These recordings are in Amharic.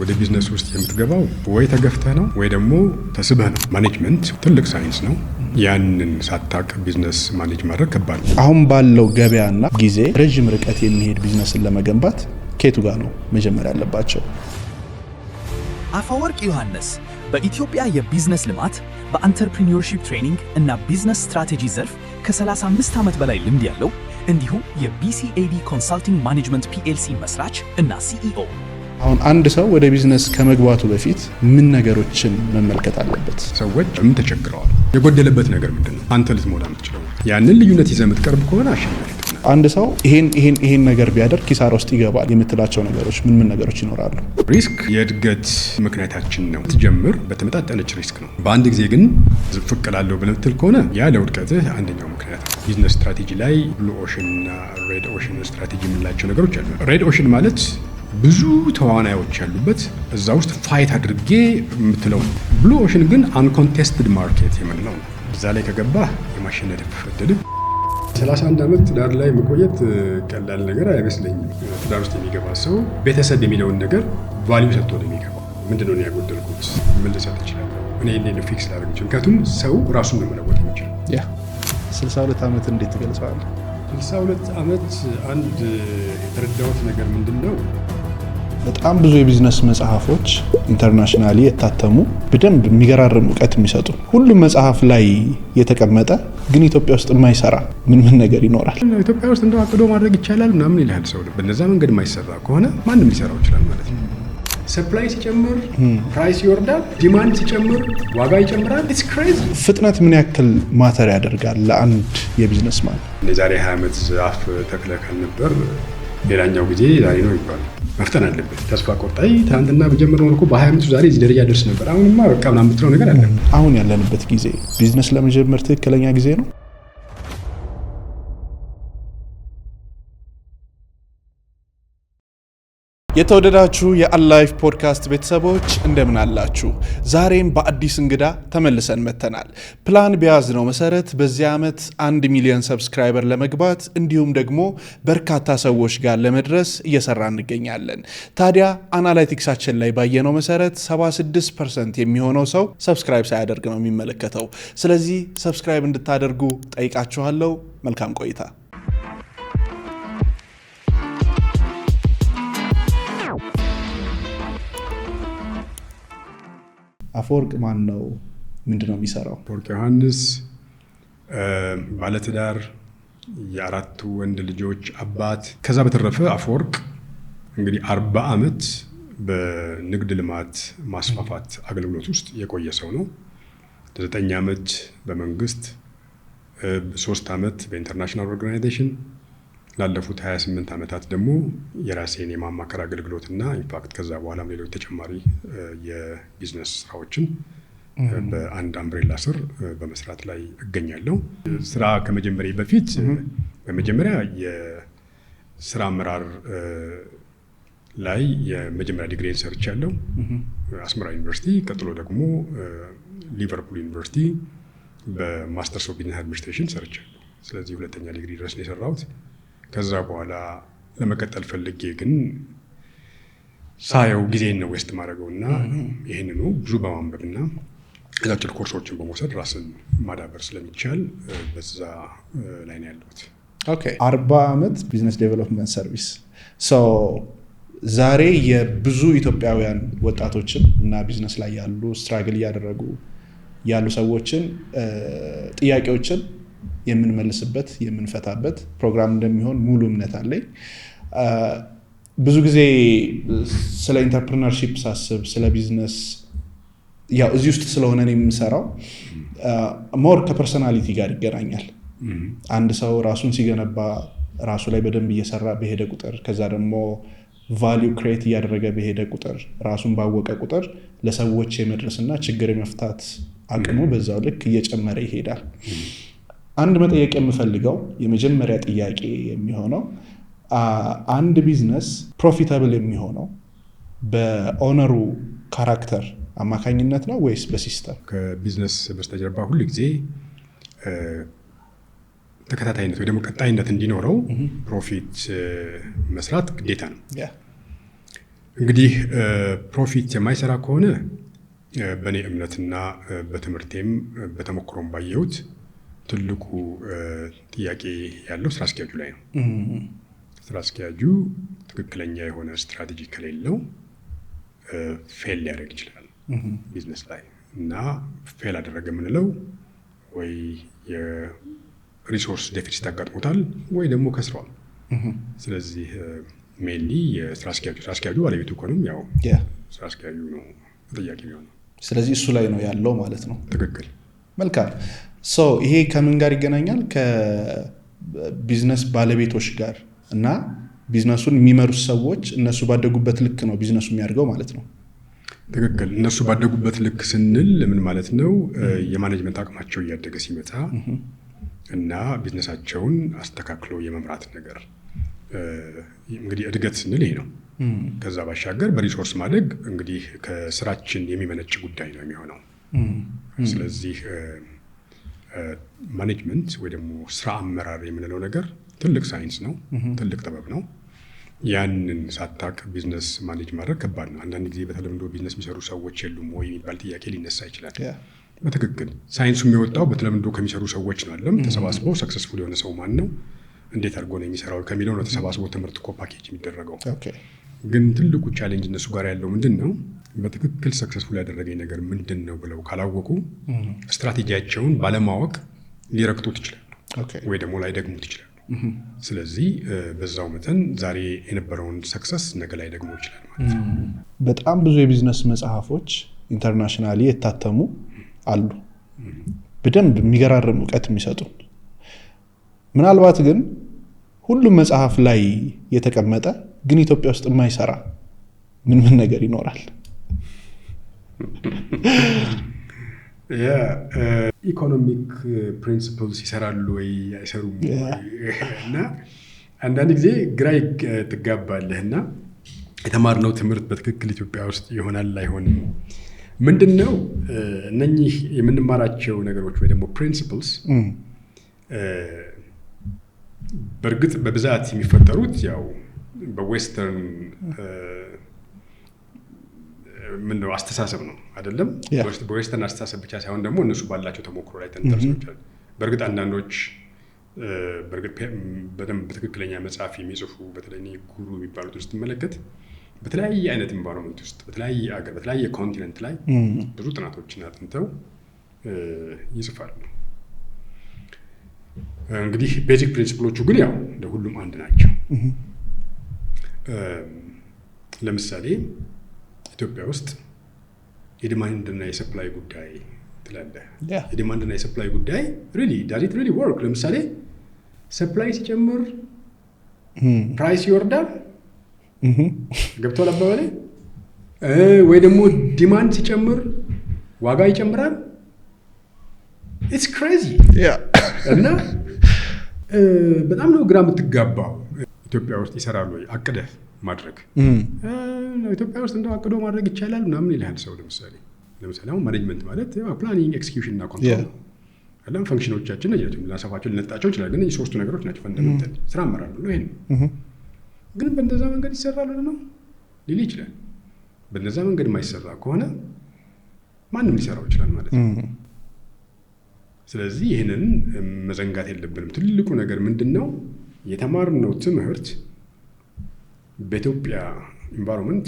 ወደ ቢዝነስ ውስጥ የምትገባው ወይ ተገፍተህ ነው ወይ ደግሞ ተስበህ ነው። ማኔጅመንት ትልቅ ሳይንስ ነው። ያንን ሳታቅ ቢዝነስ ማኔጅ ማድረግ ከባድ ነው። አሁን ባለው ገበያና ጊዜ ረጅም ርቀት የሚሄድ ቢዝነስን ለመገንባት ከየቱ ጋር ነው መጀመር ያለባቸው? አፈወርቅ ዮሐንስ በኢትዮጵያ የቢዝነስ ልማት በአንተርፕሪኒዮርሺፕ ትሬኒንግ እና ቢዝነስ ስትራቴጂ ዘርፍ ከ35 ዓመት በላይ ልምድ ያለው እንዲሁም የቢሲኤዲ ኮንሰልቲንግ ማኔጅመንት ፒኤልሲ መስራች እና ሲኢኦ። አሁን አንድ ሰው ወደ ቢዝነስ ከመግባቱ በፊት ምን ነገሮችን መመልከት አለበት? ሰዎች ምን ተቸግረዋል? የጎደለበት ነገር ምንድነው? አንተ ልትሞላ የምትችለው ያንን ልዩነት ይዘህ የምትቀርብ ከሆነ አሸናፊ። አንድ ሰው ይሄን ነገር ቢያደርግ ኪሳራ ውስጥ ይገባል የምትላቸው ነገሮች ምን ነገሮች ይኖራሉ? ሪስክ የእድገት ምክንያታችን ነው። ትጀምር በተመጣጠነች ሪስክ ነው። በአንድ ጊዜ ግን ዝፍቅ እላለሁ ብለህ የምትል ከሆነ ያ ለውድቀትህ አንደኛው ምክንያት ነው። ቢዝነስ ስትራቴጂ ላይ ብሉ ኦሽን እና ሬድ ኦሽን ስትራቴጂ የምንላቸው ነገሮች አሉ። ሬድ ኦሽን ማለት ብዙ ተዋናዮች ያሉበት እዛ ውስጥ ፋይት አድርጌ የምትለው። ብሉ ኦሽን ግን አንኮንቴስትድ ማርኬት የምንለው ነው። እዛ ላይ ከገባህ የማሸነፍ እድልህ 31 ዓመት ትዳር ላይ መቆየት ቀላል ነገር አይመስለኝም። ትዳር ውስጥ የሚገባ ሰው ቤተሰብ የሚለውን ነገር ቫልዩ ሰጥቶ ነው የሚገባው። ምንድነው ነው ያጎደልኩት? ምን ልሰጥ እችላለሁ? እኔ እንዴት ፊክስ ላደርግ እችላለሁ? ምክንያቱም ሰው ራሱን ነው መለወጥ የሚችለው። 62 ዓመት እንዴት ትገልጸዋለህ? 62 ዓመት አንድ የተረዳሁት ነገር ምንድነው? በጣም ብዙ የቢዝነስ መጽሐፎች ኢንተርናሽናሊ የታተሙ በደንብ የሚገራርም እውቀት የሚሰጡ ሁሉም መጽሐፍ ላይ የተቀመጠ ግን ኢትዮጵያ ውስጥ የማይሰራ ምን ነገር ይኖራል? ኢትዮጵያ ውስጥ እንደው አቅዶ ማድረግ ይቻላል ምናምን ይላል ሰው። በነዛ መንገድ የማይሰራ ከሆነ ማንም ሊሰራው ይችላል ማለት ነው። ሰፕላይ ሲጨምር ፕራይስ ይወርዳል፣ ዲማንድ ሲጨምር ዋጋ ይጨምራል። ኢትስ ክሬዚ። ፍጥነት ምን ያክል ማተር ያደርጋል ለአንድ የቢዝነስ ማን? የዛሬ 20 ዓመት ዛፍ ተክለ ካልነበር ሌላኛው ጊዜ ዛሬ ነው ይባላል። መፍጠን አለበት። ተስፋ ቆርጣይ ትናንትና በጀመረው መልኩ በ20 ዓመቱ ዛሬ እዚህ ደረጃ ደርስ ነበር። አሁንማ በቃ ምናምን የምትለው ነገር አለ። አሁን ያለንበት ጊዜ ቢዝነስ ለመጀመር ትክክለኛ ጊዜ ነው? የተወደዳችሁ የአላይፍ ፖድካስት ቤተሰቦች እንደምን አላችሁ? ዛሬም በአዲስ እንግዳ ተመልሰን መተናል። ፕላን በያዝነው መሰረት በዚህ ዓመት 1 ሚሊዮን ሰብስክራይበር ለመግባት እንዲሁም ደግሞ በርካታ ሰዎች ጋር ለመድረስ እየሰራ እንገኛለን። ታዲያ አናላይቲክሳችን ላይ ባየነው መሰረት 76% የሚሆነው ሰው ሰብስክራይብ ሳያደርግ ነው የሚመለከተው። ስለዚህ ሰብስክራይብ እንድታደርጉ ጠይቃችኋለሁ። መልካም ቆይታ። አፈወርቅ ማን ነው? ምንድነው የሚሰራው? አፈወርቅ ዮሐንስ ባለትዳር የአራት ወንድ ልጆች አባት። ከዛ በተረፈ አፈወርቅ እንግዲህ 40 ዓመት በንግድ ልማት ማስፋፋት አገልግሎት ውስጥ የቆየ ሰው ነው። 9 ዓመት በመንግስት፣ 3 ዓመት በኢንተርናሽናል ኦርጋናይዜሽን፣ ላለፉት 28 ዓመታት ደግሞ የራሴን የማማከር አገልግሎትና ኢምፓክት ከዛ በኋላም ሌሎች ተጨማሪ የቢዝነስ ስራዎችን በአንድ አምብሬላ ስር በመስራት ላይ እገኛለሁ። ስራ ከመጀመሪያ በፊት በመጀመሪያ የስራ አመራር ላይ የመጀመሪያ ዲግሪን ሰርቻለሁ አስመራ ዩኒቨርሲቲ። ቀጥሎ ደግሞ ሊቨርፑል ዩኒቨርሲቲ በማስተርስ ኦፍ ቢዝነስ አድሚኒስትሬሽን ሰርቻለሁ። ስለዚህ ሁለተኛ ዲግሪ ድረስ ነው የሰራሁት። ከዛ በኋላ ለመቀጠል ፈልጌ ግን ሳየው ጊዜን ነው ዌስት ማድረገውና ይህንኑ ብዙ በማንበብና አጫጭር ኮርሶችን በመውሰድ ራስን ማዳበር ስለሚቻል በዛ ላይ ነው ያለሁት። ኦኬ 40 ዓመት ቢዝነስ ዴቨሎፕመንት ሰርቪስ። ዛሬ የብዙ ኢትዮጵያውያን ወጣቶችን እና ቢዝነስ ላይ ያሉ ስትራግል እያደረጉ ያሉ ሰዎችን ጥያቄዎችን የምንመልስበት የምንፈታበት ፕሮግራም እንደሚሆን ሙሉ እምነት አለኝ። ብዙ ጊዜ ስለ ኢንተርፕረነርሺፕ ሳስብ ስለ ቢዝነስ ያው እዚህ ውስጥ ስለሆነ ነው የምንሰራው ሞር ከፐርሰናሊቲ ጋር ይገናኛል። አንድ ሰው ራሱን ሲገነባ ራሱ ላይ በደንብ እየሰራ በሄደ ቁጥር ከዛ ደግሞ ቫልዩ ክሬት እያደረገ በሄደ ቁጥር ራሱን ባወቀ ቁጥር ለሰዎች የመድረስና ችግር የመፍታት አቅሙ በዛው ልክ እየጨመረ ይሄዳል። አንድ መጠየቅ የምፈልገው የመጀመሪያ ጥያቄ የሚሆነው አንድ ቢዝነስ ፕሮፊታብል የሚሆነው በኦነሩ ካራክተር አማካኝነት ነው ወይስ በሲስተም? ከቢዝነስ በስተጀርባ ሁሉ ጊዜ ተከታታይነት ወይ ደግሞ ቀጣይነት እንዲኖረው ፕሮፊት መስራት ግዴታ ነው። እንግዲህ ፕሮፊት የማይሰራ ከሆነ በእኔ እምነትና በትምህርቴም በተሞክሮም ባየሁት ትልቁ ጥያቄ ያለው ስራ አስኪያጁ ላይ ነው። ስራ አስኪያጁ ትክክለኛ የሆነ ስትራቴጂ ከሌለው ፌል ሊያደርግ ይችላል ቢዝነስ ላይ እና ፌል አደረገ የምንለው ወይ የሪሶርስ ዴፊሲት አጋጥሞታል ወይ ደግሞ ከስሯል። ስለዚህ ሜንሊ የስራ አስኪያጁ ባለቤቱ ከሆነም ያው ስራ አስኪያጁ ነው ተጠያቂ የሚሆነው። ስለዚህ እሱ ላይ ነው ያለው ማለት ነው። ትክክል። መልካም። ይሄ ከምን ጋር ይገናኛል? ከቢዝነስ ባለቤቶች ጋር እና ቢዝነሱን የሚመሩት ሰዎች እነሱ ባደጉበት ልክ ነው ቢዝነሱ የሚያድገው ማለት ነው። ትክክል። እነሱ ባደጉበት ልክ ስንል ምን ማለት ነው? የማኔጅመንት አቅማቸው እያደገ ሲመጣ እና ቢዝነሳቸውን አስተካክሎ የመምራት ነገር እንግዲህ እድገት ስንል ይሄ ነው። ከዛ ባሻገር በሪሶርስ ማደግ እንግዲህ ከስራችን የሚመነጭ ጉዳይ ነው የሚሆነው። ስለዚህ ማኔጅመንት ወይ ደግሞ ስራ አመራር የምንለው ነገር ትልቅ ሳይንስ ነው፣ ትልቅ ጥበብ ነው። ያንን ሳታቅ ቢዝነስ ማኔጅ ማድረግ ከባድ ነው። አንዳንድ ጊዜ በተለምዶ ቢዝነስ የሚሰሩ ሰዎች የሉም ወይ የሚባል ጥያቄ ሊነሳ ይችላል። በትክክል ሳይንሱ የሚወጣው በተለምዶ ከሚሰሩ ሰዎች ነው። አለም ተሰባስበው ሰክሰስፉል የሆነ ሰው ማን ነው፣ እንዴት አድርጎ ነው የሚሰራው ከሚለው ነው ተሰባስበው ትምህርት ፓኬጅ የሚደረገው። ግን ትልቁ ቻሌንጅ እነሱ ጋር ያለው ምንድን ነው? በትክክል ሰክሰስፉል ያደረገኝ ነገር ምንድን ነው ብለው ካላወቁ ስትራቴጂያቸውን ባለማወቅ ሊረግጡት ይችላሉ ወይ ደግሞ ላይደግሙት ይችላሉ። ስለዚህ በዛው መጠን ዛሬ የነበረውን ሰክሰስ ነገ ላይ ደግሞ ይችላል ማለት ነው። በጣም ብዙ የቢዝነስ መጽሐፎች ኢንተርናሽናሊ የታተሙ አሉ፣ በደንብ የሚገራርም እውቀት የሚሰጡ። ምናልባት ግን ሁሉም መጽሐፍ ላይ የተቀመጠ ግን ኢትዮጵያ ውስጥ የማይሰራ ምን ነገር ይኖራል? ኢኮኖሚክ ፕሪንሲፕልስ ይሰራሉ ወይ አይሰሩም? እና አንዳንድ ጊዜ ግራ ትጋባለህ እና የተማርነው ትምህርት በትክክል ኢትዮጵያ ውስጥ ይሆናል አይሆንም? ምንድን ነው እነኚህ የምንማራቸው ነገሮች ወይ ደግሞ ፕሪንሲፕልስ በእርግጥ በብዛት የሚፈጠሩት ያው በዌስተርን ምንድነው አስተሳሰብ ነው አይደለም? በዌስተርን አስተሳሰብ ብቻ ሳይሆን ደግሞ እነሱ ባላቸው ተሞክሮ ላይ ተንተርሰው ይችላል። በእርግጥ አንዳንዶች በደንብ በትክክለኛ መጽሐፍ የሚጽፉ በተለይ ጉሩ የሚባሉት ውስጥ ስትመለከት በተለያየ አይነት ኢንቫይሮንመንት ውስጥ በተለያየ አገር በተለያየ ኮንቲነንት ላይ ብዙ ጥናቶችን አጥንተው ይጽፋሉ። እንግዲህ ቤዚክ ፕሪንሲፕሎቹ ግን ያው ለሁሉም አንድ ናቸው። ለምሳሌ ኢትዮጵያ ውስጥ የዲማንድና የሰፕላይ ጉዳይ ትላለህ። የዲማንድና የሰፕላይ ጉዳይ does it really work? ለምሳሌ ሰፕላይ ሲጨምር ፕራይስ ይወርዳል። ገብቶሃል አባባሌ? ወይ ደግሞ ዲማንድ ሲጨምር ዋጋ ይጨምራል። ኢትስ ክሬዚ እና በጣም ነው ግራ የምትጋባው። ኢትዮጵያ ውስጥ ይሰራሉ ወይ አቅደህ ማድረግ? ኢትዮጵያ ውስጥ እንደው አቅዶ ማድረግ ይቻላል ምናምን ይልሃል ሰው። ለምሳሌ አሁን ማኔጅመንት ማለት ፕላኒንግ፣ ኤክስኪዩሽን እና ኮንትሮል ነው። አለም ፈንክሽኖቻችን ናቸው። ልናሰፋቸው ልንነጣቸው ይችላል። ግን ሶስቱ ነገሮች ናቸው ፈንዳሜንታል። ስራ አመራር ነው ይሄን። ግን በእንደዛ መንገድ ይሰራል ነው ሊል ይችላል። በእንደዛ መንገድ የማይሰራ ከሆነ ማንም ሊሰራው ይችላል ማለት ነው። ስለዚህ ይህንን መዘንጋት የለብንም። ትልቁ ነገር ምንድን ነው? የተማርነው ትምህርት በኢትዮጵያ ኢንቫይሮንመንት፣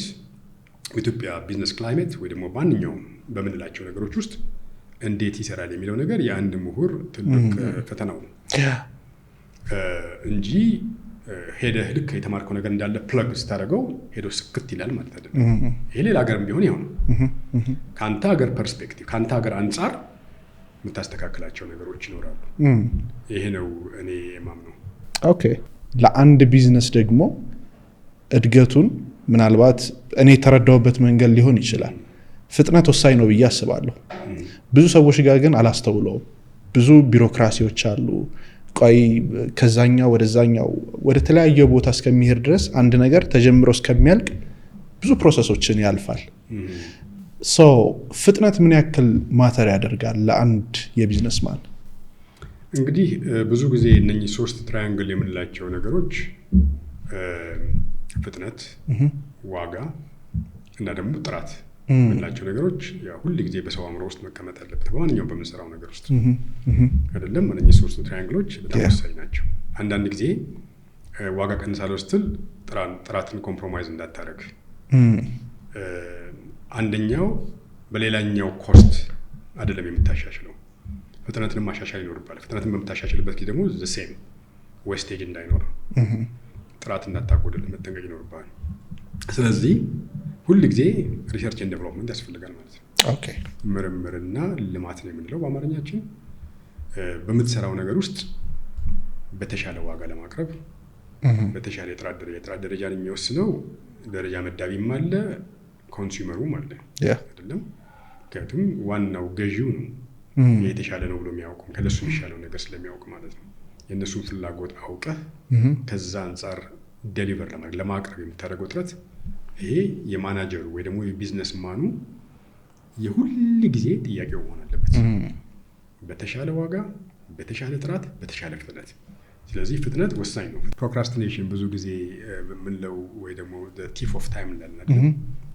በኢትዮጵያ ቢዝነስ ክላይሜት ወይ ደግሞ ማንኛውም በምንላቸው ነገሮች ውስጥ እንዴት ይሰራል የሚለው ነገር የአንድ ምሁር ትልቅ ፈተናው ነው እንጂ ሄደህ ልክ የተማርከው ነገር እንዳለ ፕለግ ስታደርገው ሄዶ ስክት ይላል ማለት አይደለም። ይሄ ሌላ ሀገርም ቢሆን ይሆን ከአንተ ሀገር ፐርስፔክቲቭ ከአንተ ሀገር አንጻር የምታስተካክላቸው ነገሮች ይኖራሉ። ይሄ ነው እኔ የማምነው። ኦኬ። ለአንድ ቢዝነስ ደግሞ እድገቱን ምናልባት እኔ የተረዳሁበት መንገድ ሊሆን ይችላል። ፍጥነት ወሳኝ ነው ብዬ አስባለሁ። ብዙ ሰዎች ጋር ግን አላስተውለውም። ብዙ ቢሮክራሲዎች አሉ። ቆይ ከዛኛው ወደዛኛው ወደ ተለያየ ቦታ እስከሚሄድ ድረስ አንድ ነገር ተጀምሮ እስከሚያልቅ ብዙ ፕሮሰሶችን ያልፋል። ፍጥነት ምን ያክል ማተር ያደርጋል ለአንድ የቢዝነስ ማን? እንግዲህ ብዙ ጊዜ እነኚህ ሶስት ትራያንግል የምንላቸው ነገሮች ፍጥነት፣ ዋጋ እና ደግሞ ጥራት የምንላቸው ነገሮች ሁል ጊዜ በሰው አእምሮ ውስጥ መቀመጥ አለበት። በማንኛውም በምንሰራው ነገር ውስጥ አይደለም። እነዚህ ሶስቱ ትራያንግሎች በጣም ወሳኝ ናቸው። አንዳንድ ጊዜ ዋጋ ቀንሳለሁ ስትል ጥራትን ኮምፕሮማይዝ እንዳታደርግ። አንደኛው በሌላኛው ኮስት አይደለም የምታሻሽለው፣ ፍጥነትን ማሻሻል ይኖርባል። ፍጥነትን በምታሻሽልበት ጊዜ ደግሞ ዘሴም ዌስቴጅ እንዳይኖር ጥራት እንዳታጎድል መጠንቀቅ ይኖርባል። ስለዚህ ሁል ጊዜ ሪሰርች ኤንድ ዴቨሎፕመንት ያስፈልጋል ማለት ነው። ኦኬ ምርምርና ልማት ነው የምንለው በአማርኛችን። በምትሰራው ነገር ውስጥ በተሻለ ዋጋ ለማቅረብ በተሻለ የጥራት ደረጃን የሚወስነው ደረጃ መዳቢም አለ፣ ኮንሱመሩም አለ አይደለም። ምክንያቱም ዋናው ገዢው ነው የተሻለ ነው ብሎ የሚያውቁም ከለሱ የሚሻለው ነገር ስለሚያውቅ ማለት ነው። የእነሱን ፍላጎት አውቀህ ከዛ አንጻር ዴሊቨር ለማቅረብ የምታደርገው ጥረት ይሄ የማናጀሩ ወይ ደግሞ የቢዝነስ ማኑ የሁል ጊዜ ጥያቄው መሆን አለበት። በተሻለ ዋጋ፣ በተሻለ ጥራት፣ በተሻለ ፍጥነት። ስለዚህ ፍጥነት ወሳኝ ነው። ፕሮክራስቲኔሽን ብዙ ጊዜ የምንለው ወይ ደግሞ ቲፍ ኦፍ ታይም እንላለን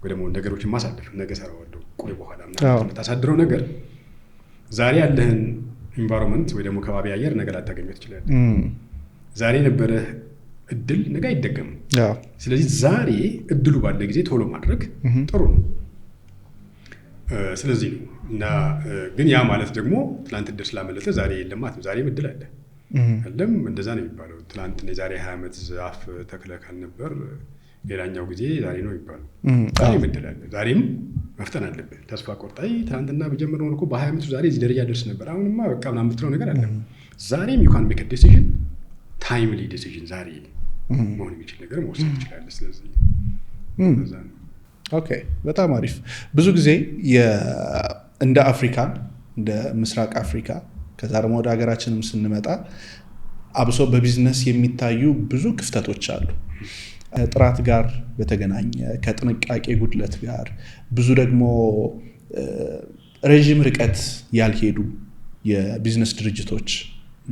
ወይ ደግሞ ነገሮችን ማሳለፍ፣ ነገ እሰራዋለሁ ቆይ በኋላ የምታሳድረው ነገር ዛሬ ያለህን ኢንቫይሮንመንት ወይ ደግሞ ከባቢ አየር ነገ ላታገኘው ትችላለህ። ዛሬ የነበረህ እድል ነገ አይደገምም። ስለዚህ ዛሬ እድሉ ባለ ጊዜ ቶሎ ማድረግ ጥሩ ነው። ስለዚህ ነው እና ግን ያ ማለት ደግሞ ትላንት እድል ስላመለጠ ዛሬ የለም ማለት ነው። ዛሬም እድል አለ አይደለም። እንደዛ ነው የሚባለው። ትላንት የዛሬ 20 ዓመት ዛፍ ተክለህ ካልነበር ሌላኛው ጊዜ ዛሬ ነው የሚባለው። ዛሬም እድል አለ። ዛሬም መፍጠን አለብህ። ተስፋ ቆርጣይ ትናንትና በጀመርነው እኮ በ20 ዓመቱ ዛሬ እዚህ ደረጃ ደርስ ነበር፣ አሁንማ በቃ ምናምን የምትለው ነገር አለ። ዛሬም ዩ ካን ሜክ አ ዲሲዥን፣ ታይምሊ ዲሲዥን፣ ዛሬ መሆን የሚችል ነገር መወሰን ትችላለህ። ስለዚህ እንደዛ ነው። ኦኬ በጣም አሪፍ። ብዙ ጊዜ እንደ አፍሪካን እንደ ምስራቅ አፍሪካ ከዛ ደግሞ ወደ ሀገራችንም ስንመጣ አብሶ በቢዝነስ የሚታዩ ብዙ ክፍተቶች አሉ። ጥራት ጋር በተገናኘ ከጥንቃቄ ጉድለት ጋር ብዙ ደግሞ ረዥም ርቀት ያልሄዱ የቢዝነስ ድርጅቶች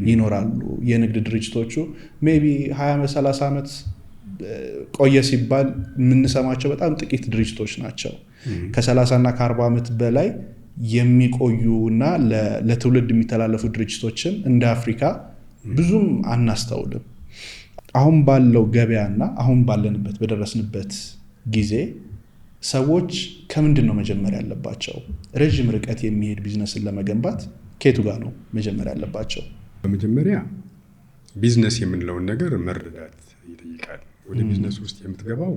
ይኖራሉ። የንግድ ድርጅቶቹ ሜይ ቢ 20-30 ዓመት ቆየ ሲባል የምንሰማቸው በጣም ጥቂት ድርጅቶች ናቸው። ከ30 እና ከ40 ዓመት በላይ የሚቆዩ እና ለትውልድ የሚተላለፉ ድርጅቶችን እንደ አፍሪካ ብዙም አናስተውልም። አሁን ባለው ገበያና አሁን ባለንበት በደረስንበት ጊዜ ሰዎች ከምንድን ነው መጀመር ያለባቸው? ረዥም ርቀት የሚሄድ ቢዝነስን ለመገንባት ከየቱ ጋር ነው መጀመር ያለባቸው? በመጀመሪያ ቢዝነስ የምንለውን ነገር መረዳት ይጠይቃል። ወደ ቢዝነስ ውስጥ የምትገባው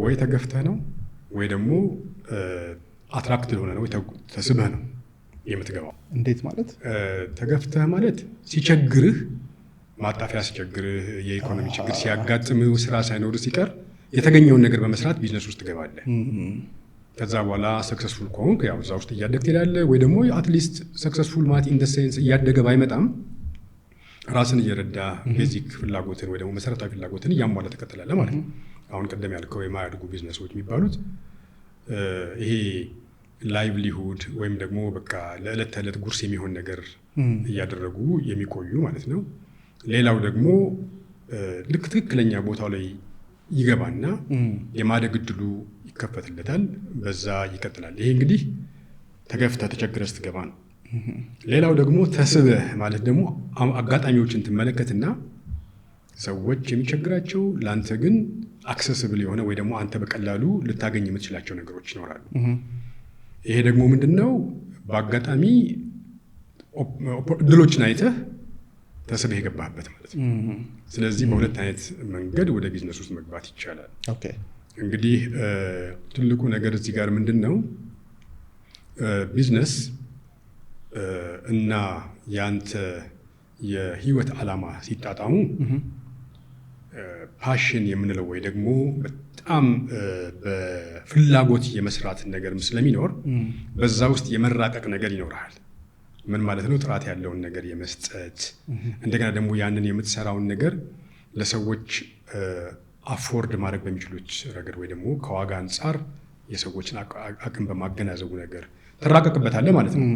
ወይ ተገፍተህ ነው ወይ ደግሞ አትራክትድ ሆነ ነው ወይ ተስበህ ነው የምትገባው። እንዴት ማለት? ተገፍተህ ማለት ሲቸግርህ፣ ማጣፊያ ሲቸግርህ፣ የኢኮኖሚ ችግር ሲያጋጥምህ፣ ስራ ሳይኖር ሲቀር የተገኘውን ነገር በመስራት ቢዝነስ ውስጥ ትገባለህ። ከዛ በኋላ ሰክሰስፉል ከሆንክ ያው እዛ ውስጥ እያደግ ትሄዳለህ። ወይ ደግሞ አትሊስት ሰክሰስፉል ማለት ኢን ዘ ሴንስ እያደገ ባይመጣም ራስን እየረዳ ቤዚክ ፍላጎትን ወይ ደግሞ መሰረታዊ ፍላጎትን እያሟላ ትቀጥላለህ ማለት ነው። አሁን ቀደም ያልከው የማያድጉ ቢዝነሶች የሚባሉት ይሄ ላይቭሊሁድ ወይም ደግሞ በቃ ለዕለት ተዕለት ጉርስ የሚሆን ነገር እያደረጉ የሚቆዩ ማለት ነው። ሌላው ደግሞ ልክ ትክክለኛ ቦታው ላይ ይገባና የማደግ እድሉ ይከፈትለታል፣ በዛ ይቀጥላል። ይሄ እንግዲህ ተገፍተህ ተቸግረህ ስትገባ ነው። ሌላው ደግሞ ተስበህ ማለት ደግሞ አጋጣሚዎችን ትመለከትና ሰዎች የሚቸግራቸው ለአንተ ግን አክሰስብል የሆነ ወይ ደግሞ አንተ በቀላሉ ልታገኝ የምትችላቸው ነገሮች ይኖራሉ። ይሄ ደግሞ ምንድነው? በአጋጣሚ እድሎችን አይተህ ተስበህ የገባህበት ማለት ነው። ስለዚህ በሁለት አይነት መንገድ ወደ ቢዝነስ ውስጥ መግባት ይቻላል። እንግዲህ ትልቁ ነገር እዚህ ጋር ምንድነው? ቢዝነስ እና ያንተ የህይወት ዓላማ ሲጣጣሙ ፓሽን የምንለው ወይ ደግሞ በጣም በፍላጎት የመስራት ነገር ስለሚኖር በዛ ውስጥ የመራቀቅ ነገር ይኖርሃል። ምን ማለት ነው? ጥራት ያለውን ነገር የመስጠት እንደገና ደግሞ ያንን የምትሰራውን ነገር ለሰዎች አፎርድ ማድረግ በሚችሉት ረገድ ወይ ደግሞ ከዋጋ አንጻር የሰዎችን አቅም በማገናዘቡ ነገር ትራቀቅበታለህ ማለት ነው።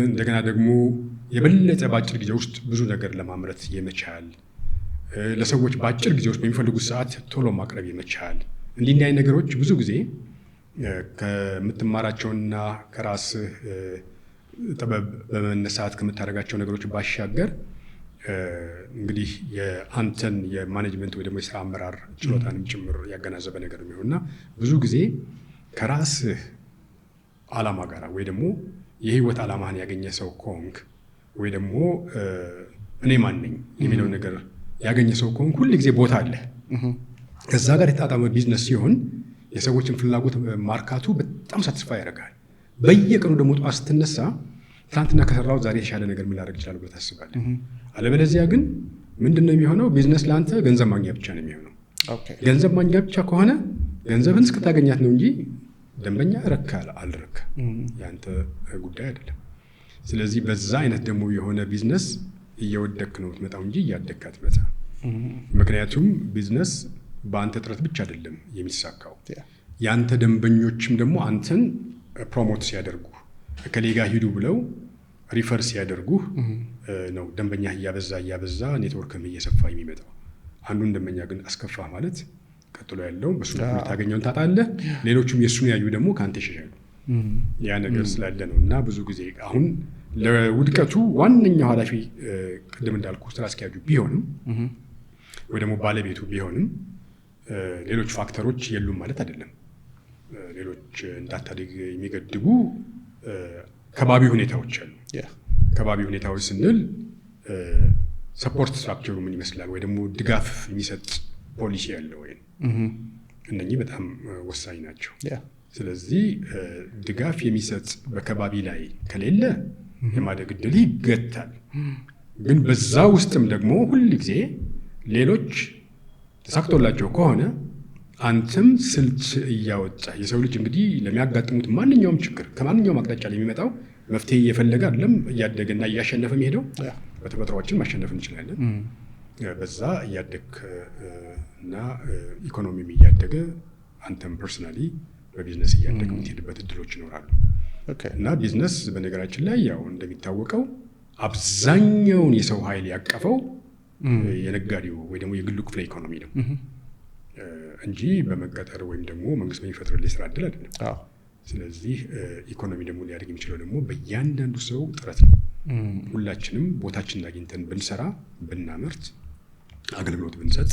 እንደገና ደግሞ የበለጠ በአጭር ጊዜ ውስጥ ብዙ ነገር ለማምረት የመቻል፣ ለሰዎች በአጭር ጊዜ ውስጥ በሚፈልጉት ሰዓት ቶሎ ማቅረብ የመቻል እንዲህ አይነት ነገሮች ብዙ ጊዜ ከምትማራቸውና ከራስህ ጥበብ በመነሳት ከምታደርጋቸው ነገሮች ባሻገር እንግዲህ የአንተን የማኔጅመንት ወይ ደግሞ የስራ አመራር ችሎታንም ጭምር ያገናዘበ ነገር የሚሆንና ብዙ ጊዜ ከራስህ ዓላማ ጋር ወይ ደግሞ የህይወት ዓላማህን ያገኘ ሰው ከሆንክ ወይ ደግሞ እኔ ማን ነኝ የሚለው ነገር ያገኘ ሰው ከሆንክ ሁሉ ጊዜ ቦታ አለ። ከዛ ጋር የተጣጣመ ቢዝነስ ሲሆን የሰዎችን ፍላጎት ማርካቱ በጣም ሳትስፋይ ያደርጋል። በየቀኑ ደግሞ ጠዋት ስትነሳ ትናንትና ከሰራው ዛሬ የተሻለ ነገር ምን ላደርግ ይችላል ብለህ ታስባለህ። አለበለዚያ ግን ምንድነው የሚሆነው? ቢዝነስ ለአንተ ገንዘብ ማግኛ ብቻ ነው የሚሆነው። ገንዘብ ማግኛ ብቻ ከሆነ ገንዘብን እስክታገኛት ነው እንጂ ደንበኛ ረካ አልረካ ያንተ ጉዳይ አይደለም። ስለዚህ በዛ አይነት ደግሞ የሆነ ቢዝነስ እየወደክ ነው የምትመጣው እንጂ እያደግክ አትመጣም። ምክንያቱም ቢዝነስ በአንተ ጥረት ብቻ አይደለም የሚሳካው። ያንተ ደንበኞችም ደግሞ አንተን ፕሮሞት ሲያደርጉ ከሌ ጋር ሂዱ ብለው ሪፈር ሲያደርጉ ነው ደንበኛ እያበዛ ኔትወርክም እየሰፋ የሚመጣው። አንዱን ደንበኛ ግን አስከፋ ማለት ቀጥሎ ያለው በሱ ታገኘውን ታጣለህ። ሌሎችም የሱን ያዩ ደግሞ ካንተ ይሸሻሉ። ያ ነገር ስላለ ነው እና ብዙ ጊዜ አሁን ለውድቀቱ ዋነኛው ኃላፊ ቅድም እንዳልኩ ስራ አስኪያጁ ቢሆንም ወይ ደግሞ ባለቤቱ ቢሆንም ሌሎች ፋክተሮች የሉም ማለት አይደለም። ሌሎች እንዳታድግ የሚገድቡ ከባቢ ሁኔታዎች አሉ። ከባቢ ሁኔታዎች ስንል ሰፖርት ስትራክቸሩ ምን ይመስላል ወይ ደግሞ ድጋፍ የሚሰጥ ፖሊሲ ያለው ወይ እነኚህ በጣም ወሳኝ ናቸው። ስለዚህ ድጋፍ የሚሰጥ በከባቢ ላይ ከሌለ የማደግ ዕድል ይገታል። ግን በዛ ውስጥም ደግሞ ሁል ጊዜ ሌሎች ተሳክቶላቸው ከሆነ አንተም ስልት እያወጣ የሰው ልጅ እንግዲህ ለሚያጋጥሙት ማንኛውም ችግር ከማንኛውም አቅጣጫ ላይ የሚመጣው መፍትሄ እየፈለገ አይደለም እያደገና እያሸነፈ የሚሄደው። በተፈጥሯችን ማሸነፍ እንችላለን። በዛ እያደግ እና ኢኮኖሚም እያደገ አንተም ፐርሰናሊ በቢዝነስ እያደግ የምትሄድበት እድሎች ይኖራሉ። እና ቢዝነስ በነገራችን ላይ ያው እንደሚታወቀው አብዛኛውን የሰው ኃይል ያቀፈው የነጋዴው ወይ ደግሞ የግሉ ክፍለ ኢኮኖሚ ነው እንጂ በመቀጠር ወይም ደግሞ መንግስት በሚፈጥርልህ የስራ እድል አይደለም። ስለዚህ ኢኮኖሚ ደግሞ ሊያድግ የሚችለው ደግሞ በእያንዳንዱ ሰው ጥረት ነው። ሁላችንም ቦታችንን አግኝተን ብንሰራ፣ ብናመርት፣ አገልግሎት ብንሰጥ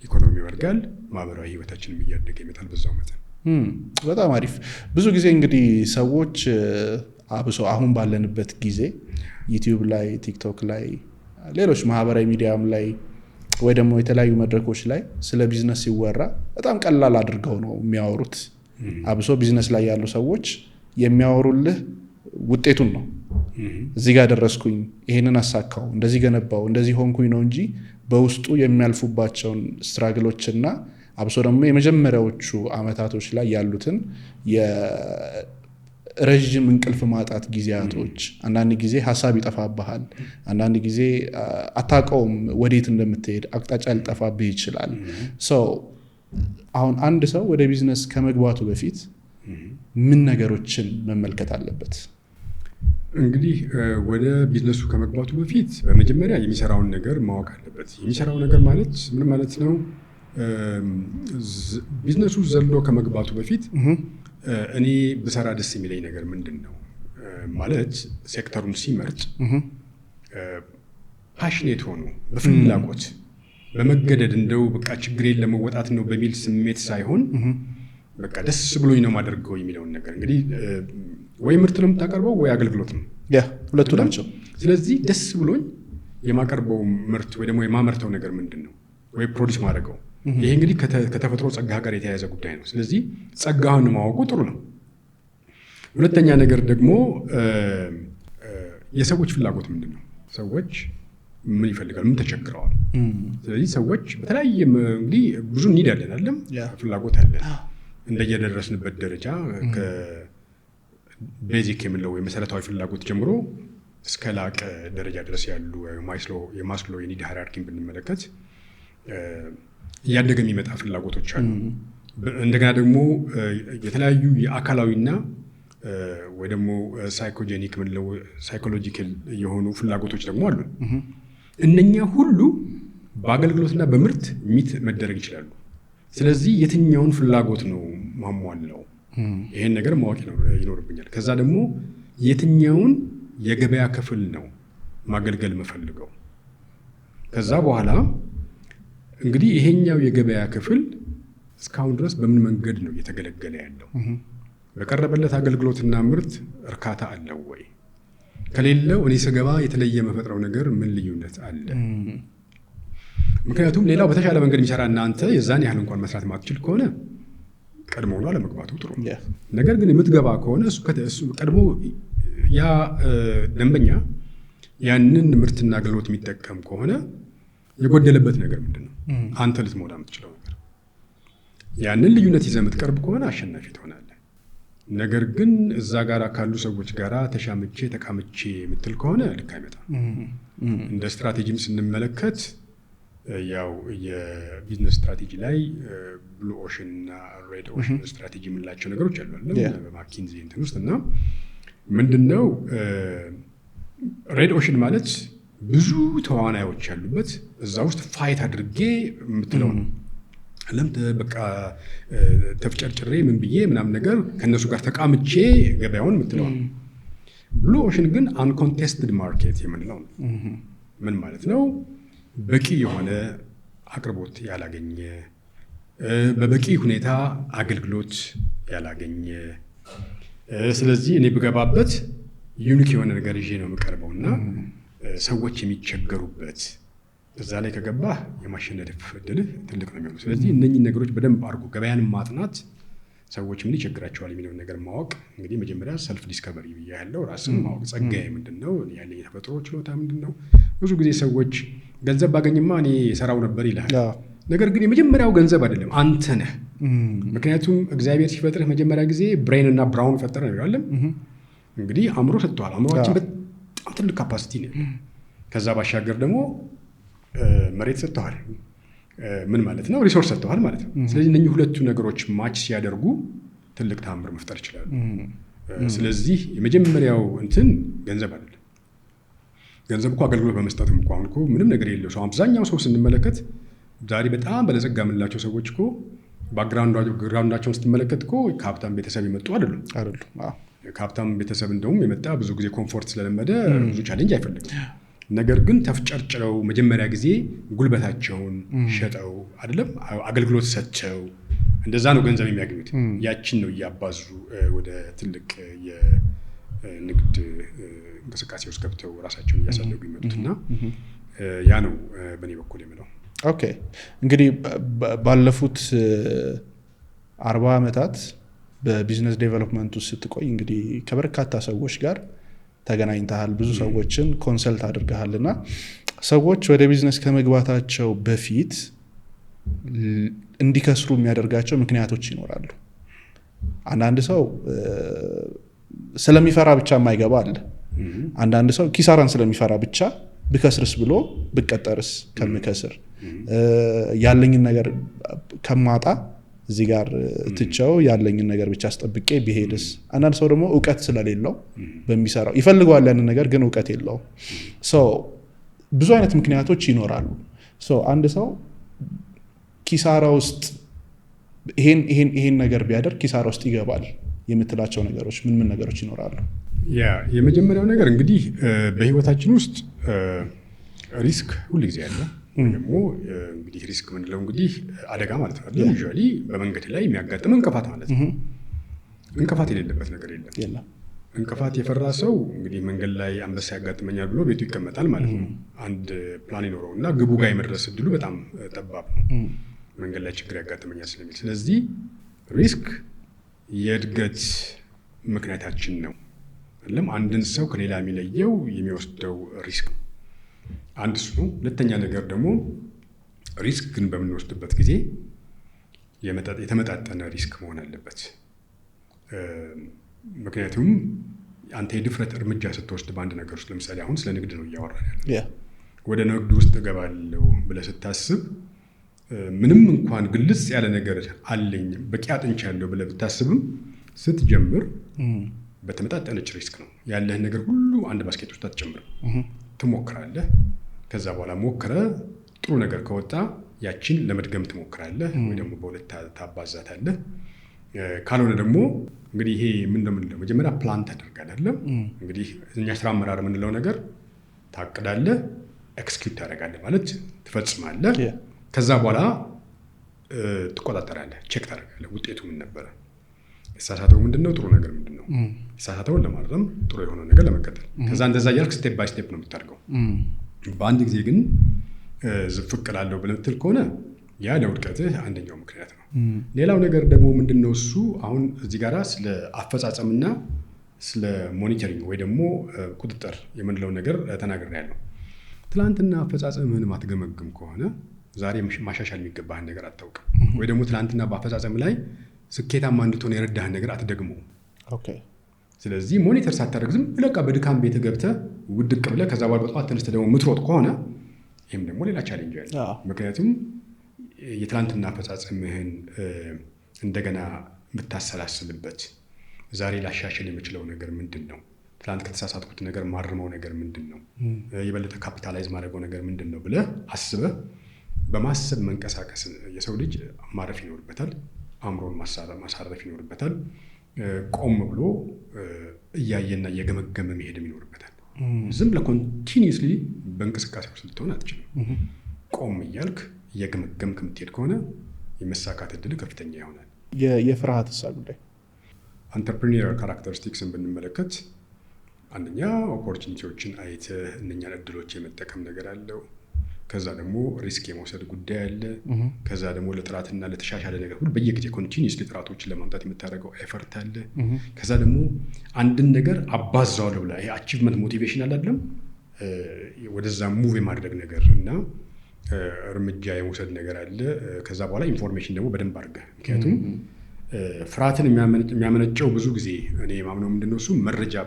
ኢኮኖሚ ያድጋል፣ ማህበራዊ ህይወታችንም እያደገ ይመጣል በዛው መጠን። በጣም አሪፍ። ብዙ ጊዜ እንግዲህ ሰዎች አብሶ አሁን ባለንበት ጊዜ ዩቲዩብ ላይ፣ ቲክቶክ ላይ፣ ሌሎች ማህበራዊ ሚዲያም ላይ ወይ ደግሞ የተለያዩ መድረኮች ላይ ስለ ቢዝነስ ሲወራ በጣም ቀላል አድርገው ነው የሚያወሩት። አብሶ ቢዝነስ ላይ ያሉ ሰዎች የሚያወሩልህ ውጤቱን ነው። እዚህ ጋር ደረስኩኝ፣ ይሄንን አሳካው፣ እንደዚህ ገነባው፣ እንደዚህ ሆንኩኝ ነው እንጂ በውስጡ የሚያልፉባቸውን ስትራግሎችና አብሶ ደግሞ የመጀመሪያዎቹ አመታቶች ላይ ያሉትን የረጅም እንቅልፍ ማጣት ጊዜያቶች፣ አንዳንድ ጊዜ ሀሳብ ይጠፋብሃል፣ አንዳንድ ጊዜ አታውቀውም ወዴት እንደምትሄድ፣ አቅጣጫ ሊጠፋብህ ይችላል። አሁን አንድ ሰው ወደ ቢዝነስ ከመግባቱ በፊት ምን ነገሮችን መመልከት አለበት? እንግዲህ ወደ ቢዝነሱ ከመግባቱ በፊት በመጀመሪያ የሚሰራውን ነገር ማወቅ አለበት። የሚሰራው ነገር ማለት ምን ማለት ነው? ቢዝነሱ ዘሎ ከመግባቱ በፊት እኔ ብሰራ ደስ የሚለኝ ነገር ምንድን ነው ማለት ሴክተሩን ሲመርጥ ፓሽኔት ሆኖ በፍላጎት በመገደድ እንደው በቃ ችግሬን ለመወጣት ነው በሚል ስሜት ሳይሆን በቃ ደስ ብሎኝ ነው ማደርገው የሚለውን ነገር እንግዲህ ወይ ምርት ነው የምታቀርበው ወይ አገልግሎት ነው። ሁለቱ ናቸው። ስለዚህ ደስ ብሎኝ የማቀርበው ምርት ወይ ደግሞ የማመርተው ነገር ምንድን ነው ወይ ፕሮዲስ ማድረገው፣ ይሄ እንግዲህ ከተፈጥሮ ጸጋ ጋር የተያያዘ ጉዳይ ነው። ስለዚህ ጸጋውን ማወቁ ጥሩ ነው። ሁለተኛ ነገር ደግሞ የሰዎች ፍላጎት ምንድን ነው? ሰዎች ምን ይፈልጋሉ? ምን ተቸግረዋል? ስለዚህ ሰዎች በተለያየ እንግዲህ ብዙ ኒድ አለን አይደለም? ፍላጎት አለን እንደየደረስንበት ደረጃ ከቤዚክ የምንለው የመሰረታዊ ፍላጎት ጀምሮ እስከ ላቀ ደረጃ ድረስ ያሉ የማስሎ የኒድ ሃይራርኪን ብንመለከት እያደገ የሚመጣ ፍላጎቶች አሉ። እንደገና ደግሞ የተለያዩ የአካላዊና ወይ ደግሞ ሳይኮጄኒክ ምንለው ሳይኮሎጂካል የሆኑ ፍላጎቶች ደግሞ አሉ። እነኛ ሁሉ በአገልግሎትና በምርት ሚት መደረግ ይችላሉ። ስለዚህ የትኛውን ፍላጎት ነው ማሟላው? ይሄን ነገር ማወቅ ይኖርብኛል። ከዛ ደግሞ የትኛውን የገበያ ክፍል ነው ማገልገል መፈልገው? ከዛ በኋላ እንግዲህ ይሄኛው የገበያ ክፍል እስካሁን ድረስ በምን መንገድ ነው እየተገለገለ ያለው? በቀረበለት አገልግሎትና ምርት እርካታ አለው ወይ? ከሌለው እኔ ስገባ የተለየ መፈጥረው ነገር ምን ልዩነት አለ? ምክንያቱም ሌላው በተሻለ መንገድ የሚሰራ እናንተ የዛን ያህል እንኳን መስራት ማትችል ከሆነ ቀድሞ ነው አለመግባቱ ጥሩ። ነገር ግን የምትገባ ከሆነ እሱ ቀድሞ ያ ደንበኛ ያንን ምርትና አገልግሎት የሚጠቀም ከሆነ የጎደለበት ነገር ምንድን ነው? አንተ ልትሞላ የምትችለው ነገር። ያንን ልዩነት ይዘህ የምትቀርብ ከሆነ አሸናፊ ትሆናለህ። ነገር ግን እዛ ጋር ካሉ ሰዎች ጋር ተሻምቼ ተቃምቼ የምትል ከሆነ ልክ አይመጣም። እንደ ስትራቴጂም ስንመለከት ያው የቢዝነስ ስትራቴጂ ላይ ብሉ ኦሽን እና ሬድ ኦሽን ስትራቴጂ የምንላቸው ነገሮች አሉ በማኪንዚ እንትን ውስጥ እና ምንድነው ሬድ ኦሽን ማለት ብዙ ተዋናዮች ያሉበት እዛ ውስጥ ፋይት አድርጌ የምትለው ነው። በቃ ተፍጨርጭሬ ምን ብዬ ምናምን ነገር ከነሱ ጋር ተቃምቼ ገበያውን የምትለው ነው። ብሉ ኦሽን ግን አንኮንቴስትድ ማርኬት የምንለው ነው። ምን ማለት ነው? በቂ የሆነ አቅርቦት ያላገኘ፣ በበቂ ሁኔታ አገልግሎት ያላገኘ፣ ስለዚህ እኔ ብገባበት ዩኒክ የሆነ ነገር ይዤ ነው የምቀርበውና ሰዎች የሚቸገሩበት እዛ ላይ ከገባህ የማሸነፍ እድልህ ትልቅ ነው የሚሆነው። ስለዚህ እነኚህን ነገሮች በደንብ አድርጎ ገበያን ማጥናት፣ ሰዎች ምን ይቸግራቸዋል የሚለውን ነገር ማወቅ። እንግዲህ መጀመሪያ ሰልፍ ዲስከቨሪ ብዬ ያለው ራስን ማወቅ፣ ጸጋዬ ምንድን ነው፣ ያለኝ የተፈጥሮ ችሎታ ምንድን ነው። ብዙ ጊዜ ሰዎች ገንዘብ ባገኝማ እኔ ሰራው ነበር ይልሃል። ነገር ግን የመጀመሪያው ገንዘብ አይደለም፣ አንተ ነህ። ምክንያቱም እግዚአብሔር ሲፈጥርህ መጀመሪያ ጊዜ ብሬን እና ብራውን ፈጠረ ነው ያለም። እንግዲህ አእምሮ ሰጥተዋል። አእምሮአችን በጣም ትልቅ ካፓሲቲ ነው። ከዛ ባሻገር ደግሞ መሬት ሰጥተዋል። ምን ማለት ነው? ሪሶርስ ሰጥተዋል ማለት ነው። ስለዚህ እነኚህ ሁለቱ ነገሮች ማች ሲያደርጉ ትልቅ ተአምር መፍጠር ይችላሉ። ስለዚህ የመጀመሪያው እንትን ገንዘብ አይደለም። ገንዘብ እኮ አገልግሎት በመስጠትም እኮ አሁን እኮ ምንም ነገር የለው ሰው አብዛኛው ሰው ስንመለከት ዛሬ በጣም በለጸጋ የምንላቸው ሰዎች እኮ ባክግራውንዳቸውን ስትመለከት እኮ ከሀብታም ቤተሰብ የመጡ አይደሉም። ከሀብታም ቤተሰብ እንደውም የመጣ ብዙ ጊዜ ኮምፎርት ስለለመደ ብዙ ቻሌንጅ አይፈልግም። ነገር ግን ተፍጨርጭረው መጀመሪያ ጊዜ ጉልበታቸውን ሸጠው አይደለም አገልግሎት ሰጥተው እንደዛ ነው ገንዘብ የሚያገኙት። ያችን ነው እያባዙ ወደ ትልቅ የንግድ እንቅስቃሴ ውስጥ ገብተው ራሳቸውን እያሳደጉ ይመጡትና ያ ነው በእኔ በኩል የምለው። ኦኬ እንግዲህ ባለፉት 40 ዓመታት በቢዝነስ ዴቨሎፕመንት ውስጥ ስትቆይ እንግዲህ ከበርካታ ሰዎች ጋር ተገናኝተሃል፣ ብዙ ሰዎችን ኮንሰልት አድርገሃልና ሰዎች ወደ ቢዝነስ ከመግባታቸው በፊት እንዲከስሩ የሚያደርጋቸው ምክንያቶች ይኖራሉ። አንዳንድ ሰው ስለሚፈራ ብቻ የማይገባ አለ። አንዳንድ ሰው ኪሳራን ስለሚፈራ ብቻ ብከስርስ ብሎ ብቀጠርስ ከምከስር ያለኝን ነገር ከማጣ እዚህ ጋር ትቻው ያለኝን ነገር ብቻ አስጠብቄ ቢሄድስ። አንዳንድ ሰው ደግሞ ዕውቀት ስለሌለው በሚሰራው ይፈልገዋል ያንን ነገር ግን ዕውቀት የለው። ብዙ አይነት ምክንያቶች ይኖራሉ። አንድ ሰው ኪሳራ ውስጥ ይሄን ነገር ቢያደርግ ኪሳራ ውስጥ ይገባል የምትላቸው ነገሮች ምን ነገሮች ይኖራሉ? የመጀመሪያው ነገር እንግዲህ በህይወታችን ውስጥ ሪስክ ሁሉ ጊዜ አለ። ደግሞ እንግዲህ ሪስክ ምንለው እንግዲህ አደጋ ማለት ነው። ዩዥዋሊ በመንገድ ላይ የሚያጋጥም እንቅፋት ማለት ነው። እንቅፋት የሌለበት ነገር የለም። እንቅፋት የፈራ ሰው እንግዲህ መንገድ ላይ አንበሳ ያጋጥመኛል ብሎ ቤቱ ይቀመጣል ማለት ነው። አንድ ፕላን ይኖረውና ግቡ ጋር የመድረስ እድሉ በጣም ጠባብ ነው፣ መንገድ ላይ ችግር ያጋጥመኛል ስለሚል። ስለዚህ ሪስክ የእድገት ምክንያታችን ነው። አንድን ሰው ከሌላ የሚለየው የሚወስደው ሪስክ ነው። አንድ እሱ ነው። ሁለተኛ ነገር ደግሞ ሪስክ ግን በምንወስድበት ጊዜ የተመጣጠነ ሪስክ መሆን አለበት። ምክንያቱም አንተ የድፍረት እርምጃ ስትወስድ በአንድ ነገር ውስጥ ለምሳሌ አሁን ስለ ንግድ ነው እያወራን ያለው። ወደ ንግድ ውስጥ እገባለሁ ብለህ ስታስብ ምንም እንኳን ግልጽ ያለ ነገር አለኝ በቂ አጥንቻለሁ ብለህ ብታስብም ስትጀምር በተመጣጠነች ሪስክ ነው ያለህን ነገር ሁሉ አንድ ባስኬት ውስጥ አትጨምርም። ትሞክራለህ። ከዛ በኋላ ሞክረህ ጥሩ ነገር ከወጣ ያችን ለመድገም ትሞክራለህ ወይ ደግሞ በሁለት ታባዛታለህ። ካልሆነ ደግሞ እንግዲህ ይሄ ምን እንደምንለው መጀመሪያ ፕላን ታደርጋለህ አይደል? እንግዲህ እኛ ስራ አመራር የምንለው ነገር ታቅዳለህ፣ ኤክስኪዩት ታደርጋለህ ማለት ትፈጽማለህ። ከዛ በኋላ ትቆጣጠራለህ፣ ቼክ ታደርጋለህ ውጤቱ ምን ነበረ፣ የተሳሳተው ምንድነው፣ ጥሩ ነገር ምንድነው፣ የተሳሳተውን ለማረም ጥሩ የሆነው ነገር ለመከተል። ከዛ እንደዛ እያልክ ስቴፕ ባይ ስቴፕ ነው የምታደርገው። በአንድ ጊዜ ግን ዝፍቅ እላለሁ ብለህ የምትል ከሆነ ያ ለውድቀትህ አንደኛው ምክንያት ነው። ሌላው ነገር ደግሞ ምንድነው እሱ አሁን እዚህ ጋር ስለ አፈጻጸምና ስለ ሞኒተሪንግ ወይ ደግሞ ቁጥጥር የምንለው ነገር ተናግሬያለሁ። ትላንትና አፈጻጸምህን ማትገመግም ከሆነ ዛሬ ማሻሻል የሚገባህን ነገር አታውቅም። ወይ ደግሞ ትላንትና በአፈጻጸም ላይ ስኬታማ እንድትሆን የረዳህን ነገር አትደግመው። ስለዚህ ሞኒተር ሳታደርግ ዝም ብለህ በድካም ቤት ገብተህ ውድቅ ብለህ ከዛ በኋላ በጠዋት ተነስተህ ደግሞ ምትሮጥ ከሆነ ይህም ደግሞ ሌላ ቻሌንጅ ያለ። ምክንያቱም የትላንትና አፈጻጸምህን እንደገና የምታሰላስልበት ዛሬ ላሻሽል የምችለው ነገር ምንድን ነው፣ ትላንት ከተሳሳትኩት ነገር ማርመው ነገር ምንድን ነው፣ የበለጠ ካፒታላይዝ ማድረገው ነገር ምንድን ነው ብለህ አስበህ በማሰብ መንቀሳቀስ የሰው ልጅ ማረፍ ይኖርበታል። አእምሮን ማሳረፍ ይኖርበታል። ቆም ብሎ እያየና እየገመገመ መሄድም ይኖርበታል። ዝም ብለህ ኮንቲኒየስሊ በእንቅስቃሴ ውስጥ ልትሆን አትችልም። ቆም እያልክ እየገመገምክ የምትሄድ ከሆነ የመሳካት እድል ከፍተኛ ይሆናል። የፍርሃት ጉዳይ አንተርፕሪኒየር ካራክተሪስቲክስን ብንመለከት አንደኛ ኦፖርቹኒቲዎችን አይተህ እነኛን እድሎች የመጠቀም ነገር አለው። ከዛ ደግሞ ሪስክ የመውሰድ ጉዳይ አለ። ከዛ ደግሞ ለጥራትና ለተሻሻለ ነገር ሁሉ በየጊዜ ኮንቲኒየስሊ ጥራቶችን ለማምጣት የምታደርገው ኤፈርት አለ። ከዛ ደግሞ አንድን ነገር አባዛዋለሁ ብላ ይሄ አቺቭመንት ሞቲቬሽን አለ አይደለም፣ ወደዛ ሙቭ የማድረግ ነገር እና እርምጃ የመውሰድ ነገር አለ። ከዛ በኋላ ኢንፎርሜሽን ደግሞ በደንብ አድርገህ ምክንያቱም ፍርሃትን የሚያመነጨው ብዙ ጊዜ እኔ የማምነው ምንድነው እሱ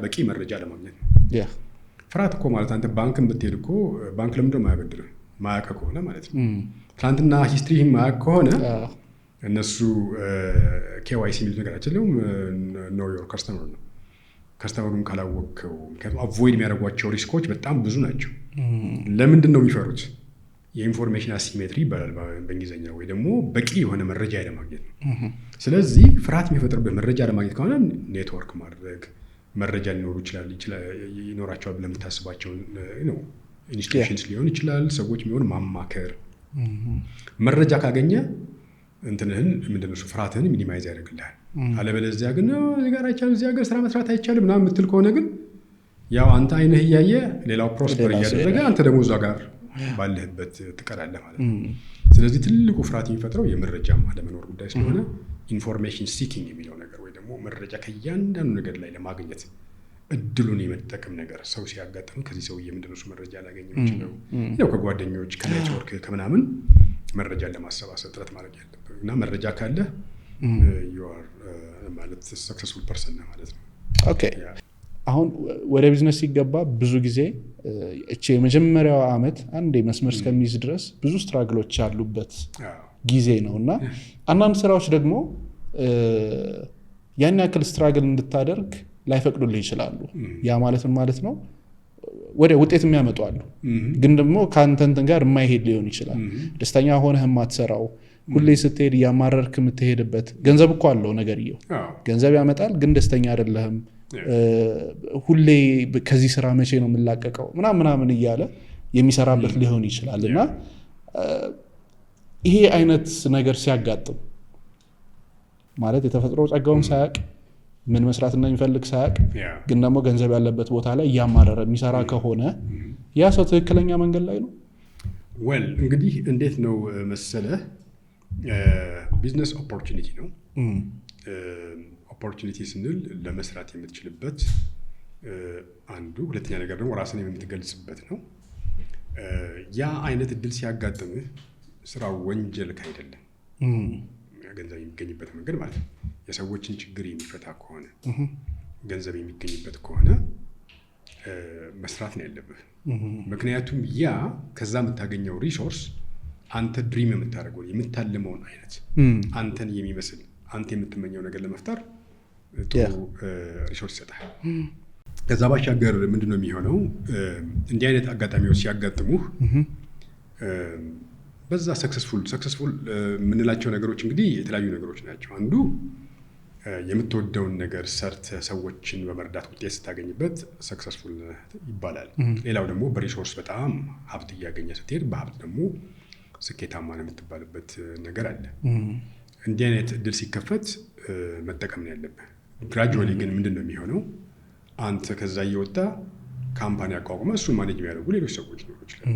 በቂ መረጃ ለማግኘት ነው። ፍርሃት እኮ ማለት አንተ ባንክን ብትሄድ እኮ ባንክ ለምንድነው የማያበድርህ? ማያውቅ ከሆነ ማለት ነው። ትናንትና ሂስትሪህን ማያውቅ ከሆነ እነሱ ኬዋይሲ የሚሉት ነገር አይችልም። ኖው ዮር ከስተመር ነው። ከስተመሩን ካላወቅከው ምክንያቱም አቮይድ የሚያደርጓቸው ሪስኮች በጣም ብዙ ናቸው። ለምንድን ነው የሚፈሩት? የኢንፎርሜሽን አሲሜትሪ ይባላል በእንግሊዝኛ፣ ወይ ደግሞ በቂ የሆነ መረጃ ለማግኘት ነው። ስለዚህ ፍርሃት የሚፈጥርብህ መረጃ ለማግኘት ከሆነ ኔትወርክ ማድረግ መረጃ ይኖራቸዋል ብለህ የምታስባቸው ነው ኢንስቲትዩሽንስ ሊሆን ይችላል፣ ሰዎች የሚሆን ማማከር። መረጃ ካገኘ እንትንህን ምንድነው ፍርሃትህን ሚኒማይዝ ያደርግልሃል። አለበለዚያ ግን እዚህ ጋር አይቻልም፣ እዚህ ሀገር ስራ መስራት አይቻልም ምናምን የምትል ከሆነ ግን ያው አንተ አይነህ እያየ ሌላው ፕሮስፐር እያደረገ አንተ ደግሞ እዛ ጋር ባለህበት ትቀራለህ ማለት ነው። ስለዚህ ትልቁ ፍርሃት የሚፈጥረው የመረጃም አለመኖር ጉዳይ ስለሆነ ኢንፎርሜሽን ሲኪንግ የሚለው ነገር ወይ ደግሞ መረጃ ከእያንዳንዱ ነገር ላይ ለማግኘት እድሉን የመጠቀም ነገር ሰው ሲያጋጥም ከዚህ ሰውዬ ምንድነው እሱ መረጃ ላገኝ የሚችለው ያው ከጓደኞች ከኔትወርክ ከምናምን መረጃን ለማሰባሰብ ጥረት ማድረግ ያለብህ እና መረጃ ካለ you are ማለት ሰክሰስፉል ፐርሰን ነህ ማለት ነው። ኦኬ አሁን ወደ ቢዝነስ ሲገባ ብዙ ጊዜ እቺ የመጀመሪያው አመት አንዴ መስመር እስከሚይዝ ድረስ ብዙ ስትራግሎች ያሉበት ጊዜ ነውና አንዳንድ ስራዎች ደግሞ ያን ያክል ስትራግል እንድታደርግ ላይፈቅዱልህ ይችላሉ። ያ ማለት ነው ወደ ውጤት የሚያመጡ አሉ፣ ግን ደግሞ ካንተንተን ጋር የማይሄድ ሊሆን ይችላል። ደስተኛ ሆነህ የማትሰራው ሁሌ ስትሄድ ያማረርክ የምትሄድበት ገንዘብ እኮ አለው ነገርየው፣ ገንዘብ ያመጣል፣ ግን ደስተኛ አይደለህም። ሁሌ ከዚህ ስራ መቼ ነው የምላቀቀው ምናምን እያለ የሚሰራበት ሊሆን ይችላል። እና ይሄ አይነት ነገር ሲያጋጥም ማለት የተፈጥሮ ጸጋውን ሳያቅ ምን መስራት እንደሚፈልግ ሳያቅ ግን ደግሞ ገንዘብ ያለበት ቦታ ላይ ያማረረ የሚሰራ ከሆነ ያ ሰው ትክክለኛ መንገድ ላይ ነው? ወል እንግዲህ እንዴት ነው መሰለህ ቢዝነስ ኦፖርቹኒቲ ነው። ኦፖርቹኒቲ ስንል ለመስራት የምትችልበት አንዱ፣ ሁለተኛ ነገር ደግሞ ራስን የምትገልጽበት ነው። ያ አይነት እድል ሲያጋጥምህ ስራው ወንጀል ካይደለም ገንዘብ የሚገኝበት መንገድ ማለት ነው። የሰዎችን ችግር የሚፈታ ከሆነ ገንዘብ የሚገኝበት ከሆነ መስራት ነው ያለብህ። ምክንያቱም ያ ከዛ የምታገኘው ሪሶርስ አንተ ድሪም የምታደርገውን የምታልመውን አይነት አንተን የሚመስል አንተ የምትመኘው ነገር ለመፍጠር ጥሩ ሪሶርስ ይሰጣል። ከዛ ባሻገር ምንድነው የሚሆነው እንዲህ አይነት አጋጣሚዎች ሲያጋጥሙህ በዛ ሰክሰስፉል የምንላቸው ነገሮች እንግዲህ የተለያዩ ነገሮች ናቸው። አንዱ የምትወደውን ነገር ሰርተ ሰዎችን በመርዳት ውጤት ስታገኝበት ሰክሰስፉል ይባላል። ሌላው ደግሞ በሪሶርስ በጣም ሀብት እያገኘ ስትሄድ በሀብት ደግሞ ስኬታማ ነው የምትባልበት ነገር አለ። እንዲህ አይነት እድል ሲከፈት መጠቀም ነው ያለብህ። ግራጁዋሊ ግን ምንድን ነው የሚሆነው? አንተ ከዛ እየወጣ ካምፓኒ አቋቁመ እሱን ማኔጅ የሚያደርጉ ሌሎች ሰዎች ሊኖሩ ይችላሉ።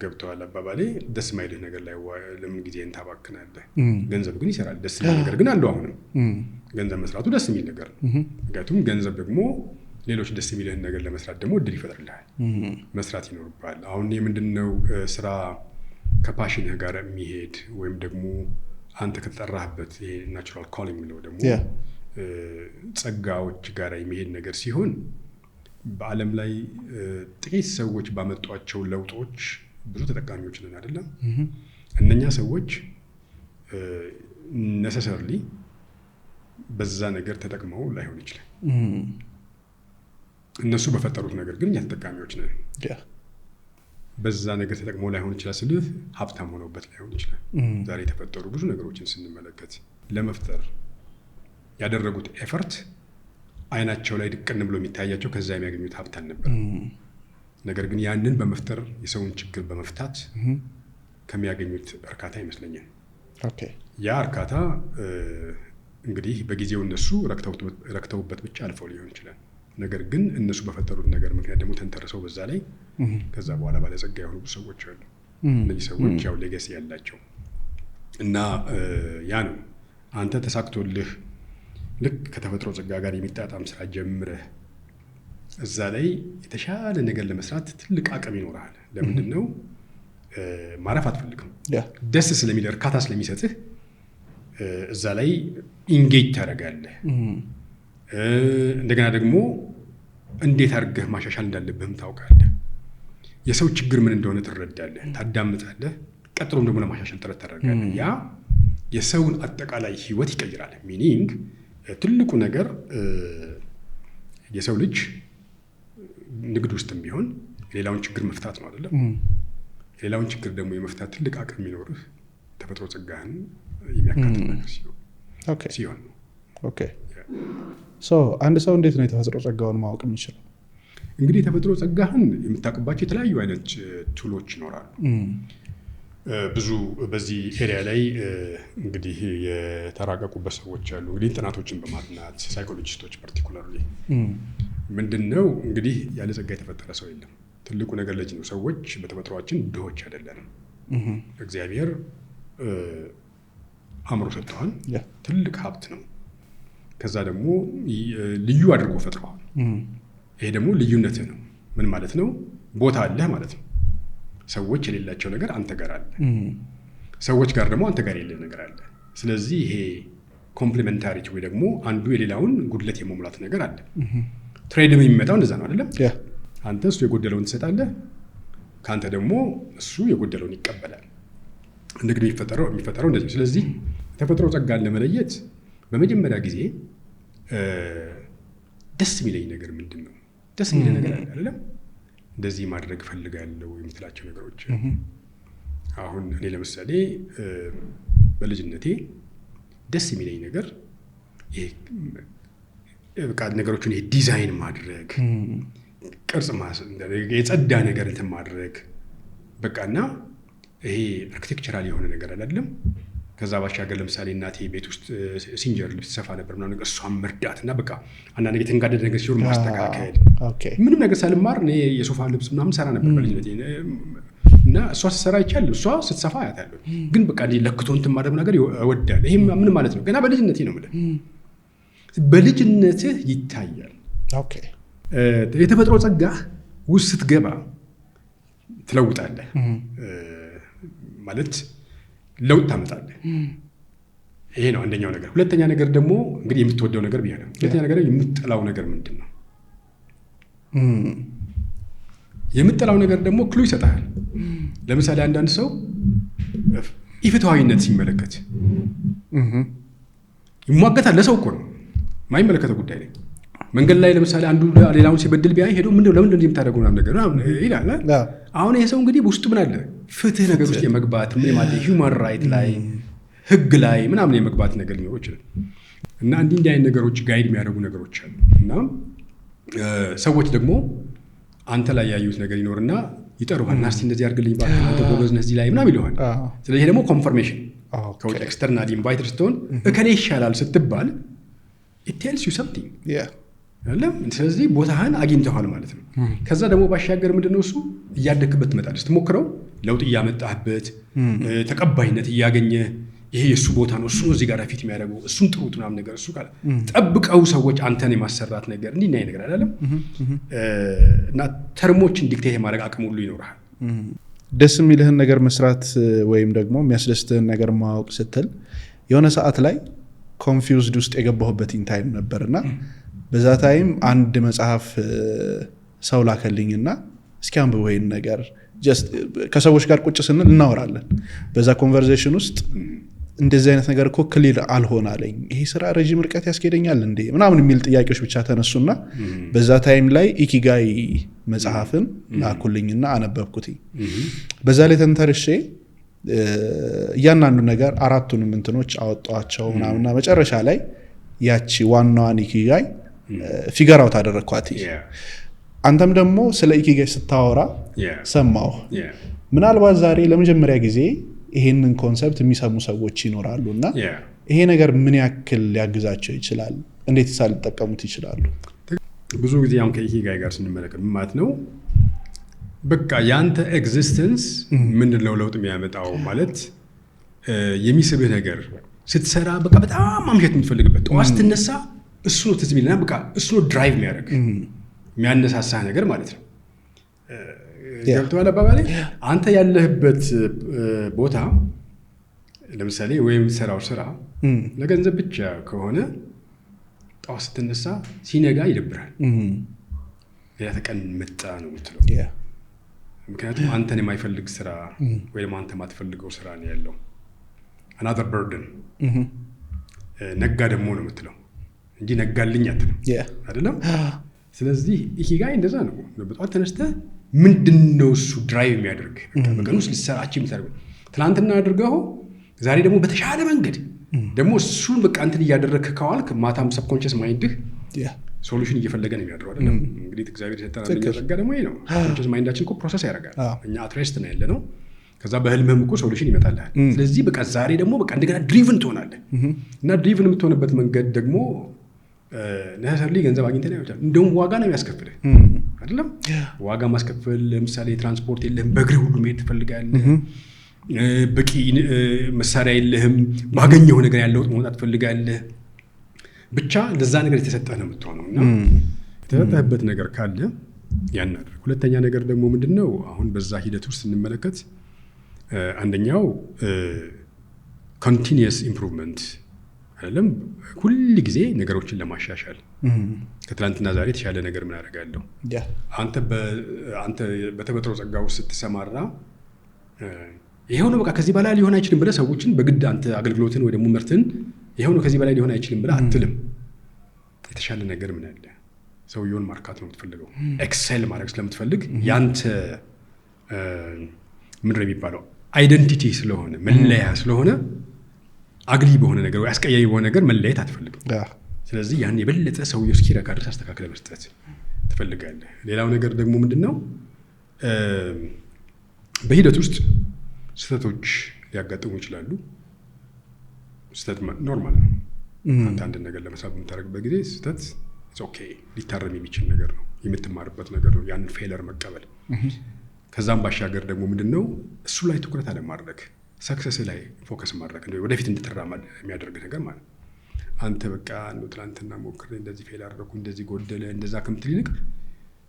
ገብተዋል አባባሌ። ደስ ማይልህ ነገር ላይ ለምን ጊዜህን ታባክናለህ? ገንዘብ ግን ይሰራል። ደስ የሚል ነገር ግን አለው። አሁንም ገንዘብ መስራቱ ደስ የሚል ነገር ነው። ምክንያቱም ገንዘብ ደግሞ ሌሎች ደስ የሚልህን ነገር ለመስራት ደግሞ እድል ይፈጥርልሃል። መስራት ይኖርብሃል። አሁን ምንድነው ስራ ከፓሽንህ ጋር የሚሄድ ወይም ደግሞ አንተ ከተጠራህበት ይሄ ናቹራል ኮሊንግ የሚለው ደግሞ ጸጋዎች ጋር የሚሄድ ነገር ሲሆን በዓለም ላይ ጥቂት ሰዎች ባመጧቸው ለውጦች ብዙ ተጠቃሚዎች ነን አይደለም? እነኛ ሰዎች ነሰሰርሊ በዛ ነገር ተጠቅመው ላይሆን ይችላል። እነሱ በፈጠሩት ነገር ግን እኛ ተጠቃሚዎች ነን። በዛ ነገር ተጠቅመው ላይሆን ይችላል ስልህ ሀብታም ሆነውበት ላይሆን ይችላል። ዛሬ የተፈጠሩ ብዙ ነገሮችን ስንመለከት ለመፍጠር ያደረጉት ኤፈርት አይናቸው ላይ ድቅን ብሎ የሚታያቸው ከዛ የሚያገኙት ሀብት አልነበር። ነገር ግን ያንን በመፍጠር የሰውን ችግር በመፍታት ከሚያገኙት እርካታ ይመስለኛል። ያ እርካታ እንግዲህ በጊዜው እነሱ ረክተውበት ብቻ አልፈው ሊሆን ይችላል። ነገር ግን እነሱ በፈጠሩት ነገር ምክንያት ደግሞ ተንተርሰው በዛ ላይ ከዛ በኋላ ባለጸጋ የሆኑ ሰዎች አሉ። እነዚህ ሰዎች ያው ሌጋሲ ያላቸው እና ያ ነው አንተ ተሳክቶልህ ልክ ከተፈጥሮ ጸጋ ጋር የሚጣጣም ስራ ጀምረህ እዛ ላይ የተሻለ ነገር ለመስራት ትልቅ አቅም ይኖርሃል። ለምንድን ነው ማረፍ አትፈልግም? ደስ ስለሚል እርካታ ስለሚሰጥህ እዛ ላይ ኢንጌጅ ታደርጋለህ። እንደገና ደግሞ እንዴት አድርገህ ማሻሻል እንዳለብህም ታውቃለህ። የሰው ችግር ምን እንደሆነ ትረዳለህ፣ ታዳምጣለህ፣ ቀጥሎም ደግሞ ለማሻሻል ጥረት ታደርጋለህ። ያ የሰውን አጠቃላይ ህይወት ይቀይራል። ሚኒንግ ትልቁ ነገር የሰው ልጅ ንግድ ውስጥም ቢሆን ሌላውን ችግር መፍታት ነው አይደለም? ሌላውን ችግር ደግሞ የመፍታት ትልቅ አቅም የሚኖርህ ተፈጥሮ ጸጋህን የሚያካትት ነገር ሲሆን ነው። አንድ ሰው እንዴት ነው የተፈጥሮ ጸጋውን ማወቅ የሚችለው? እንግዲህ የተፈጥሮ ጸጋህን የምታውቅባቸው የተለያዩ አይነት ቱሎች ይኖራሉ። ብዙ በዚህ ኤሪያ ላይ እንግዲህ የተራቀቁበት ሰዎች አሉ። እንግዲህ ጥናቶችን በማጥናት ሳይኮሎጂስቶች ፓርቲኩላርሊ ምንድነው እንግዲህ ያለ ጸጋ የተፈጠረ ሰው የለም። ትልቁ ነገር ለዚህ ነው ሰዎች በተፈጥሯችን ድሆች አይደለንም። እግዚአብሔር አእምሮ ሰጥቷል፣ ትልቅ ሀብት ነው። ከዛ ደግሞ ልዩ አድርጎ ፈጥሯል። ይሄ ደግሞ ልዩነትህ ነው። ምን ማለት ነው? ቦታ አለህ ማለት ነው። ሰዎች የሌላቸው ነገር አንተ ጋር አለ፣ ሰዎች ጋር ደግሞ አንተ ጋር የሌለ ነገር አለ። ስለዚህ ይሄ ኮምፕሊሜንታሪቲ ወይ ደግሞ አንዱ የሌላውን ጉድለት የመሙላት ነገር አለ። ትሬድም የሚመጣው እንደዛ ነው አይደለም? አንተ እሱ የጎደለውን ትሰጣለህ፣ ከአንተ ደግሞ እሱ የጎደለውን ይቀበላል። ንግድ የሚፈጠረው እንደዚህ። ስለዚህ ተፈጥሮ ጸጋን ለመለየት በመጀመሪያ ጊዜ ደስ የሚለኝ ነገር ምንድን ነው? ደስ የሚለኝ ነገር አለ አይደለም? እንደዚህ ማድረግ ፈልጋለሁ የምትላቸው ነገሮች። አሁን እኔ ለምሳሌ በልጅነቴ ደስ የሚለኝ ነገር ይሄ በቃ ነገሮችን ይሄ ዲዛይን ማድረግ፣ ቅርጽ የጸዳ ነገር እንትን ማድረግ በቃና ይሄ አርኪቴክቸራል የሆነ ነገር አይደለም። ከዛ ባሻገር ለምሳሌ እናቴ ቤት ውስጥ ሲንጀር ልብስ ሰፋ ነበር ምናምን ነገር እሷን መርዳት እና በቃ አንዳንድ ነገር የተንጋደደ ነገር ሲሆን ማስተካከል። ምንም ነገር ሳልማር እኔ የሶፋ ልብስ ምናምን ሰራ ነበር በልጅነቴ እና እሷ ስትሰራ ይቻላል፣ እሷ ስትሰፋ አያታለሁ። ግን በቃ ለክቶ እንትን ማድረግ ነገር እወዳለሁ። ይሄ ምን ማለት ነው? ገና በልጅነቴ ነው የምልህ። በልጅነትህ ይታያል። የተፈጥሮ ጸጋ ውስጥ ስትገባ ትለውጣለህ ማለት ለውጥ ታመጣለህ። ይሄ ነው አንደኛው ነገር። ሁለተኛ ነገር ደግሞ እንግዲህ የምትወደው ነገር ብያለሁ። ሁለተኛ ነገር የምትጠላው ነገር ምንድን ነው? የምትጠላው ነገር ደግሞ ክሉ ይሰጣል። ለምሳሌ አንዳንድ ሰው ኢፍትሐዊነት ሲመለከት ይሟገታል። ለሰው እኮ ነው የማይመለከተው ጉዳይ ላይ መንገድ ላይ ለምሳሌ አንዱ ሌላውን ሲበድል ቢያይ ሄዶ ምንድነው ለምን እንደዚህ የምታደርገው ምናምን ነገር ይላል። አሁን ይሄ ሰው እንግዲህ ውስጡ ምን አለ ፍትህ ነገር ውስጥ የመግባት ምን ማለት ሂውማን ራይት ላይ ህግ ላይ ምናምን የመግባት ነገር ሊኖር ይችላል። እና እንዲህ አይነት ነገሮች ጋይድ የሚያደርጉ ነገሮች አሉ። እና ሰዎች ደግሞ አንተ ላይ ያዩት ነገር ይኖርና ይጠሩሃል እና እስቲ እንደዚህ አድርግልኝ ባክህ አንተ ጎበዝ ነህ እዚህ ላይ ምናምን ይለዋል። ስለዚህ ደግሞ ኮንፈርሜሽን ከውጭ ኤክስተርናሊ ኢንቫይተር ስትሆን እከሌ ይሻላል ስትባል it tells you something አይደለም። ስለዚህ ቦታህን አግኝተዋል ማለት ነው። ከዛ ደግሞ ባሻገር ምንድነው እሱ እያደክበት ትመጣለህ። ስትሞክረው ለውጥ እያመጣህበት ተቀባይነት እያገኘ ይሄ የሱ ቦታ ነው እሱ እዚህ ጋር ፊት የሚያደርገው እሱን ጥሩት ምናምን ነገር እሱ ካለ ጠብቀው ሰዎች አንተን የማሰራት ነገር እንዲህ ናይ ነገር አይደለም። እና ተርሞችን ዲክቴት የማድረግ አቅም ሁሉ ይኖርሃል። ደስ የሚልህን ነገር መስራት ወይም ደግሞ የሚያስደስትህን ነገር ማወቅ ስትል የሆነ ሰዓት ላይ ኮንፊውዝድ ውስጥ የገባሁበት ታይም ነበርና በዛ ታይም አንድ መጽሐፍ ሰው ላከልኝና እስኪ አንብበው ይሄን ነገር ጀስት ከሰዎች ጋር ቁጭ ስንል እናወራለን። በዛ ኮንቨርሴሽን ውስጥ እንደዚህ አይነት ነገር እኮ ክሊር አልሆናለኝ ይሄ ስራ ረጅም ርቀት ያስኬደኛል እንዴ ምናምን የሚል ጥያቄዎች ብቻ ተነሱና በዛ ታይም ላይ ኢኪጋይ መጽሐፍን ላኩልኝና አነበብኩት። በዛ ላይ ተንተርሼ እያንዳንዱ ነገር አራቱንም እንትኖች አወጣቸው ምናምንና መጨረሻ ላይ ያቺ ዋናዋን ኢኪጋይ ፊገር አውት አደረኳት። አንተም ደግሞ ስለ ኢኪጋይ ስታወራ ሰማሁ። ምናልባት ዛሬ ለመጀመሪያ ጊዜ ይሄንን ኮንሰፕት የሚሰሙ ሰዎች ይኖራሉና ይሄ ነገር ምን ያክል ሊያግዛቸው ይችላል? እንዴት ሊጠቀሙት ይችላሉ? ብዙ ጊዜ አሁን ከኢኪጋይ ጋር ስንመለከት ማለት ነው በቃ ያንተ ኤግዚስተንስ ምንድነው ለውጥ የሚያመጣው ማለት የሚስብህ ነገር ስትሰራ በቃ በጣም ማምሸት የምትፈልግበት ጠዋት ስትነሳ እሱ ነው ትዝ የሚልና በቃ እሱ ነው ድራይቭ የሚያደርግ የሚያነሳሳህ ነገር ማለት ነው። ገብቶሃል አባባሌ? አንተ ያለህበት ቦታ ለምሳሌ ወይም የምትሰራው ስራ ለገንዘብ ብቻ ከሆነ ጠዋት ስትነሳ ሲነጋ ይደብራል። ሌላ ተቀን መጣ ነው የምትለው። ምክንያቱም አንተን የማይፈልግ ስራ ወይም አንተ የማትፈልገው ስራ ነው ያለው። another burden ነጋ ደግሞ ነው የምትለው እንጂ ነጋልኝ አትልም አይደለም። ስለዚህ ኢኪጋይ እንደዛ ነው። በጠዋት ተነስተህ ምንድነው እሱ ድራይቭ የሚያደርግ በቀን ውስጥ ልትሰራቸው የምታደርገው ትናንትና አድርገው ዛሬ ደግሞ በተሻለ መንገድ ደግሞ እሱን በቃ እንትን እያደረግህ ከዋልክ ማታም ሰብኮንሽስ ማይንድህ ሶሉሽን እየፈለገ ነው የሚያድረው አይደለም። እንግዲህ እግዚአብሔር የሰጠን ጸጋ ደግሞ ይሄ ነው። ሰብኮንሽስ ማይንዳችን እኮ ፕሮሰስ ያደርጋል። እኛ አትሬስት ነው ያለ ነው። ከዛ በህልምህም እኮ ሶሉሽን ይመጣልሃል። ስለዚህ በቃ ዛሬ ደግሞ በቃ እንደገና ድሪቭን ትሆናለህ እና ድሪቭን የምትሆንበት መንገድ ደግሞ ነሰሰርሊ ገንዘብ አግኝተህ ነው ይችላል። እንደውም ዋጋ ነው የሚያስከፍልህ አይደለም። ዋጋ ማስከፈል ለምሳሌ ትራንስፖርት የለህም፣ በእግርህ ሁሉ መሄድ ትፈልጋለህ፣ በቂ መሳሪያ የለህም፣ ባገኘው ነገር ያለው መውጣት ትፈልጋለህ። ብቻ ለዛ ነገር የተሰጠህ ነው የምትሆነው እና የተሰጠህበት ነገር ካለ ያን አድርግ። ሁለተኛ ነገር ደግሞ ምንድነው አሁን በዛ ሂደት ውስጥ ስንመለከት አንደኛው ኮንቲኒየስ ኢምፕሩቭመንት አይደለም። ሁል ጊዜ ነገሮችን ለማሻሻል ከትላንትና ዛሬ የተሻለ ነገር ምን አደርጋለሁ። አንተ በተፈጥሮ ጸጋ ውስጥ ስትሰማራ ይሄው ነው በቃ ከዚህ በላይ ሊሆን አይችልም ብለህ ሰዎችን በግድ አንተ አገልግሎትን ወይ ደግሞ ምርትን ይሄው ነው ከዚህ በላይ ሊሆን አይችልም ብለህ አትልም። የተሻለ ነገር ምን አለ ሰውየውን ማርካት ነው የምትፈልገው። ኤክሴል ማድረግ ስለምትፈልግ ያንተ ምንድነው የሚባለው አይደንቲቲ ስለሆነ መለያ ስለሆነ አግሊ በሆነ ነገር ወይ አስቀያሚ በሆነ ነገር መለየት አትፈልግም። ስለዚህ ያን የበለጠ ሰውየው እስኪረካ ድረስ አስተካክለህ መስጠት ትፈልጋለህ። ሌላው ነገር ደግሞ ምንድነው በሂደት ውስጥ ስህተቶች ሊያጋጥሙ ይችላሉ። ስህተት ኖርማል ነው። አንተ አንድ ነገር ለመስራት በምታደርግበት ጊዜ ስህተት ኦኬ ሊታረም የሚችል ነገር ነው፣ የምትማርበት ነገር ነው። ያንን ፌለር መቀበል። ከዛም ባሻገር ደግሞ ምንድነው እሱ ላይ ትኩረት አለማድረግ፣ ሰክሰስ ላይ ፎከስ ማድረግ ነው ወደፊት እንድትራመድ የሚያደርግ ነገር ማለት ነው። አንተ በቃ ነው ትናንትና ሞክሬ እንደዚህ ፌል አደረኩ እንደዚህ ጎደለ እንደዛ ከምትል ይልቅ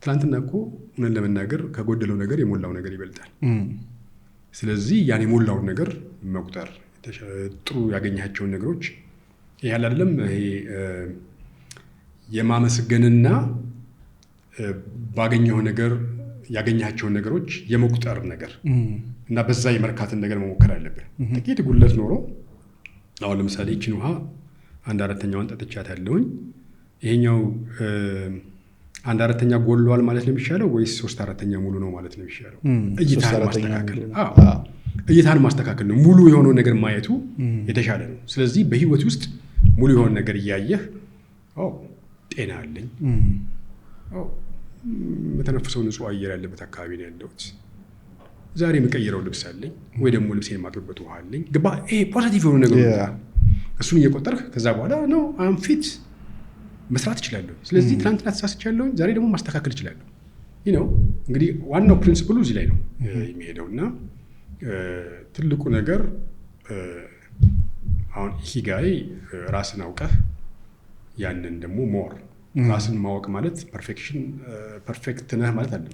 ትናንትና እኮ እውነት ለመናገር ከጎደለው ነገር የሞላው ነገር ይበልጣል። ስለዚህ ያን የሞላውን ነገር መቁጠር፣ ጥሩ ያገኛቸውን ነገሮች ይሄ ያለ አይደለም ይሄ የማመስገንና ባገኘው ነገር ያገኛቸውን ነገሮች የመቁጠር ነገር እና በዛ የመርካትን ነገር መሞከር አለብን። ጥቂት ጉለት ኖሮ አሁን ለምሳሌ እቺን ውሃ 1/4ኛውን ጠጥቻት ያለውኝ ይሄኛው 1/4 ጎሏል ማለት ነው የሚሻለው ወይስ 3/4 ሙሉ ነው ማለት ነው የሚሻለው? እይታን ማስተካከል ነው። ሙሉ የሆነውን ነገር ማየቱ የተሻለ ነው። ስለዚህ በህይወት ውስጥ ሙሉ የሆነ ነገር እያየህ ጤና አለኝ፣ መተነፍሰው ንጹህ አየር ያለበት አካባቢ ነው ያለሁት፣ ዛሬ የምቀይረው ልብስ አለኝ ወይ ደግሞ ልብሴን የማጥብበት ውሃ አለኝ። ገባ? ይሄ ፖዚቲቭ የሆኑ ነገር እሱን እየቆጠርህ ከዛ በኋላ ነው አም ፊት መስራት እችላለሁ። ስለዚህ ትናንትና ተሳስቻለሁ፣ ዛሬ ደግሞ ማስተካከል እችላለሁ። ይህ ነው እንግዲህ ዋናው ፕሪንሲፕሉ እዚህ ላይ ነው የሚሄደው። እና ትልቁ ነገር አሁን ኢኪጋይ ራስን አውቀህ ያንን ደግሞ ሞር ራስን ማወቅ ማለት ፐርፌክት ነህ ማለት አለ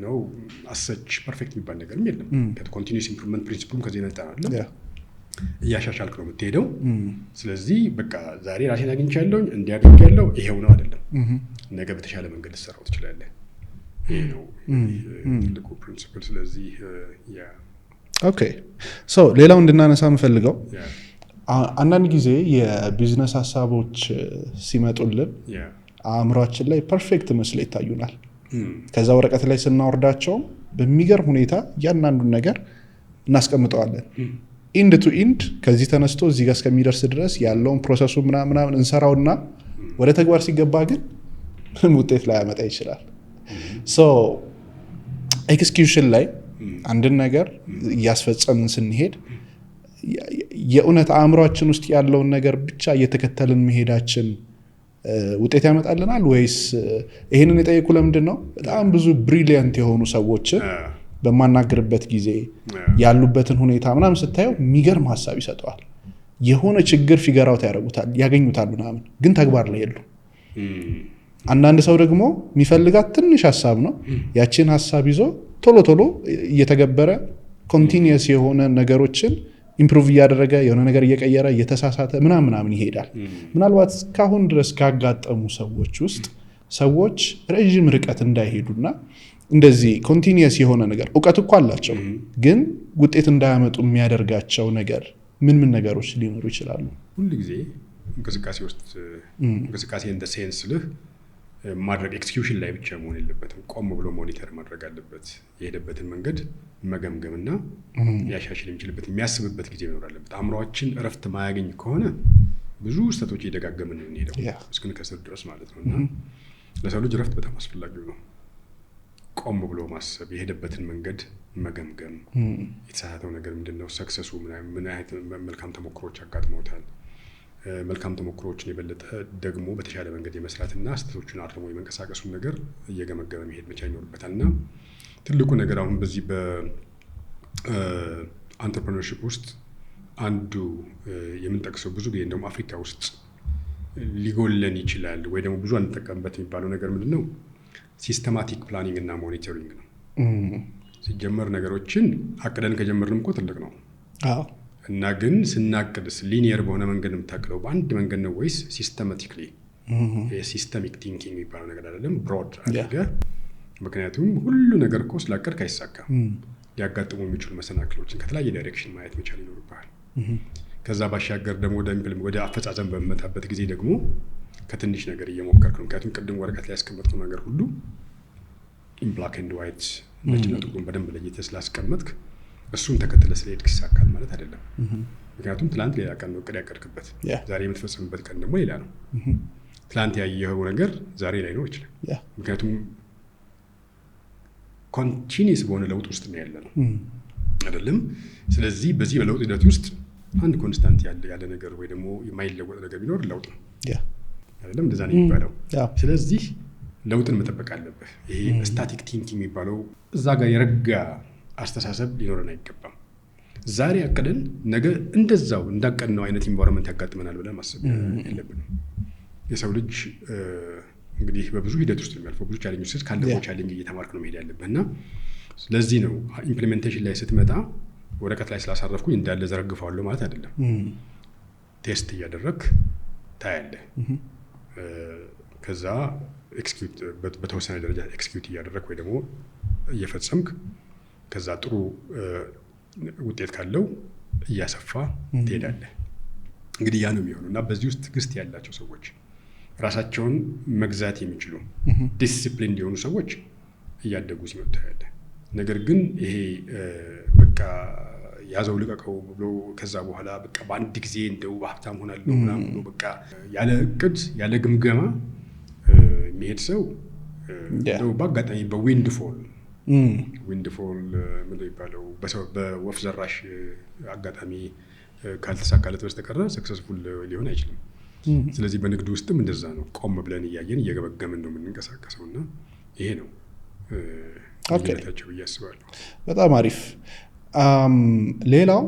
ነው። አሰች ፐርፌክት የሚባል ነገርም የለም። ኮንቲኒዩስ ኢምፕሩቭመንት ፕሪንሲፕሉም ከዚህ ነጣ አለ። እያሻሻልክ ነው የምትሄደው። ስለዚህ በቃ ዛሬ ራሴን አግኝቻለሁ እንዲያደርግ ያለው ይሄው ነው አይደለም። ነገ በተሻለ መንገድ ልትሰራው ትችላለህ። ይሄ ነው ትልቁ ፕሪንሲፕል። ስለዚህ ኦኬ ሶ ሌላው እንድናነሳ የምፈልገው አንዳንድ ጊዜ የቢዝነስ ሀሳቦች ሲመጡልን አእምሯችን ላይ ፐርፌክት መስሎ ይታዩናል። ከዛ ወረቀት ላይ ስናወርዳቸውም በሚገርም ሁኔታ እያንዳንዱን ነገር እናስቀምጠዋለን። ኢንድ ቱ ኢንድ ከዚህ ተነስቶ እዚህ ጋር እስከሚደርስ ድረስ ያለውን ፕሮሰሱ ምናምን እንሰራውና ወደ ተግባር ሲገባ ግን ምንም ውጤት ላይ ያመጣ ይችላል። ሶ ኤክስኪዩሽን ላይ አንድን ነገር እያስፈጸምን ስንሄድ የእውነት አእምሯችን ውስጥ ያለውን ነገር ብቻ እየተከተልን መሄዳችን ውጤት ያመጣልናል ወይስ? ይህንን የጠየቁ ለምንድን ነው በጣም ብዙ ብሪሊየንት የሆኑ ሰዎችን በማናገርበት ጊዜ ያሉበትን ሁኔታ ምናምን ስታየው የሚገርም ሀሳብ ይሰጠዋል። የሆነ ችግር ፊገር አውት ያገኙታል ምናምን፣ ግን ተግባር ላይ የሉ። አንዳንድ ሰው ደግሞ የሚፈልጋት ትንሽ ሀሳብ ነው። ያችን ሀሳብ ይዞ ቶሎ እየተገበረ ኮንቲኒየስ የሆነ ነገሮችን ኢምፕሩቭ እያደረገ የሆነ ነገር እየቀየረ እየተሳሳተ ምናምን ይሄዳል። ምናልባት እስካሁን ድረስ ካጋጠሙ ሰዎች ውስጥ ሰዎች ረዥም ርቀት እንዳይሄዱና እንደዚህ ኮንቲኒየስ የሆነ ነገር እውቀት እኮ አላቸው፣ ግን ውጤት እንዳያመጡ የሚያደርጋቸው ነገር ምን ነገሮች ሊኖሩ ይችላሉ? ሁሉ ጊዜ እንቅስቃሴ ውስጥ እንቅስቃሴ እንደ ሴንስ ልህ ማድረግ ኤክስኪዩሽን ላይ ብቻ መሆን የለበትም። ቆም ብሎ ሞኒተር ማድረግ አለበት። የሄደበትን መንገድ መገምገምና ሊያሻሽል የሚችልበት የሚያስብበት ጊዜ መኖር አለበት። አእምሯችን እረፍት ማያገኝ ከሆነ ብዙ ስህተቶች እየደጋገምን ነው የምንሄደው እስክንከስር ድረስ ማለት ነው። እና ለሰው ልጅ እረፍት በጣም አስፈላጊው ነው። ቆም ብሎ ማሰብ፣ የሄደበትን መንገድ መገምገም፣ የተሳሳተው ነገር ምንድነው፣ ሰክሰሱ ምን አይነት መልካም ተሞክሮች አጋጥመውታል፣ መልካም ተሞክሮዎችን የበለጠ ደግሞ በተሻለ መንገድ የመስራትና ስህተቶቹን አርሞ የመንቀሳቀሱን ነገር እየገመገመ መሄድ መቻል ይኖርበታል። እና ትልቁ ነገር አሁን በዚህ በአንትርፕረነርሺፕ ውስጥ አንዱ የምንጠቅሰው ብዙ ጊዜ እንደውም አፍሪካ ውስጥ ሊጎለን ይችላል ወይ ደግሞ ብዙ አንጠቀምበት የሚባለው ነገር ምንድነው? ሲስተማቲክ ፕላኒንግ እና ሞኒተሪንግ ነው። ሲጀመር ነገሮችን አቅደን ከጀመርንም እኮ ትልቅ ነው። እና ግን ስናቅድስ ሊኒየር በሆነ መንገድ የምታቅደው በአንድ መንገድ ነው ወይስ ሲስተማቲክሊ? ሲስተሚክ ቲንኪንግ የሚባለው ነገር አይደለም፣ ብሮድ አድርገህ። ምክንያቱም ሁሉ ነገር እኮ ስላቀድክ አይሳካም። ሊያጋጥሙ የሚችሉ መሰናክሎችን ከተለያየ ዳይሬክሽን ማየት መቻል ይኖርብሃል። ከዛ ባሻገር ደግሞ ወደ አፈጻጸም በመመጣበት ጊዜ ደግሞ ከትንሽ ነገር እየሞከርክ ነው። ምክንያቱም ቅድም ወረቀት ላይ ያስቀመጥከው ነገር ሁሉ ኢን ብላክ ኤንድ ዋይት ነጭና ጥቁሩን በደንብ ለይተህ ስላስቀመጥክ እሱን ተከትለ ስለሄድክ ይሳካል ማለት አይደለም። ምክንያቱም ትላንት ሌላ ቀን ነው እቅድ ያቀድክበት፣ ዛሬ የምትፈጽምበት ቀን ደግሞ ሌላ ነው። ትላንት ያየኸው ነገር ዛሬ ላይ ነው ይችላል። ምክንያቱም ኮንቲኒየስ በሆነ ለውጥ ውስጥ ነው ያለ ነው አይደለም። ስለዚህ በዚህ በለውጥ ሂደት ውስጥ አንድ ኮንስታንት ያለ ነገር ወይ ደግሞ የማይለወጥ ነገር ቢኖር ለውጥ ነው አይደለም። እንደዛ ነው የሚባለው። ስለዚህ ለውጥን መጠበቅ አለብህ። ይሄ ስታቲክ ቲንኪንግ የሚባለው እዛ ጋር የረጋ አስተሳሰብ ሊኖረን አይገባም። ዛሬ አቅደን ነገ እንደዛው እንዳቀድነው አይነት ኢንቫይሮንመንት ያጋጥመናል ብለን ማሰብ የለብንም። የሰው ልጅ እንግዲህ በብዙ ሂደት ውስጥ የሚያልፈው ብዙ ቻሌንጅ ውስጥ ካለፈው ቻሌንጅ እየተማርክ ነው መሄድ ያለብህ። እና ስለዚህ ነው ኢምፕሊሜንቴሽን ላይ ስትመጣ ወረቀት ላይ ስላሳረፍኩኝ እንዳለ ዘረግፈዋለሁ ማለት አይደለም። ቴስት እያደረግ ታያለህ። ከዛ በተወሰነ ደረጃ ኤክስኪዩት እያደረግ ወይ ደግሞ እየፈጸምክ ከዛ ጥሩ ውጤት ካለው እያሰፋ ትሄዳለህ። እንግዲህ ያ ነው የሚሆነው። እና በዚህ ውስጥ ትዕግስት ያላቸው ሰዎች ራሳቸውን መግዛት የሚችሉ ዲሲፕሊን እንዲሆኑ ሰዎች እያደጉ ሲመጡ ያለ። ነገር ግን ይሄ በቃ ያዘው ልቀቀው ብሎ ከዛ በኋላ በቃ በአንድ ጊዜ እንደው ሀብታም ሆናለሁ ምናምን ብሎ በቃ ያለ እቅድ ያለ ግምገማ የሚሄድ ሰው እንደው በአጋጣሚ በዊንድፎል ምንድነው የሚባለው በወፍ ዘራሽ አጋጣሚ ካልተሳካለት በስተቀር ሰክሰስፉል ሊሆን አይችልም። ስለዚህ በንግድ ውስጥም እንደዛ ነው። ቆም ብለን እያየን እየገመገምን ነው የምንንቀሳቀሰው እና ይሄ ነው ልዩነታቸው ብዬ አስባለሁ። በጣም አሪፍ። ሌላው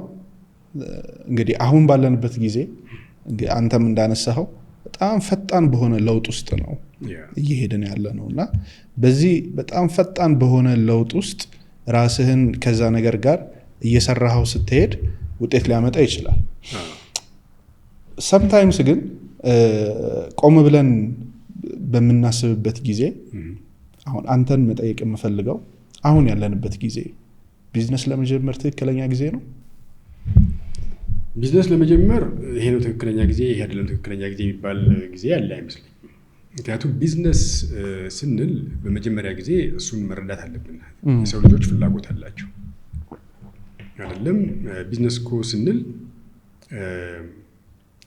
እንግዲህ አሁን ባለንበት ጊዜ አንተም እንዳነሳኸው በጣም ፈጣን በሆነ ለውጥ ውስጥ ነው እየሄድን ያለ ነው እና በዚህ በጣም ፈጣን በሆነ ለውጥ ውስጥ ራስህን ከዛ ነገር ጋር እየሰራኸው ስትሄድ ውጤት ሊያመጣ ይችላል። ሰምታይምስ ግን ቆም ብለን በምናስብበት ጊዜ አሁን አንተን መጠየቅ የምፈልገው አሁን ያለንበት ጊዜ ቢዝነስ ለመጀመር ትክክለኛ ጊዜ ነው? ቢዝነስ ለመጀመር ይሄ ነው ትክክለኛ ጊዜ፣ ይሄ አይደለም ትክክለኛ ጊዜ የሚባል ጊዜ ያለ አይመስለኝም። ምክንያቱም ቢዝነስ ስንል በመጀመሪያ ጊዜ እሱን መረዳት አለብን። የሰው ልጆች ፍላጎት አላቸው አይደለም? ቢዝነስ እኮ ስንል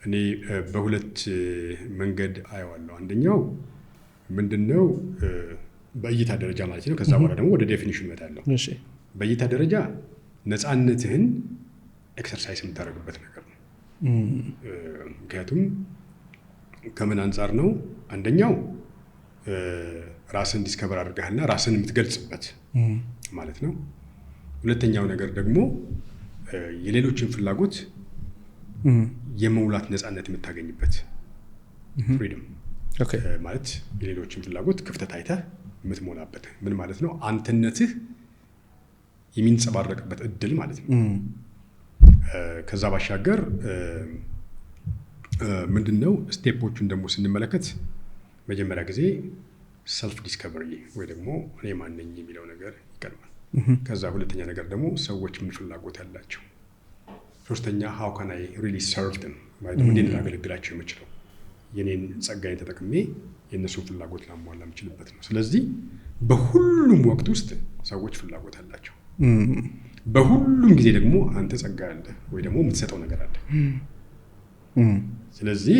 እኔ በሁለት መንገድ አየዋለሁ። አንደኛው ምንድነው በእይታ ደረጃ ማለት ነው። ከዛ በኋላ ደግሞ ወደ ዴፊኒሽን እመጣለሁ። በእይታ ደረጃ ነፃነትህን ኤክሰርሳይዝ የምታደርግበት ነገር ነው። ምክንያቱም ከምን አንጻር ነው? አንደኛው ራስን ዲስከቨር አድርገህና ራስን የምትገልጽበት ማለት ነው። ሁለተኛው ነገር ደግሞ የሌሎችን ፍላጎት የመሙላት ነፃነት የምታገኝበት ፍሪደም ማለት የሌሎችን ፍላጎት ክፍተት አይተህ የምትሞላበት ምን ማለት ነው? አንተነትህ የሚንጸባረቅበት እድል ማለት ነው። ከዛ ባሻገር ምንድነው ስቴፖቹን ደግሞ ስንመለከት መጀመሪያ ጊዜ ሰልፍ ዲስከቨሪ ወይ ደግሞ እኔ ማን ነኝ የሚለው ነገር ይቀድማል። ከዛ ሁለተኛ ነገር ደግሞ ሰዎች ምን ፍላጎት ያላቸው፣ ሶስተኛ how can I really serve them ማለት ነው እንዴት ላገለግላቸው የምችለው የኔን ጸጋዬን ተጠቅሜ የነሱን ፍላጎት ላሟላ የምችልበት ነው። ስለዚህ በሁሉም ወቅት ውስጥ ሰዎች ፍላጎት አላቸው። በሁሉም ጊዜ ደግሞ አንተ ጸጋ አለ ወይ ደግሞ የምትሰጠው ነገር አለ። ስለዚህ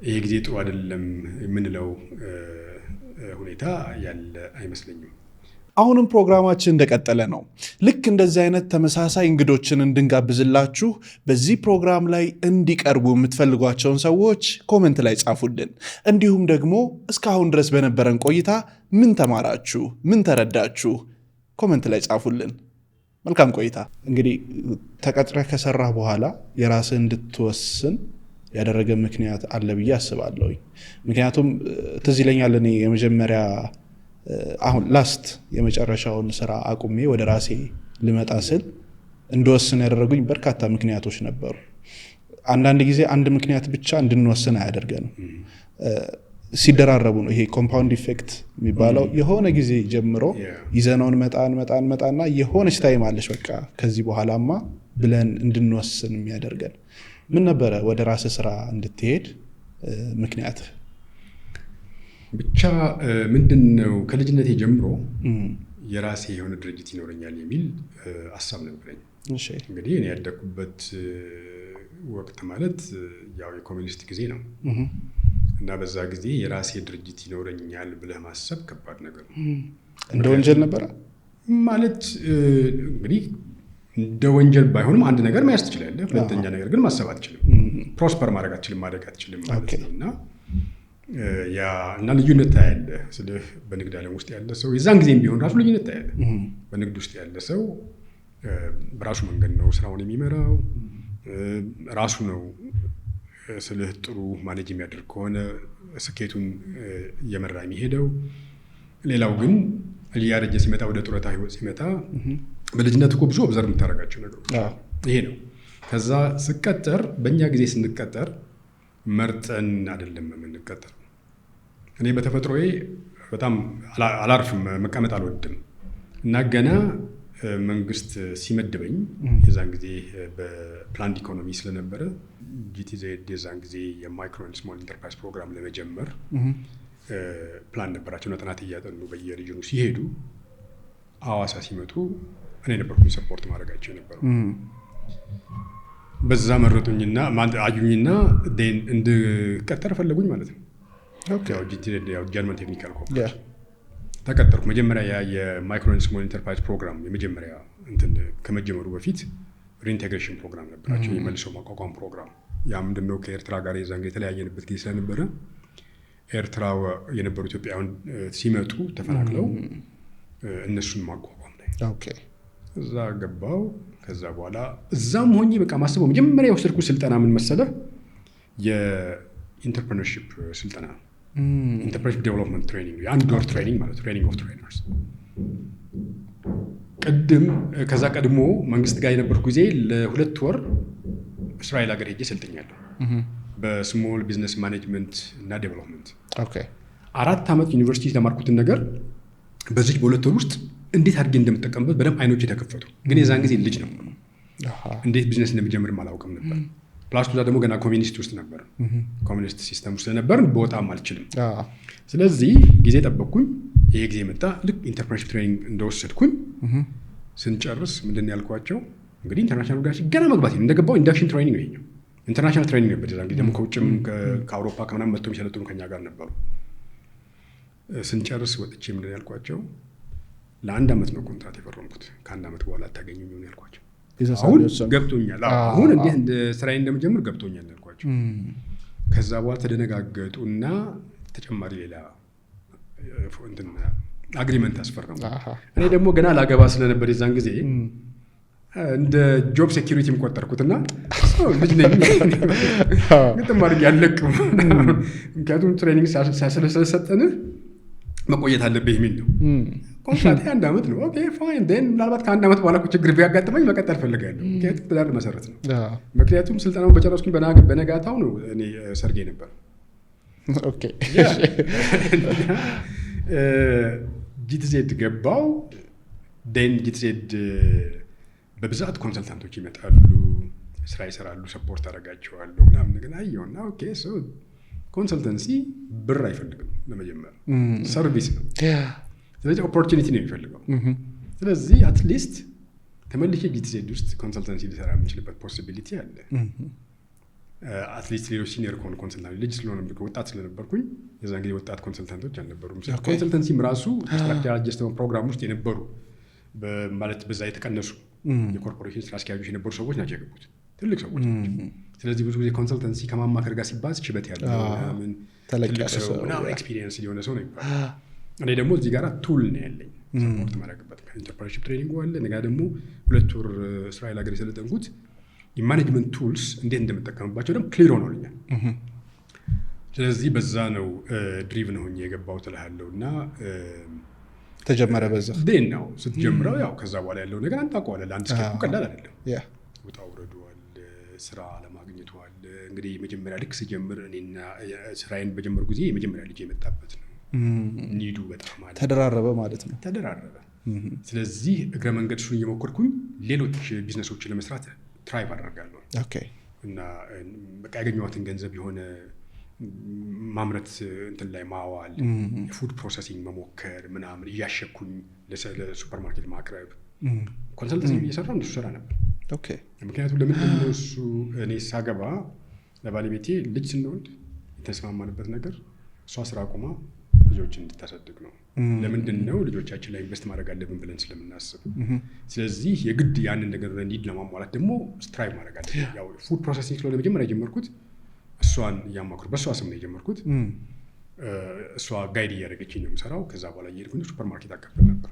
ይሄ ጊዜ ጥሩ አይደለም የምንለው ሁኔታ ያለ አይመስለኝም። አሁንም ፕሮግራማችን እንደቀጠለ ነው። ልክ እንደዚህ አይነት ተመሳሳይ እንግዶችን እንድንጋብዝላችሁ በዚህ ፕሮግራም ላይ እንዲቀርቡ የምትፈልጓቸውን ሰዎች ኮሜንት ላይ ጻፉልን። እንዲሁም ደግሞ እስካሁን ድረስ በነበረን ቆይታ ምን ተማራችሁ፣ ምን ተረዳችሁ ኮሜንት ላይ ጻፉልን። መልካም ቆይታ። እንግዲህ ተቀጥረህ ከሰራህ በኋላ የራስህ እንድትወስን ያደረገ ምክንያት አለ ብዬ አስባለሁ። ምክንያቱም ትዝ ይለኛል እኔ የመጀመሪያ አሁን ላስት የመጨረሻውን ስራ አቁሜ ወደ ራሴ ልመጣ ስል እንድወስን ያደረጉኝ በርካታ ምክንያቶች ነበሩ። አንዳንድ ጊዜ አንድ ምክንያት ብቻ እንድንወስን አያደርገንም፣ ሲደራረቡ ነው። ይሄ ኮምፓውንድ ኢፌክት የሚባለው የሆነ ጊዜ ጀምሮ ይዘነውን መጣና የሆነች ታይም አለች በቃ ከዚህ በኋላማ ብለን እንድንወስን የሚያደርገን። ምን ነበረ ወደ ራስ ስራ እንድትሄድ ምክንያት? ብቻ ምንድነው ከልጅነቴ ጀምሮ የራሴ የሆነ ድርጅት ይኖረኛል የሚል ሐሳብ ነበረኝ። እንግዲህ እኔ ያደኩበት ወቅት ማለት ያው የኮሚኒስት ጊዜ ነው እና በዛ ጊዜ የራሴ ድርጅት ይኖረኛል ብለህ ማሰብ ከባድ ነገር ነው። እንደ ወንጀል ነበረ ማለት እንግዲህ እንደ ወንጀል ባይሆንም አንድ ነገር መያዝ ትችላለህ። ሁለተኛ ነገር ግን ማሰብ አትችልም፣ ፕሮስፐር ማድረግ አትችልም፣ ማደግ አትችልም ማለት ነው። እና ልዩነት ታያለህ። ስለህ በንግድ ዓለም ውስጥ ያለ ሰው የዛን ጊዜም ቢሆን ራሱ ልዩነት ታያለህ። በንግድ ውስጥ ያለ ሰው በራሱ መንገድ ነው ስራውን የሚመራው፣ ራሱ ነው ስለህ ጥሩ ማኔጅ የሚያደርግ ከሆነ ስኬቱን እየመራ የሚሄደው። ሌላው ግን እያረጀ ሲመጣ ወደ ጡረታ ህይወት ሲመጣ በልጅነት እኮ ብዙ ኦብዘርቭ የምታደርጋቸው ነገሮች ይሄ ነው። ከዛ ስቀጠር በእኛ ጊዜ ስንቀጠር መርጠን አይደለም የምንቀጠር። እኔ በተፈጥሮዬ በጣም አላርፍም፣ መቀመጥ አልወድም እና ገና መንግስት ሲመድበኝ የዛን ጊዜ በፕላንድ ኢኮኖሚ ስለነበረ ጂቲዜድ የዛን ጊዜ የማይክሮ ኤንድ ስሞል ኢንተርፕራይዝ ፕሮግራም ለመጀመር ፕላን ነበራቸው። ጥናት እያጠኑ በየሪጅኑ ሲሄዱ ሐዋሳ ሲመጡ እኔ ነበርኩኝ ሰፖርት ማድረጋቸው የነበረው። በዛ መረጡኝና አዩኝና እንድቀጠር ፈለጉኝ ማለት ነው። ጂቲዜድ ጀርመን ቴክኒካል ኮርፖሬሽን ተቀጠርኩ። መጀመሪያ የማይክሮ ኤንድ ስሞል ኢንተርፕራይዝ ፕሮግራም የመጀመሪያ ከመጀመሩ በፊት ሪኢንቴግሬሽን ፕሮግራም ነበራቸው፣ የመልሶ ማቋቋም ፕሮግራም። ያ ምንድነው? ከኤርትራ ጋር የዛን ጊዜ የተለያየንበት ጊዜ ስለነበረ ኤርትራ የነበሩ ኢትዮጵያውያን ሲመጡ ተፈናቅለው እነሱን ማቋቋም ላይ እዛ ገባው። ከዛ በኋላ እዛም ሆኜ በቃ ማስበው መጀመሪያ የወሰድኩት ስልጠና ምን መሰለህ? የኢንተርፕረነርሺፕ ስልጠና ነው። ኢንተርፕራይዝ ዴቨሎፕመንት ትሬኒንግ የአንድ ወር ትሬኒንግ ማለት ትሬኒንግ ኦፍ ትሬነርስ። ከዛ ቀድሞ መንግስት ጋር የነበርኩ ጊዜ ለ2 ወር እስራኤል ሀገር ሄጄ ሰልጥኛለሁ በስሞል ቢዝነስ ማኔጅመንት እና ዴቨሎፕመንት። 4 ዓመት ዩኒቨርሲቲ የተማርኩትን ነገር በዚህ በ2 ወር ውስጥ እንዴት አድርጌ እንደምጠቀምበት በደንብ አይኖች የተከፈቱ። ግን የዛን ጊዜ ልጅ ነው፣ እንዴት ቢዝነስ እንደሚጀምርም አላውቅም ነበር። ፕላስ ቱዛ ደግሞ ገና ኮሚኒስት ውስጥ ነበር፣ ኮሚኒስት ሲስተም ውስጥ ነበር፣ በጣም አልችልም። ስለዚህ ጊዜ ጠበቅኩኝ። ይሄ ጊዜ መጣ። ልክ ኢንተርፕረነርሺፕ ትሬኒንግ እንደወሰድኩኝ ስንጨርስ ምንድን ያልኳቸው እንግዲህ ኢንተርናሽናል ኦርጋናይዜሽን ገና መግባት እንደገባው ኢንዳክሽን ትሬኒንግ ነው ይሄኛው። ኢንተርናሽናል ትሬኒንግ ነበር የዛን ጊዜ። ደግሞ ከውጭም ከአውሮፓ ከምናምን መጥተው የሚሰለጥኑ ከኛ ጋር ነበሩ። ስንጨርስ ወጥቼ ምንድን ያልኳቸው ለ1 ዓመት ነው ኮንትራት የፈረምኩት፣ ከ1 ዓመት በኋላ አታገኙም ነው ያልኳቸው። አሁን ገብቶኛል፣ አሁን እንዴት እንደ ስራዬ እንደምጀምር ገብቶኛል ያልኳቸው። ከዛ በኋላ ተደነጋገጡና ተጨማሪ ሌላ አግሪመንት አስፈረሙ። እኔ ደግሞ ገና ላገባ ስለነበር የዛን ጊዜ እንደ ጆብ ሴኪሪቲም ቆጠርኩትና ልጅ ነኝ ግጥም አድርጌ አልለቅም፣ ምክንያቱም ትሬኒንግ ስለሰጠንህ መቆየት አለብህ የሚል ነው። ኮንትራቴ 1 ዓመት ነው። ኦኬ ፋይን ዴን ምናልባት ከ1 ዓመት በኋላ ችግር ቢያጋጥመኝ መቀጠል ፈልጋለሁ፣ ምክንያቱም ትዳር መሰረት ነው። ምክንያቱም ስልጠናውን በጨረስኩኝ በነጋታው ነው እኔ ሰርጌ ነበር። ጂቲዜድ ገባው። ዴን ጂቲዜድ በብዛት ኮንሰልታንቶች ይመጣሉ፣ ስራ ይሰራሉ፣ ሰፖርት አደርጋቸዋለሁ ምናምን ነገር አየሁና ኦኬ ሶ ኮንሰልተንሲ ብር አይፈልግም፣ ለመጀመር ሰርቪስ ነው። ስለዚህ ኦፖርቹኒቲ ነው የሚፈልገው። ስለዚህ አትሊስት ተመልሼ ጂቲዜድ ውስጥ ኮንሰልተንሲ ሊሰራ የምችልበት ፖሲቢሊቲ አለ። አትሊስት ሌሎች ሲኒየር ከሆኑ ኮንሰልታንት ልጅ ስለሆነ ወጣት ስለነበርኩኝ የዛን ጊዜ ወጣት ኮንሰልታንቶች አልነበሩም። ኮንሰልተንሲም ራሱ ስትራክቸራል አጀስትመንት ፕሮግራም ውስጥ የነበሩ ማለት በዛ የተቀነሱ የኮርፖሬሽን ስራ አስኪያጆች የነበሩ ሰዎች ናቸው የገቡት፣ ትልቅ ሰዎች ናቸው። ስለዚህ ብዙ ጊዜ ኮንሰልተንሲ ከማማከር ጋር ሲባዝ ሽበት ያለው ትልቅ ሰው ምናምን ኤክስፒሪየንስ የሆነ ሰው ነው ይባላል። እኔ ደግሞ እዚህ ጋር ቱል ነው ያለኝ ሰፖርት ማድረግበት። ኢንተርፕረነርሺፕ ትሬኒንግ አለ። ነገ ደግሞ 2 ወር እስራኤል ሀገር የሰለጠንኩት የማኔጅመንት ቱልስ እንዴት እንደምጠቀምባቸው ደግሞ ክሊር ሆኖልኛል። ስለዚህ በዛ ነው ድሪቭን ሆኜ የገባሁት እልሃለሁ። እና ተጀመረ በዛ ዴን ነው ስትጀምረው፣ ያው ከዛ በኋላ ያለው ነገር አንተ ታውቀዋለህ። ለአንድ ስቴፕ ቀላል አይደለም። ውጣ ውረዱ አለ፣ ስራ ለማግኘቱ አለ። እንግዲህ መጀመሪያ ልክ ስጀምር እኔና ስራዬን በጀመሩ ጊዜ የመጀመሪያ ልጅ የመጣበት ነው። ኒዱ በጣም አለ፣ ተደራረበ ማለት ነው። ተደራረበ። ስለዚህ እግረ መንገድ እሱን እየሞከርኩኝ ሌሎች ቢዝነሶችን ለመስራት ትራይቭ አደርጋለሁ። እና በቃ ያገኘኋትን ገንዘብ የሆነ ማምረት እንትን ላይ ማዋል፣ የፉድ ፕሮሰሲንግ መሞከር ምናምን እያሸኩኝ ለሱፐር ማርኬት ማቅረብ፣ ኮንሰልተንሲ እየሰራ እንደሱ ሰራ ነበር። ምክንያቱም ለምንድን ነው እሱ እኔ ሳገባ ለባለቤቴ ልጅ ስንወልድ የተስማማንበት ነገር እሷ ስራ አቁማ ልጆችን እንድታሳድግ ነው። ለምንድን ነው ልጆቻችን ላይ ኢንቨስት ማድረግ አለብን ብለን ስለምናስብ። ስለዚህ የግድ ያንን ነገር ኒድ ለማሟላት ደግሞ ስትራይቭ ማድረግ አለብን። ያው ፉድ ፕሮሰሲንግ ስለሆነ መጀመሪያ የጀመርኩት እሷን እያማክሩ በእሷ ስም ነው የጀመርኩት። እሷ ጋይድ እያደረገችኝ ነው የምሰራው። ከዛ በኋላ እየሄድኩኝ ሱፐር ማርኬት አካፍል ነበር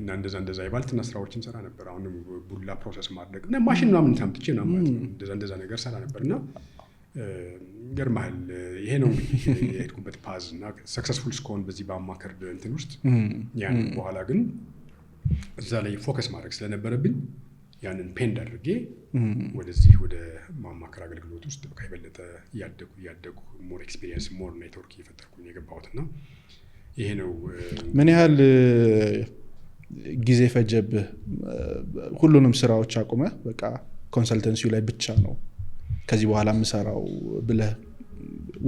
እና እንደዛ የባልትና ስራዎችን ሰራ ነበር። አሁንም ቡላ ፕሮሰስ ማድረግ እና ማሽን ምናምን ታምጥቼ ምናምን ማለት ነው እንደዛ ነገር ሰራ ነበር። እና ገርማል ይሄ ነው የሄድኩበት ፓዝ እና ሰክሰስፉል እስከሆን በዚህ በአማከር እንትን ውስጥ ያንን በኋላ ግን እዛ ላይ ፎከስ ማድረግ ስለነበረብኝ ያንን ፔንድ አድርጌ ወደዚህ ወደ ማማከር አገልግሎት ውስጥ በቃ የበለጠ እያደጉ ሞር ኤክስፒሪየንስ ሞር ኔትወርክ እየፈጠርኩኝ የገባሁት እና ይሄ ነው። ምን ያህል ጊዜ ፈጀብህ ሁሉንም ስራዎች አቁመህ በቃ ኮንሰልተንሲው ላይ ብቻ ነው ከዚህ በኋላ የምሰራው ብለህ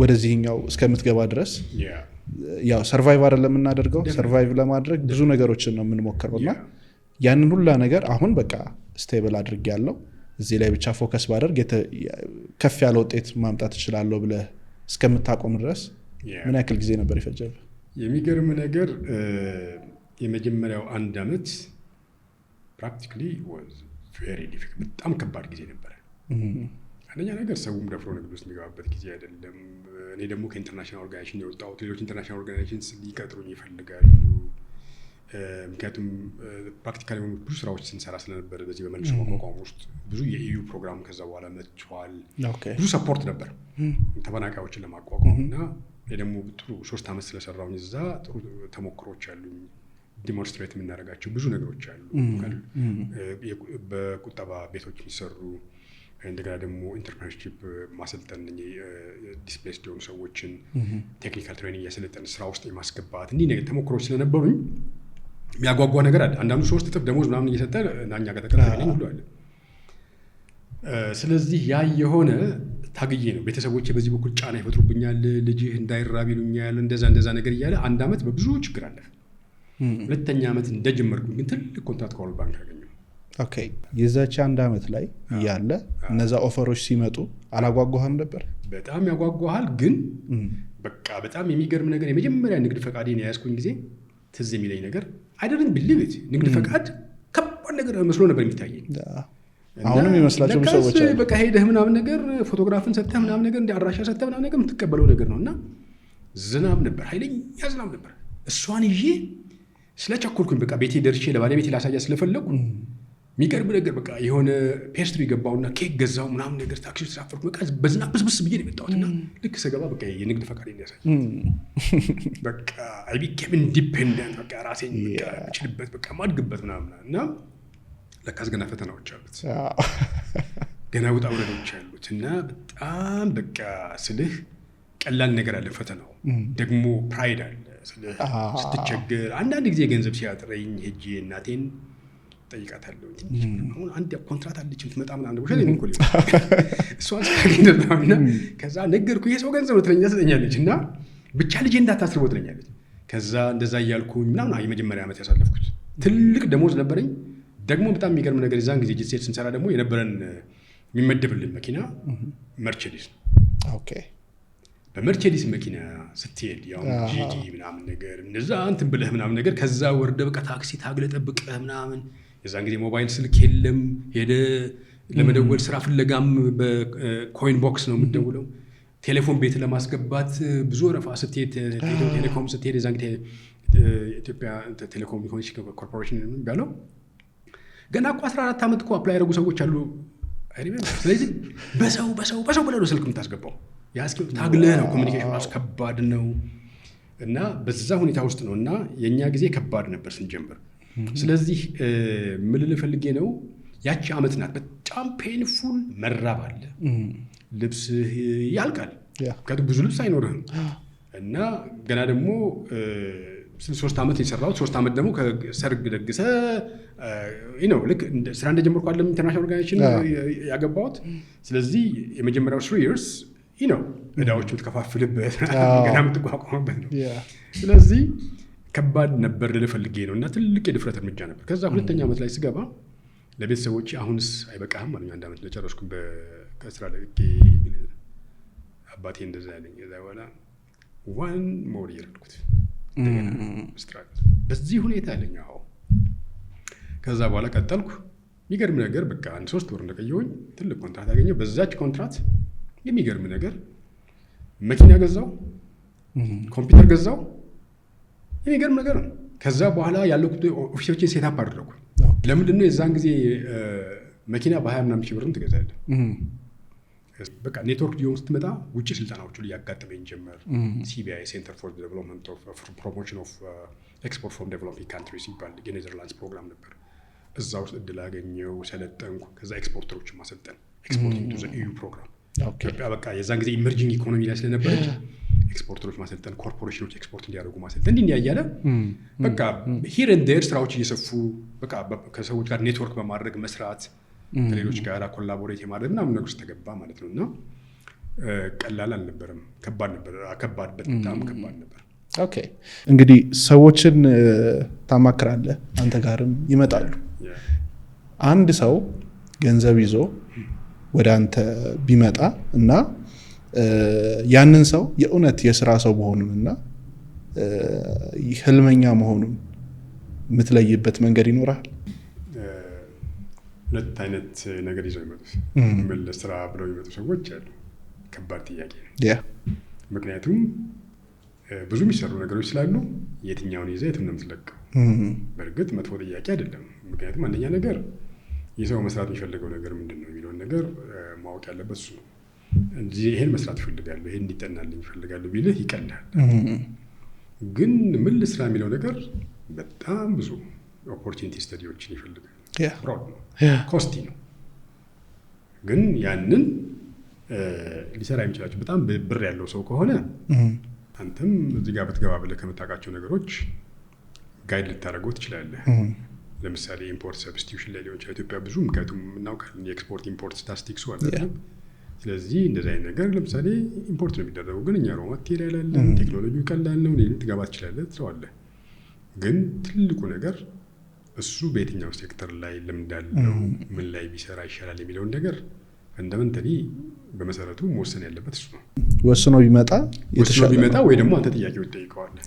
ወደዚህኛው እስከምትገባ ድረስ ያው ሰርቫይቭ አይደለም የምናደርገው ሰርቫይቭ ለማድረግ ብዙ ነገሮችን ነው የምንሞክረውና ያንን ሁላ ነገር አሁን በቃ ስቴብል አድርግ ያለው እዚህ ላይ ብቻ ፎከስ ባደርግ ከፍ ያለ ውጤት ማምጣት እችላለሁ ብለህ እስከምታቆም ድረስ ምን ያክል ጊዜ ነበር ይፈጀብህ? የሚገርም ነገር የመጀመሪያው አንድ አመት ፕራክቲካሊ ዋዝ ቬሪ ዲፊካልት በጣም ከባድ ጊዜ ነበር። አንደኛ ነገር ሰውም ደፍሮ ንግድ ውስጥ የሚገባበት ጊዜ አይደለም። እኔ ደግሞ ከኢንተርናሽናል ኦርጋናይዜሽን የወጣሁት ሌሎች ኢንተርናሽናል ኦርጋናይዜሽንስ ሊቀጥሩኝ ይፈልጋሉ። ምክንያቱም ፕራክቲካሊ የሆኑ ብዙ ስራዎች ስንሰራ ስለነበር በዚህ በመልሶ ማቋቋም ውስጥ ብዙ የኢዩ ፕሮግራም ከዛ በኋላ መጥቷል። ብዙ ሰፖርት ነበር ተፈናቃዮችን ለማቋቋም እና ደግሞ ጥሩ 3 አመት ስለሰራሁኝ እዛ ጥሩ ተሞክሮች አሉኝ። ዲሞንስትሬት የምናደርጋቸው ብዙ ነገሮች አሉ። በቁጠባ ቤቶች የሚሰሩ እንደገና ደግሞ ኢንተርፕረነርሺፕ ማሰልጠን ዲስፕሌስድ የሆኑ ሰዎችን ቴክኒካል ትሬኒንግ ያሰለጠን ስራ ውስጥ የማስገባት እንዲህ ነገር ተሞክሮች ስለነበሩኝ የሚያጓጓ ነገር አለ። አንዳንዱ 3 እጥፍ ደሞዝ ምናምን እየሰጠ ናኛ ጋር ተቀጣጣኝ ሁሉ አለ። ስለዚህ ያ የሆነ ታግዬ ነው። ቤተሰቦቼ በዚህ በኩል ጫና ይፈጥሩብኛል፣ ልጅህ እንዳይራብ ይሉኛል፣ እንደዛ ነገር እያለ አንድ አመት በብዙ ችግር አለፈ። ሁለተኛ አመት እንደጀመርኩኝ ግን ትልቅ ኮንትራክት ከወርልድ ባንክ አገኘሁ። ኦኬ የዛች አንድ አመት ላይ ያለ እነዛ ኦፈሮች ሲመጡ አላጓጓህም ነበር? በጣም ያጓጓሃል። ግን በቃ በጣም የሚገርም ነገር የመጀመሪያ ንግድ ፈቃዴን ያያዝኩኝ ጊዜ ትዝ የሚለኝ ነገር አይደለም ቢሊቭ ንግድ ፈቃድ ከባድ ነገር መስሎ ነበር የሚታየኝ። አሁንም ይመስላችሁ ሰዎች አሉ በቃ ሄደህ ምናምን ነገር ፎቶግራፍን ሰጥተህ ምናምን ነገር እንደ አድራሻ ሰጥተህ ምናምን ነገር የምትቀበለው ነገር ነውና ዝናብ ነበር፣ ኃይለኛ ዝናብ ነበር። እሷን ይዤ ስለቸኮልኩኝ በቃ ቤቴ ደርሼ ለባለቤቴ ላሳያት ስለፈለኩ የሚቀርብ ነገር በቃ የሆነ ፔስትሪ ገባውና ኬክ ገዛው ምናምን ነገር ታክሲ ተሳፈርኩ። በቃ በዝናብ ብስብስ ብዬ ነው የመጣሁትና ልክ ስገባ በቃ የንግድ ፈቃዴን ያሳይ በቃ አይ ቢኬም ኢንዲፔንደንት በቃ ራሴን በቃ እችልበት በቃ ማድግበት ምናምን እና ለካስ ገና ፈተናዎች አሉት ገና ውጣ ውረዶች አሉት እና በጣም በቃ ስልህ ቀላል ነገር አለ ፈተናው ደግሞ ፕራይድ አለ ስልህ ስትቸገር አንዳንድ ጊዜ ገንዘብ ሲያጥረኝ ሄጄ እናቴን ጠይቃታለሁ። አሁን አንድ ኮንትራት አለችም ትመጣ ምናምን ነው ወሸኔ እንኮል እሷን ሳገኝና ከዛ ነገርኩ ይሄ ሰው ገንዘብ ትለኛለች እና ብቻ ልጄ እንዳታስርቦ ትለኛለች። ከዛ እንደዛ እያልኩኝ ምናምን የመጀመሪያ ዓመት ያሳለፍኩት ትልቅ ደሞዝ ነበረኝ። ደግሞ በጣም የሚገርም ነገር የዛን ጊዜ ጂሴት ስንሰራ ደግሞ የነበረን የሚመደብልን መኪና መርቼዲስ ነው። ኦኬ በመርቼዲስ መኪና ስትሄድ ያው ጂዲ ምናምን ነገር እንደዛ እንትን ብለህ ምናምን ነገር ከዛ ወርደ በቃ ታክሲ ታግለ ጠብቀህ ምናምን የዛን ጊዜ ሞባይል ስልክ የለም። ሄደ ለመደወል ስራ ፍለጋም በኮይን ቦክስ ነው የምትደውለው። ቴሌፎን ቤት ለማስገባት ብዙ ወረፋ ስትሄድ ቴሌኮም ስትሄድ የዛን ጊዜ ኢትዮጵያ ቴሌኮሙኒኬሽን ኮርፖሬሽን የሚባለው ገና እኮ 14 ዓመት እኮ አፕላይ ያደረጉ ሰዎች አሉ አይደለም። ስለዚህ በሰው ብለህ ነው ስልክ የምታስገባው። ያስኪው ታግለህ ነው። ኮሚኒኬሽን አስከባድ ነው እና በዛ ሁኔታ ውስጥ ነው እና የኛ ጊዜ ከባድ ነበር ስንጀምር። ስለዚህ ምን ልል ፈልጌ ነው ያቺ አመት ናት በጣም ፔንፉል። መራብ አለ፣ ልብስ ያልቃል፣ ብዙ ልብስ አይኖርህም እና ገና ደግሞ 3 አመት የሰራሁት 3 አመት ደግሞ ከሰርግ ደግሰ ልክ ስራ እንደጀመርኩ አለም ኢንተርናሽናል ኦርጋናይዜሽን ያገባሁት። ስለዚህ የመጀመሪያው 3 years እዳዎቹ ተከፋፍልበት ገና የምትቋቋምበት ነው። ስለዚህ ከባድ ነበር ልል ፈልጌ ነው እና ትልቅ የድፍረት እርምጃ ነበር። ከዛ 2ኛ ዓመት ላይ ስገባ ለቤተሰቦቼ አሁንስ አይበቃህም አሉኝ። 1 ዓመት ለጨረስኩ ከስራ ለቅቄ አባቴ እንደዛ ያለኝ። ከዛ በኋላ 1 more year አልኩት ስትራግል በዚህ ሁኔታ ያለኝ። አዎ ከዛ በኋላ ቀጠልኩ። የሚገርም ነገር በቃ 3 ወር እንደቀየሁኝ ትልቅ ኮንትራት አገኘሁ። በዛች ኮንትራት የሚገርም ነገር መኪና ገዛው፣ ኮምፒውተር ገዛው። የሚገርም ነገር ነው። ከዛ በኋላ ያለኩት ኦፊሶችን ሴታፕ አደረኩ። ለምንድን ነው የዛን ጊዜ መኪና በ20 ምናምን ሺህ ብርም ትገዛለህ። በቃ ኔትወርክ ዲዮን ስትመጣ ውጭ ስልጠናዎቹ ሊያጋጥመኝ ጀመር። ሲቢአይ ሴንተር ፎር ዴቨሎፕመንት ኦፍ ፕሮሞሽን ኦፍ ኤክስፖርት ፍሮም ዴቨሎፒንግ ካንትሪስ ሲባል የኔዘርላንድስ ፕሮግራም ነበር። እዛ ውስጥ እድል አገኘው፣ ሰለጠንኩ። ከዛ ኤክስፖርተሮችን ማሰልጠን ኤክስፖርቲንግ ቱ ዘ ኢዩ ፕሮግራም ኢትዮጵያ በቃ የዛን ጊዜ ኢመርጂንግ ኢኮኖሚ ላይ ስለነበረች ኤክስፖርተሮች ማሰልጠን፣ ኮርፖሬሽኖች ኤክስፖርት እንዲያደርጉ ማሰልጠን እንዲህ ያያለ በቃ ሂር ኤንድ ዴር ስራዎች እየሰፉ በቃ ከሰዎች ጋር ኔትወርክ በማድረግ መስራት ከሌሎች ጋር ኮላቦሬት የማድረግ ምናምን ነገር ውስጥ ተገባ ማለት ነው። እና ቀላል አልነበረም፣ ከባድ ነበር። በጣም ከባድ ነበር። ኦኬ እንግዲህ ሰዎችን ታማክራለህ፣ አንተ ጋርም ይመጣሉ። አንድ ሰው ገንዘብ ይዞ ወደ አንተ ቢመጣ እና ያንን ሰው የእውነት የስራ ሰው መሆኑንና ህልመኛ መሆኑን የምትለይበት መንገድ ይኖራል? ሁለት አይነት ነገር ይዘው ይመጡ ምን ለስራ ብለው ይመጡ ሰዎች አሉ። ከባድ ጥያቄ ነው። ምክንያቱም ብዙ የሚሰሩ ነገሮች ስላሉ የትኛውን ይዘህ የቱን ነው የምትለቀው? በእርግጥ መጥፎ ጥያቄ አይደለም። ምክንያቱም አንደኛ ነገር የሰው መስራት የሚፈልገው ነገር ምንድን ነው የሚለውን ነገር ማወቅ ያለበት እሱ ነው። ይሄን መስራት እፈልጋለሁ፣ ይሄን እንዲጠናልኝ እፈልጋለሁ ቢልህ ይቀልሃል። ግን ምን ልስራ የሚለው ነገር በጣም ብዙ ኦፖርቹኒቲ ስተዲዎችን ይፈልጋል። ብሮድ ነው፣ ኮስቲ ነው። ግን ያንን ሊሰራ የሚችላቸው በጣም ብር ያለው ሰው ከሆነ አንተም እዚህ ጋር በትገባ ብለህ ከምታውቃቸው ነገሮች ጋይድ ልታደርገው ትችላለህ። ለምሳሌ ኢምፖርት ሰብስቲዩሽን ላይ ሊሆን ይችላል። ኢትዮጵያ ብዙ ምክንያቱም እናውቃለን የኤክስፖርት ኢምፖርት ስታቲስቲክሱ አለ። ስለዚህ እንደዚህ አይነት ነገር ለምሳሌ ኢምፖርት ነው የሚደረገው፣ ግን እኛ ሮ ማቴሪያል አለን፣ ቴክኖሎጂው ቀላል ነው፣ ልትገባ ትችላለህ፣ ትለዋለህ። ግን ትልቁ ነገር እሱ በየትኛው ሴክተር ላይ ልምድ አለው፣ ምን ላይ ቢሰራ ይሻላል የሚለውን ነገር ፈንዳመንታሊ በመሰረቱ መወሰን ያለበት እሱ ነው። ወስኖ ቢመጣ ወይ ደግሞ አንተ ጥያቄዎች ትጠይቀዋለህ።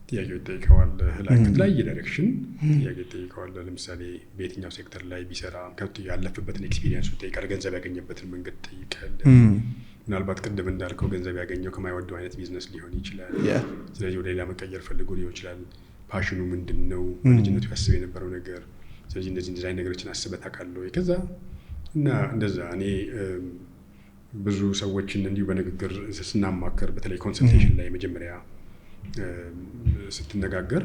ጥያቄዎች ትጠይቀዋለህ። ላይ የዳይሬክሽን ጥያቄ ትጠይቀዋለህ። ለምሳሌ በየትኛው ሴክተር ላይ ቢሰራ ከቱ ያለፈበትን ኤክስፒሪየንስ ትጠይቃለህ። ገንዘብ ያገኘበትን መንገድ ትጠይቃለህ። ምናልባት ቅድም እንዳልከው ገንዘብ ያገኘው ከማይወደው አይነት ቢዝነስ ሊሆን ይችላል። ስለዚህ ወደ ሌላ መቀየር ፈልጎ ሊሆን ይችላል። ፓሽኑ ምንድን ነው? በልጅነቱ ያስብ የነበረው ነገር። ስለዚህ እንደዚህ አይነት ነገሮችን አስበህ ታውቃለህ ወይ? ከዛ እና እንደዛ እኔ ብዙ ሰዎችን እንዲሁ በንግግር ስናማከር በተለይ ኮንሰልቴሽን ላይ መጀመሪያ ስትነጋገር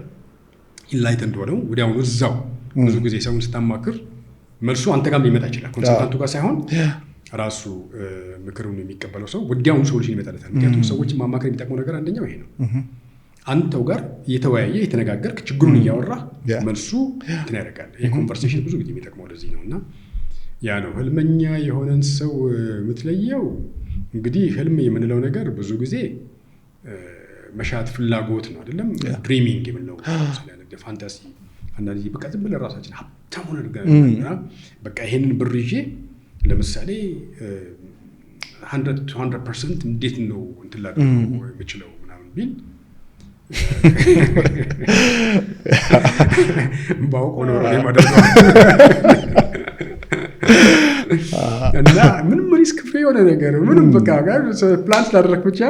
ኢንላይተንድ ሆነው ወዲያውኑ እዛው ብዙ ጊዜ ሰውን ስታማክር መልሱ አንተ ጋር ሊመጣ ይችላል። ኮንሰልታንቱ ጋር ሳይሆን ራሱ ምክሩን የሚቀበለው ሰው ወዲያውኑ ሶሉሽን ይመጣለታል። ምክንያቱም ሰዎችን ማማከር የሚጠቅመው ነገር አንደኛው ይሄ ነው። አንተው ጋር እየተወያየ የተነጋገርክ ችግሩን እያወራ መልሱ እንትን ያደርጋል። ይሄ ኮንቨርሴሽን ብዙ ጊዜ የሚጠቅመው ለዚህ ነው። እና ያ ነው ህልመኛ የሆነን ሰው የምትለየው። እንግዲህ ህልም የምንለው ነገር ብዙ ጊዜ መሻት ፍላጎት ነው አይደለም? ድሪሚንግ የምንለው ፋንታሲ። አንዳንድ ጊዜ በቃ ዝም ብለን ራሳችን ሀብታም ሆነን በቃ ይሄንን ብር ይዤ ለምሳሌ 100% እንዴት ነው እንትን ላደርገው የምችለው ምናምን ቢል ባውቀው ነው የማደርገው እና ምንም ሪስክ ፍሪ የሆነ ነገር ምንም በቃ ፕላን ስላደረክ ብቻ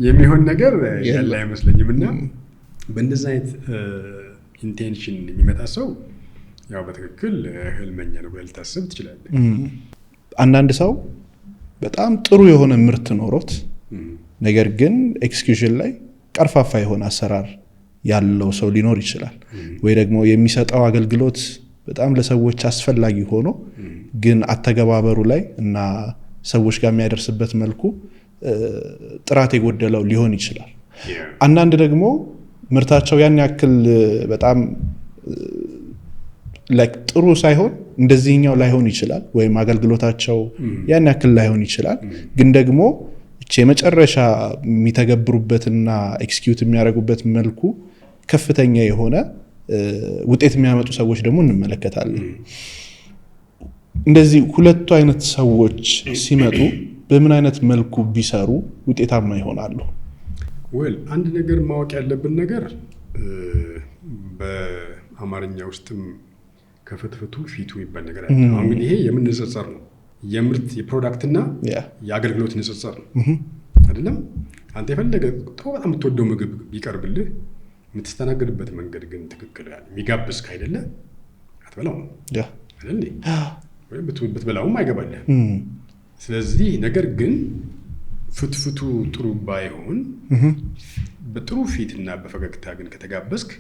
የሚሆን ነገር ያለ አይመስለኝም። እና በእንደዚህ አይነት ኢንቴንሽን የሚመጣ ሰው ያው በትክክል ህልመኛ ነው ብለህ ልታስብ ትችላለህ። አንዳንድ ሰው በጣም ጥሩ የሆነ ምርት ኖሮት ነገር ግን ኤክስኪዩሽን ላይ ቀርፋፋ የሆነ አሰራር ያለው ሰው ሊኖር ይችላል። ወይ ደግሞ የሚሰጠው አገልግሎት በጣም ለሰዎች አስፈላጊ ሆኖ ግን አተገባበሩ ላይ እና ሰዎች ጋር የሚያደርስበት መልኩ ጥራት የጎደለው ሊሆን ይችላል። አንዳንድ ደግሞ ምርታቸው ያን ያክል በጣም ጥሩ ሳይሆን እንደዚህኛው ላይሆን ይችላል፣ ወይም አገልግሎታቸው ያን ያክል ላይሆን ይችላል። ግን ደግሞ የመጨረሻ የሚተገብሩበትና ኤክስኪዩት የሚያደርጉበት መልኩ ከፍተኛ የሆነ ውጤት የሚያመጡ ሰዎች ደግሞ እንመለከታለን። እንደዚህ ሁለቱ አይነት ሰዎች ሲመጡ በምን አይነት መልኩ ቢሰሩ ውጤታማ ይሆናሉ? አንድ ነገር ማወቅ ያለብን ነገር በአማርኛ ውስጥም ከፍትፍቱ ፊቱ ይባል ነገር አለ። አሁን ይሄ የምንጽጽር ነው። የምርት የፕሮዳክትና የአገልግሎት ንጽጽር ነው አይደለም? አንተ የፈለገ በጣም የምትወደው ምግብ ቢቀርብልህ የምትስተናገድበት መንገድ ግን ትክክል የሚጋብዝ ካይደለ አትበላውም አይደል? ወይ ብትበላውም አይገባልህ። ስለዚህ ነገር ግን ፍትፍቱ ጥሩ ባይሆን በጥሩ ፊትና በፈገግታ ግን ከተጋበዝክ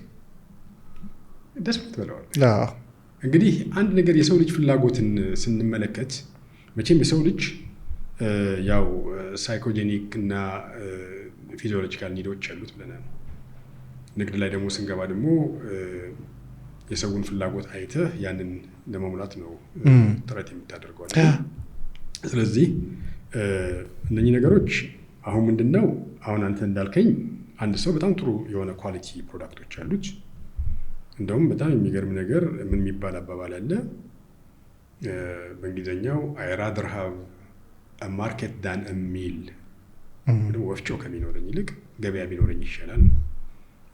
ደስ ብትበላዋለህ። እንግዲህ አንድ ነገር የሰው ልጅ ፍላጎትን ስንመለከት መቼም የሰው ልጅ ያው ሳይኮጄኒክ እና ፊዚዮሎጂካል ኒዶች ያሉት ብለናል። ንግድ ላይ ደግሞ ስንገባ ደግሞ የሰውን ፍላጎት አይተህ ያንን ለመሙላት ነው ጥረት የምታደርገው። ስለዚህ እነኚህ ነገሮች አሁን ምንድነው አሁን አንተ እንዳልከኝ አንድ ሰው በጣም ጥሩ የሆነ ኳሊቲ ፕሮዳክቶች አሉት። እንደውም በጣም የሚገርም ነገር ምን የሚባል አባባል አለ በእንግሊዝኛው I rather have a market than a meal። ወፍጮ ከሚኖረኝ ይልቅ ገበያ ቢኖረኝ ይሻላል።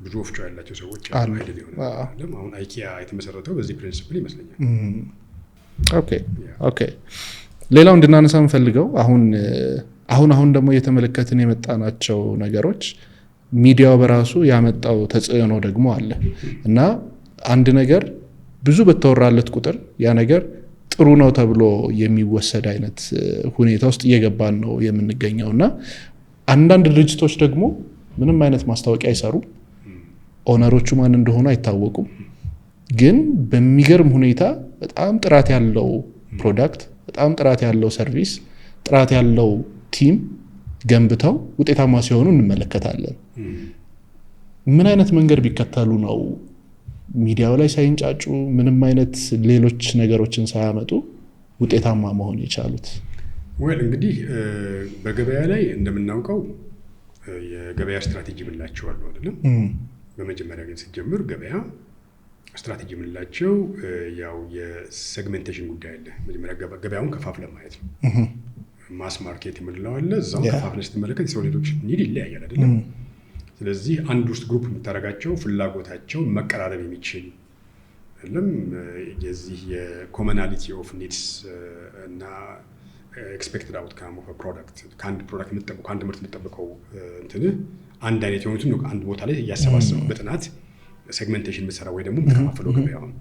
ብዙ ወፍጮ ያላቸው ሰዎች አይደል ይሆናል። አሁን አይኪያ የተመሰረተው በዚህ ፕሪንሲፕል ይመስለኛል። ኦኬ ሌላው እንድናነሳ የምፈልገው አሁን ደግሞ እየተመለከትን የመጣናቸው ነገሮች ሚዲያው በራሱ ያመጣው ተጽዕኖ ደግሞ አለ እና አንድ ነገር ብዙ በተወራለት ቁጥር ያ ነገር ጥሩ ነው ተብሎ የሚወሰድ አይነት ሁኔታ ውስጥ እየገባን ነው የምንገኘው እና አንዳንድ ድርጅቶች ደግሞ ምንም አይነት ማስታወቂያ አይሰሩ፣ ኦነሮቹ ማን እንደሆኑ አይታወቁም፣ ግን በሚገርም ሁኔታ በጣም ጥራት ያለው ፕሮዳክት፣ በጣም ጥራት ያለው ሰርቪስ፣ ጥራት ያለው ቲም ገንብተው ውጤታማ ሲሆኑ እንመለከታለን። ምን አይነት መንገድ ቢከተሉ ነው ሚዲያው ላይ ሳይንጫጩ ምንም አይነት ሌሎች ነገሮችን ሳያመጡ ውጤታማ መሆን የቻሉት? እንግዲህ በገበያ ላይ እንደምናውቀው የገበያ ስትራቴጂ ምንላቸው አሉ አይደለም? በመጀመሪያ ግን ሲጀምር ገበያ ስትራቴጂ ምንላቸው ያው የሴግሜንቴሽን ጉዳይ አለ። መጀመሪያ ገበያውን ከፋፍለ ማየት ነው። ማስ ማርኬት የምንለው አለ። እዛው ከፋፍለ ስትመለከት የሰው ልጆች ኒድ ይለያያል አይደለም? ስለዚህ አንድ ውስጥ ግሩፕ የምታደርጋቸው ፍላጎታቸውን መቀራረብ የሚችል አይደለም? የዚህ የኮመናሊቲ ኦፍ ኒድስ እና ኤክስፔክትድ አውትካም ኦፍ ፕሮዳክት ከአንድ ፕሮዳክት የምትጠብቀው ከአንድ ምርት የምትጠብቀው አንድ አይነት የሆኑትን አንድ ቦታ ላይ እያሰባሰቡ በጥናት ሴግሜንቴሽን የምትሰራ ወይ ደግሞ የምትከፋፍለው ገበያውን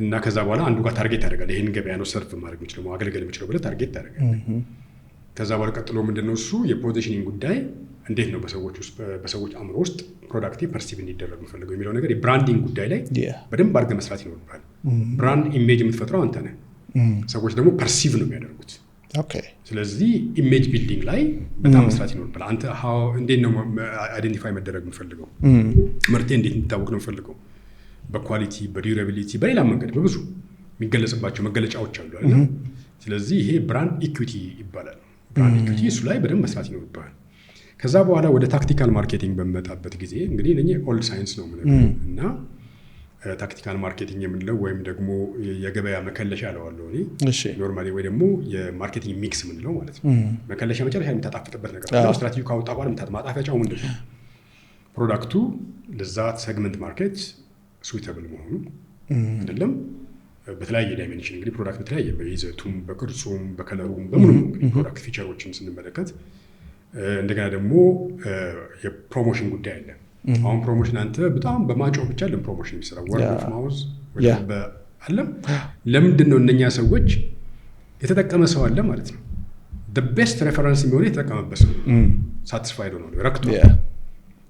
እና ከዛ በኋላ አንዱ ጋር ታርጌት ታደርጋለህ። ይህን ገበያ ነው ሰርቭ ማድረግ የምችለው ማገልገል የምችለው ብለህ ታርጌት ታደርጋለህ። ከዛ በኋላ ቀጥሎ ምንድነው እሱ የፖዚሽኒንግ ጉዳይ እንዴት ነው በሰዎች አእምሮ ውስጥ ፕሮዳክቴ ፐርሲቭ እንዲደረግ የምፈልገው የሚለው ነገር የብራንዲንግ ጉዳይ ላይ በደንብ አድርገህ መስራት ይኖርብሃል። ብራንድ ኢሜጅ የምትፈጥረው አንተ ነህ። ሰዎች ደግሞ ፐርሲቭ ነው የሚያደርጉት። ስለዚህ ኢሜጅ ቢልዲንግ ላይ በጣም መስራት ይኖርብሃል። አንተ እንዴት ነው አይደንቲፋይ መደረግ የምፈልገው? ምርቴ እንዴት እንዲታወቅ ነው የምፈልገው? በኳሊቲ፣ በዲዩራቢሊቲ፣ በሌላ መንገድ በብዙ የሚገለጽባቸው መገለጫዎች አሉ አይደል? ስለዚህ ይሄ ብራንድ ኢኩዊቲ ይባላል። ብራንድ ኢኩዊቲ እሱ ላይ በደንብ መስራት ይኖርብሃል። ከዛ በኋላ ወደ ታክቲካል ማርኬቲንግ በመጣበት ጊዜ እንግዲህ እነኚህ ኦልድ ሳይንስ ነው የምንለው እና ታክቲካል ማርኬቲንግ የምንለው ወይም ደግሞ የገበያ መከለሻ አለዋለሁ እኔ ኖርማሊ ወይ ደግሞ የማርኬቲንግ ሚክስ የምንለው ማለት ነው። መከለሻ መጨረሻ የምታጣፍጥበት ነገር ነው። ስትራቴጂ ካወጣ በኋላ ማጣፈጫው ምንድን ነው? ፕሮዳክቱ ለዛ ሴግመንት ማርኬት ስዊተብል መሆኑ አይደለም። በተለያየ ዳይሜንሽን እንግዲህ ፕሮዳክት በተለያየ በይዘቱም፣ በቅርጹም፣ በከለሩም በምንም እንግዲህ ፕሮዳክት ፊቸሮችን ስንመለከት እንደገና ደግሞ የፕሮሞሽን ጉዳይ አለ። አሁን ፕሮሞሽን አንተ በጣም በማጮህ ብቻ ለም ፕሮሞሽን የሚሰራው ወርድ ኦፍ ማውዝ አለም። ለምንድን ነው እነኛ ሰዎች የተጠቀመ ሰው አለ ማለት ነው። ቤስት ሬፈረንስ የሚሆነ የተጠቀመበት ሰው ሳቲስፋይድ ሆኖ ረክቶ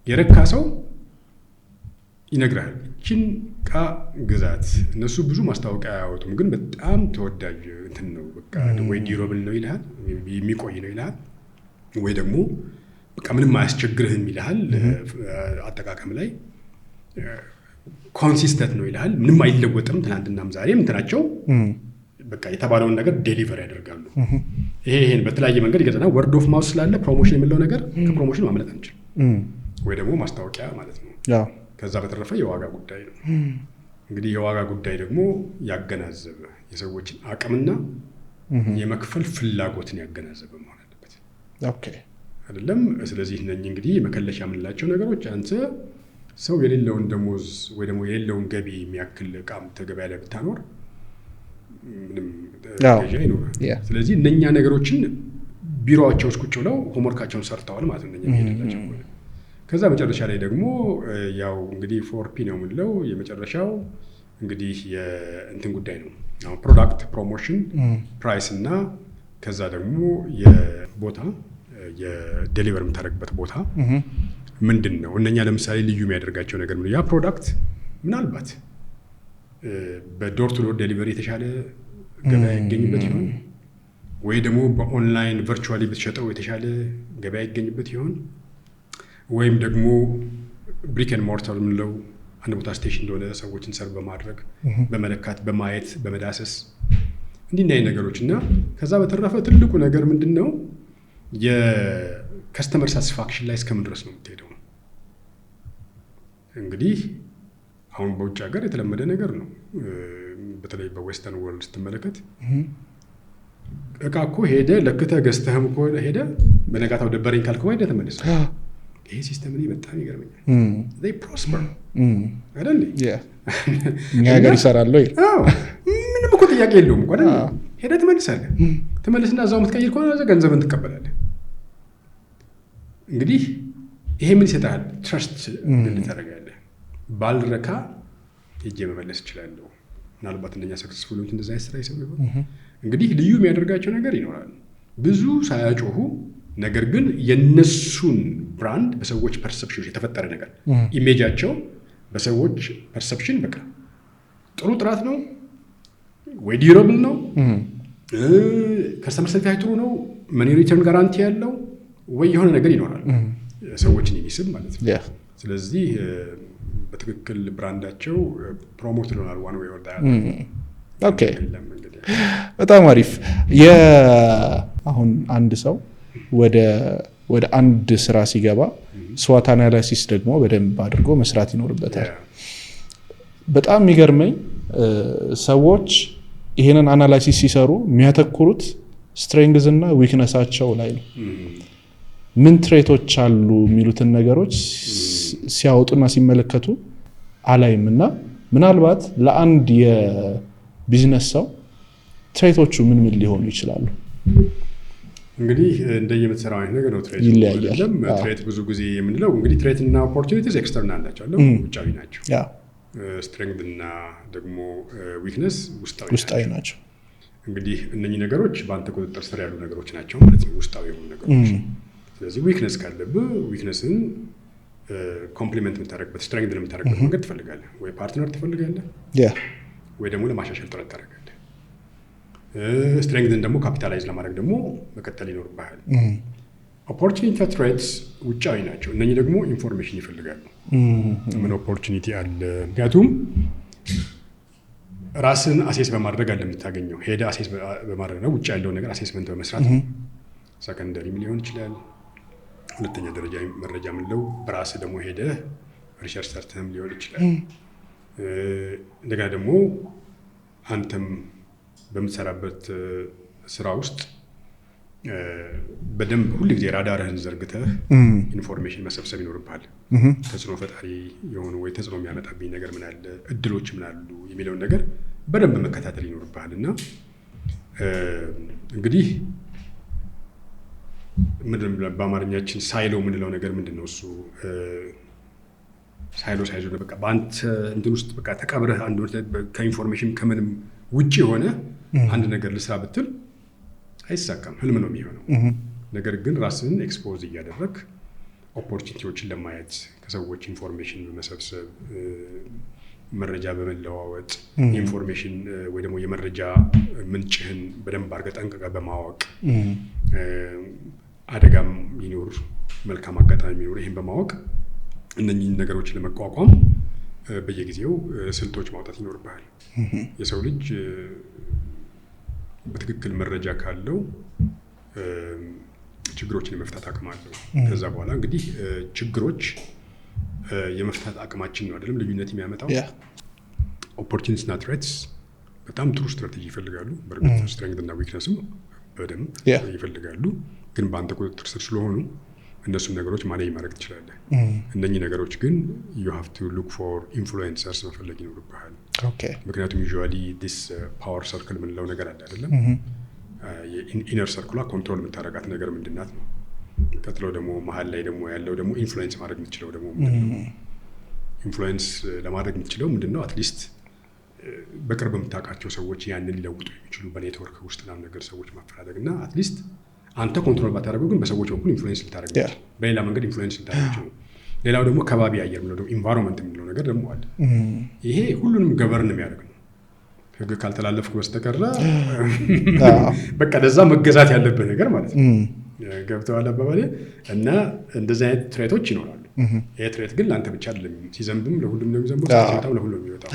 የረካ ሰው ይነግራል። ችን ቃ ግዛት እነሱ ብዙ ማስታወቂያ አያወጡም፣ ግን በጣም ተወዳጅ እንትን ነው። በቃ ወይ ዲዩራብል ነው ይልሃል፣ የሚቆይ ነው ይልሃል፣ ወይ ደግሞ በቃ ምንም አያስቸግርህም ይልሃል። አጠቃቀም ላይ ኮንሲስተንት ነው ይልሃል፣ ምንም አይለወጥም። ትናንትናም ዛሬም እንትናቸው በቃ የተባለውን ነገር ዴሊቨር ያደርጋሉ። ይሄን በተለያየ መንገድ ይገዛና ወርድ ኦፍ ማውስ ስላለ ፕሮሞሽን የምንለው ነገር ከፕሮሞሽን ማምለጥ አንችል፣ ወይ ደግሞ ማስታወቂያ ማለት ነው። ከዛ በተረፈ የዋጋ ጉዳይ ነው። እንግዲህ የዋጋ ጉዳይ ደግሞ ያገናዘበ የሰዎችን አቅምና የመክፈል ፍላጎትን ያገናዘበ መሆን አለበት አይደለም። ስለዚህ እነኚህ እንግዲህ መከለሻ የምንላቸው ነገሮች አንተ ሰው የሌለውን ደሞዝ ወይ ደግሞ የሌለውን ገቢ የሚያክል እቃም ተገበያ ላይ ብታኖር ምንም ገዢ አይኖርም። ስለዚህ እነኛ ነገሮችን ቢሮአቸው ውስጥ ቁጭ ብለው ሆምወርካቸውን ሰርተዋል ማለት ነው። እነኛ የሚሄድላቸው ከዛ መጨረሻ ላይ ደግሞ ያው እንግዲህ 4P ነው የምንለው የመጨረሻው እንግዲህ የእንትን ጉዳይ ነው። አሁን ፕሮዳክት፣ ፕሮሞሽን፣ ፕራይስ እና ከዛ ደግሞ የቦታ የዴሊቨር የምታደርግበት ቦታ ምንድን ነው? እነኛ ለምሳሌ ልዩ የሚያደርጋቸው ነገር ምን? ያ ፕሮዳክት ምናልባት በዶር ቱ ዶር ዴሊቨሪ የተሻለ ገበያ ይገኝበት ይሆን? ወይ ደግሞ በኦንላይን ቨርቹዋሊ ብትሸጠው የተሻለ ገበያ ይገኝበት ይሆን? ወይም ደግሞ ብሪክ ኤንድ ሞርተር የምንለው አንድ ቦታ ስቴሽን እንደሆነ ሰዎችን ሰርቭ በማድረግ በመለካት በማየት በመዳሰስ እንዲህ ነገሮች እና ከዛ በተረፈ ትልቁ ነገር ምንድነው የከስተመር ሳቲስፋክሽን ላይ እስከምን ድረስ ነው የምትሄደው? እንግዲህ አሁን በውጭ ሀገር የተለመደ ነገር ነው። በተለይ በዌስተርን ወርልድ ስትመለከት እቃ እኮ ሄደ ለክተህ ገዝተህም እኮ ሄደ በነጋታው ደበረኝ ካልከው ሄደ ተመለሰ። ይሄ ሲስተም እኔ በጣም ይገርመኛል። they prosper አይደል? እኛ ሀገር ይሰራል ወይ? ምንም እኮ ጥያቄ የለውም እኮ አይደል? ሄደ ትመልሳለህ። ትመልስና እዛው የምትቀይር ከሆነ ገንዘብን ትቀበላለህ። እንግዲህ ይሄ ምን ይሰጣል? ትረስት እንድታደርጋለህ። ባልረካ ሄጄ መመለስ እችላለሁ። ምናልባት እንደኛ ሰክሰስፉሎች እንደዛ ስራ ይሰሩ ይሆን? እንግዲህ ልዩ የሚያደርጋቸው ነገር ይኖራል። ብዙ ሳያጮሁ ነገር ግን የነሱን ብራንድ በሰዎች ፐርሰፕሽን የተፈጠረ ነገር ኢሜጃቸው በሰዎች ፐርሰፕሽን በቃ ጥሩ ጥራት ነው ወይ ዲዩራብል ነው ከስተመር ሰርቪስ ጥሩ ነው መኒ ሪተርን ጋራንቲ ያለው ወይ የሆነ ነገር ይኖራል ሰዎችን የሚስብ ማለት ነው። ስለዚህ በትክክል ብራንዳቸው ፕሮሞት ይሆናል ዋን ወይ ኦር ዳት። ኦኬ በጣም አሪፍ። አሁን አንድ ሰው ወደ አንድ ስራ ሲገባ ስዋት አናላይሲስ ደግሞ በደንብ አድርጎ መስራት ይኖርበታል። በጣም የሚገርመኝ ሰዎች ይሄንን አናላይሲስ ሲሰሩ የሚያተኩሩት ስትሬንግዝ እና ዊክነሳቸው ላይ ነው። ምን ትሬቶች አሉ የሚሉትን ነገሮች ሲያወጡና ሲመለከቱ አላይም እና ምናልባት ለአንድ የቢዝነስ ሰው ትሬቶቹ ምን ሊሆኑ ይችላሉ? እንግዲህ እንደየምትሰራው አይነት ነገር ነው ትሬት ይለያያል። ትሬት ብዙ ጊዜ የምንለው እንግዲህ ትሬት እና ኦፖርቹኒቲስ ኤክስተርናል ናቸው አለ ውጫዊ ናቸው። ስትሬንግዝ እና ደግሞ ዊክነስ ውስጣዊ ናቸው። እንግዲህ እነኚህ ነገሮች በአንተ ቁጥጥር ስር ያሉ ነገሮች ናቸው ማለት ነው፣ ውስጣዊ የሆኑ ነገሮች። ስለዚህ ዊክነስ ካለብህ ዊክነስን ኮምፕሊመንት የምታደርግበት ስትሬንግዝ የምታደርግበት መንገድ ትፈልጋለህ። ወይ ፓርትነር ትፈልጋለህ ወይ ደግሞ ለማሻሻል ጥረት ታደርጋለህ። ስትሬንግዝን ደግሞ ካፒታላይዝ ለማድረግ ደግሞ መቀጠል ይኖርብሃል። ኦፖርቹኒቲ ትሬትስ ውጫዊ ናቸው። እነኚህ ደግሞ ኢንፎርሜሽን ይፈልጋሉ። ምን ኦፖርቹኒቲ አለ? ምክንያቱም ራስን አሴስ በማድረግ አለ የምታገኘው። ሄደ አሴስ በማድረግ ነው፣ ውጭ ያለውን ነገር አሴስመንት በመስራት ነው። ሰከንደሪም ሊሆን ይችላል። ሁለተኛ ደረጃ መረጃ ምንለው በራስህ ደግሞ ሄደ ሪሰርች ሰርተህም ሊሆን ይችላል። እንደገና ደግሞ አንተም በምትሰራበት ስራ ውስጥ በደንብ ሁሉ ጊዜ ራዳርህን ዘርግተህ ኢንፎርሜሽን መሰብሰብ ይኖርብሃል። ተጽዕኖ ፈጣሪ የሆኑ ወይ ተጽዕኖ የሚያመጣብኝ ነገር ምን አለ፣ እድሎች ምን አሉ የሚለውን ነገር በደንብ መከታተል ይኖርብሃል። እና እንግዲህ ምንድን በአማርኛችን ሳይሎ የምንለው ነገር ምንድን ነው? እሱ ሳይሎ በቃ በአንተ እንትን ውስጥ በቃ ተቀብረህ ከኢንፎርሜሽን ከምንም ውጭ የሆነ አንድ ነገር ልስራ ብትል አይሳካም፣ ህልም ነው የሚሆነው። ነገር ግን ራስን ኤክስፖዝ እያደረግ ኦፖርቹኒቲዎችን ለማየት ከሰዎች ኢንፎርሜሽን በመሰብሰብ መረጃ በመለዋወጥ ኢንፎርሜሽን ወይ ደግሞ የመረጃ ምንጭህን በደንብ አድርገህ ጠንቅቀህ በማወቅ አደጋም ይኖር መልካም አጋጣሚ ይኖር ይህን በማወቅ እነኚህን ነገሮችን ለመቋቋም በየጊዜው ስልቶች ማውጣት ይኖርብሃል። የሰው ልጅ በትክክል መረጃ ካለው ችግሮችን የመፍታት አቅም አለው። ከዛ በኋላ እንግዲህ ችግሮች የመፍታት አቅማችን ነው አይደለም ልዩነት የሚያመጣው። ኦፖርቹኒቲስ እና ትሬትስ በጣም ጥሩ ስትራቴጂ ይፈልጋሉ። በእርግጥ ስትሬንግዝ እና ዊክነስም በደንብ ይፈልጋሉ። ግን በአንተ ቁጥጥር ስር ስለሆኑ እነሱን ነገሮች ማኔጅ ማድረግ ትችላለህ። እነኚህ ነገሮች ግን you have to look for influencers መፈለግ ይኖርብሃል። ምክንያቱም usually this power circle የምንለው ነገር አለ አይደለም? የኢነር ሰርክሏ ኮንትሮል የምታደርጋት ነገር ምንድናት ነው። ቀጥሎ ደግሞ መሀል ላይ ደግሞ ያለው ደግሞ ኢንፍሉዌንስ ማድረግ የምትችለው ደግሞ ምንድነው? ኢንፍሉዌንስ ለማድረግ የምትችለው ምንድነው? አትሊስት በቅርብ የምታውቃቸው ሰዎች ያንን ሊለውጡ የሚችሉ በኔትወርክ ውስጥ ምናምን ነገር ሰዎች ማፈላለግ እና አትሊስት አንተ ኮንትሮል ባታደርገው ግን በሰዎች በኩል ኢንፍሉዌንስ ልታደርግ ይችላል። በሌላ መንገድ ኢንፍሉዌንስ ልታደርግ ይችላል። ሌላው ደግሞ ከባቢ አየር ምንለው ደግሞ ኢንቫይሮንመንት የምንለው ነገር ደግሞ አለ። ይሄ ሁሉንም ገቨርን የሚያደርግ ነው። ህግ ካልተላለፍኩ በስተቀር በቃ ለዛ መገዛት ያለበት ነገር ማለት ነው። ገብተዋል አባባሌ። እና እንደዚህ አይነት ትሬቶች ይኖራሉ። ይሄ ትሬት ግን ለአንተ ብቻ አይደለም ሲዘንብም ለሁሉም ነው የሚዘንበው ሲወጣም ለሁሉም ነው የሚወጣው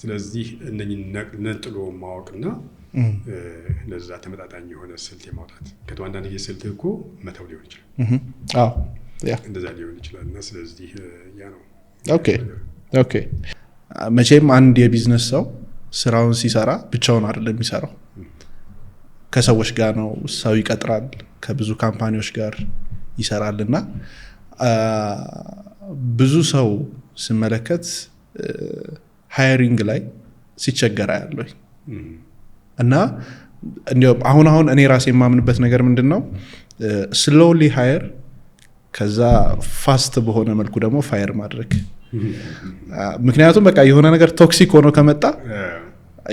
ስለዚህ እነኚህ ነጥሎ ማወቅና ለዛ ተመጣጣኝ የሆነ ስልት የማውጣት ከተዋንዳንድ ጊዜ ስልት እኮ መተው ሊሆን ይችላል እንደዛ ሊሆን ይችላል እና ስለዚህ ያ ነው ኦኬ መቼም አንድ የቢዝነስ ሰው ስራውን ሲሰራ ብቻውን አይደለም የሚሰራው ከሰዎች ጋር ነው ሰው ይቀጥራል ከብዙ ካምፓኒዎች ጋር ይሰራልና ብዙ ሰው ሲመለከት ሃይሪንግ ላይ ሲቸገራ ያለው እና እንዲያው አሁን እኔ ራሴ የማምንበት ነገር ምንድነው ስሎሊ ሃየር ከዛ ፋስት በሆነ መልኩ ደግሞ ፋየር ማድረግ ምክንያቱም በቃ የሆነ ነገር ቶክሲክ ሆኖ ከመጣ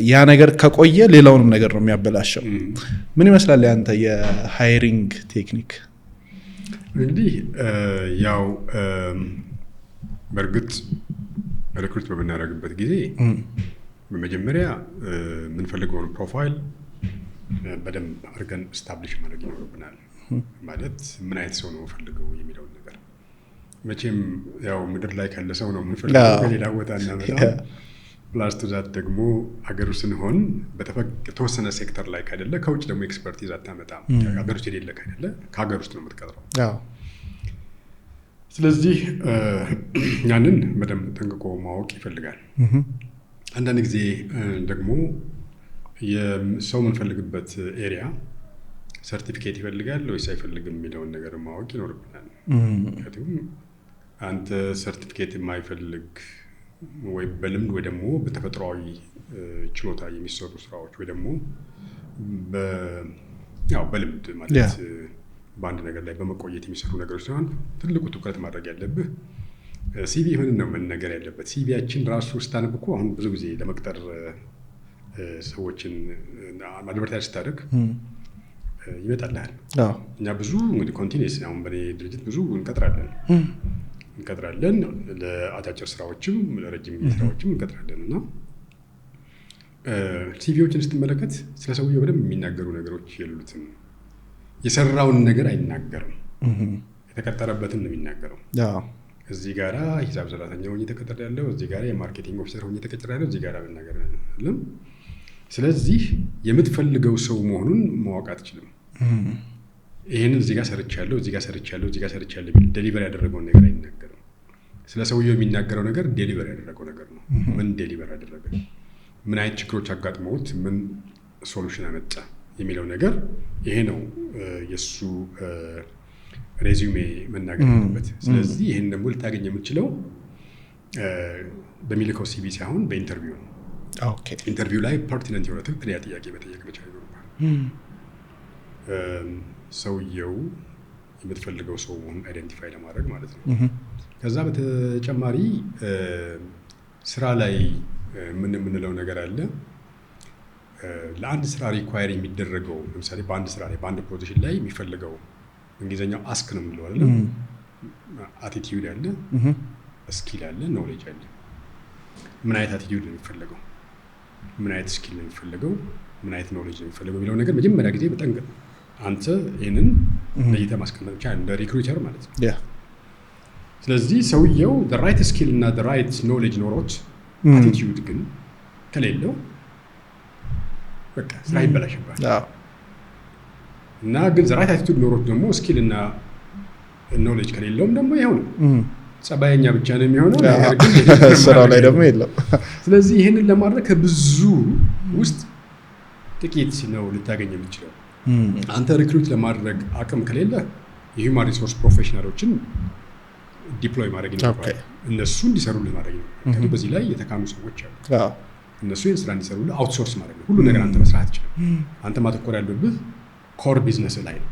ያ ነገር ከቆየ ሌላውንም ነገር ነው የሚያበላሸው ምን ይመስላል ያንተ የሃይሪንግ ቴክኒክ እንግዲህ ያው በርግጥ ሪክሩት በምናደርግበት ጊዜ በመጀመሪያ የምንፈልገውን ፕሮፋይል በደንብ አድርገን ስታብሊሽ ማድረግ ይኖርብናል ማለት ምን አይነት ሰው ነው ፈልገው የሚለውን ነገር መቼም ያው ምድር ላይ ካለ ሰው ነው የምንፈልገው በሌላ ቦታ እናመጣ ፕላስ ቱ ዛት ደግሞ ሀገር ውስጥ ስንሆን በተወሰነ ሴክተር ላይ ካይደለ ከውጭ ደግሞ ኤክስፐርቲዝ አታመጣም ሀገር ውስጥ የሌለ ካይደለ ከሀገር ውስጥ ነው የምትቀጥረው ስለዚህ ያንን በደንብ ጠንቅቆ ማወቅ ይፈልጋል አንዳንድ ጊዜ ደግሞ የሰው የምንፈልግበት ኤሪያ ሰርቲፊኬት ይፈልጋል ወይስ አይፈልግም የሚለውን ነገር ማወቅ ይኖርብናል ምክንያቱም አንተ ሰርቲፊኬት የማይፈልግ ወይ በልምድ ወይ ደግሞ በተፈጥሯዊ ችሎታ የሚሰሩ ስራዎች ወይ ደግሞ በልምድ ማለት በአንድ ነገር ላይ በመቆየት የሚሰሩ ነገሮች ሲሆን ትልቁ ትኩረት ማድረግ ያለብህ ሲቪ ምን ነው መነገር ያለበት ሲቪያችን ራሱ ስታነብ እኮ አሁን ብዙ ጊዜ ለመቅጠር ሰዎችን አድቨርታይዝ ስታደርግ ይመጣልሃል እኛ ብዙ እንግዲህ ኮንቲኒየስ አሁን በኔ ድርጅት ብዙ እንቀጥራለን ለአጫጭር ስራዎችም ለረጅም ጊዜ ስራዎችም እንቀጥራለን እና ሲቪዎችን ስትመለከት ስለ ሰውየው በደንብ የሚናገሩ ነገሮች የሉትም የሰራውን ነገር አይናገርም የተቀጠረበትን ነው የሚናገረው እዚህ ጋራ ሂሳብ ሰራተኛ ሆኜ ተቀጥሬያለሁ እዚህ ጋራ የማርኬቲንግ ኦፊሰር ሆኜ ተቀጥሬያለሁ እዚህ ጋራ ብናገር አይደለም ስለዚህ የምትፈልገው ሰው መሆኑን ማወቅ አትችልም ይሄንን እዚህ ጋር ሰርቻለሁ እዚህ ጋር ሰርቻለሁ ዴሊቨር ያደረገውን ነገር አይናገርም ስለ ሰውየው የሚናገረው ነገር ዴሊቨር ያደረገው ነገር ነው ምን ዴሊቨር ያደረገ ምን አይነት ችግሮች አጋጥመውት ምን ሶሉሽን አመጣ የሚለው ነገር ይሄ ነው የሱ ሬዚዩሜ መናገር ያለበት ስለዚህ ይሄን ደግሞ ልታገኝ የምትችለው በሚልከው ሲቪ ሳይሆን በኢንተርቪው ነው ኢንተርቪው ላይ ፐርቲነንት የሆነ ትክክለኛ ጥያቄ መጠየቅ መቻል ይኖርባል ሰውየው የምትፈልገው ሰው መሆኑን አይደንቲፋይ ለማድረግ ማለት ነው ከዛ በተጨማሪ ስራ ላይ ምን የምንለው ነገር አለ ለአንድ ስራ ሪኳየር የሚደረገው ለምሳሌ በአንድ ስራ ላይ በአንድ ፖዚሽን ላይ የሚፈልገው እንግሊዘኛው አስክ ነው የምንለው አይደል አቲቲዩድ አለ ስኪል አለ ኖሌጅ አለ ምን አይነት አቲቲዩድ ነው የሚፈልገው ምን አይነት ስኪል ነው የሚፈልገው ምን አይነት ኖሌጅ ነው የሚፈልገው የሚለው ነገር መጀመሪያ ጊዜ በጠንቅቅ አንተ ይሄንን ለይተህ ማስቀመጥ ብቻ እንደ ሪክሩተር ማለት ነው ስለዚህ ሰውየው the right skill እና the right knowledge ኖሮት አቲቲዩድ ግን ከሌለው በቃ ስራ ይበላሽባል እና ግን the right attitude ኖሮት ደግሞ ስኪል እና ኖሌጅ ከሌለውም ደግሞ ይሄው ነው ጸባየኛ ብቻ ነው የሚሆነው ነገር ግን ስራው ላይ ደግሞ የለም ስለዚህ ይሄንን ለማድረግ ከብዙ ውስጥ ጥቂት ነው ልታገኝ የምትችለው አንተ ሪክሩት ለማድረግ አቅም ከሌለ የሂውማን ሪሶርስ ፕሮፌሽናሎችን ዲፕሎይ ማድረግ ይኖርባል እነሱ እንዲሰሩልህ ማድረግ ነው በዚህ ላይ የተካኑ ሰዎች አሉ እነሱ ይህን ስራ እንዲሰሩልህ አውትሶርስ ማድረግ ነው ሁሉ ነገር አንተ መስራት አትችልም አንተ ማተኮር ያለብህ ኮር ቢዝነስ ላይ ነው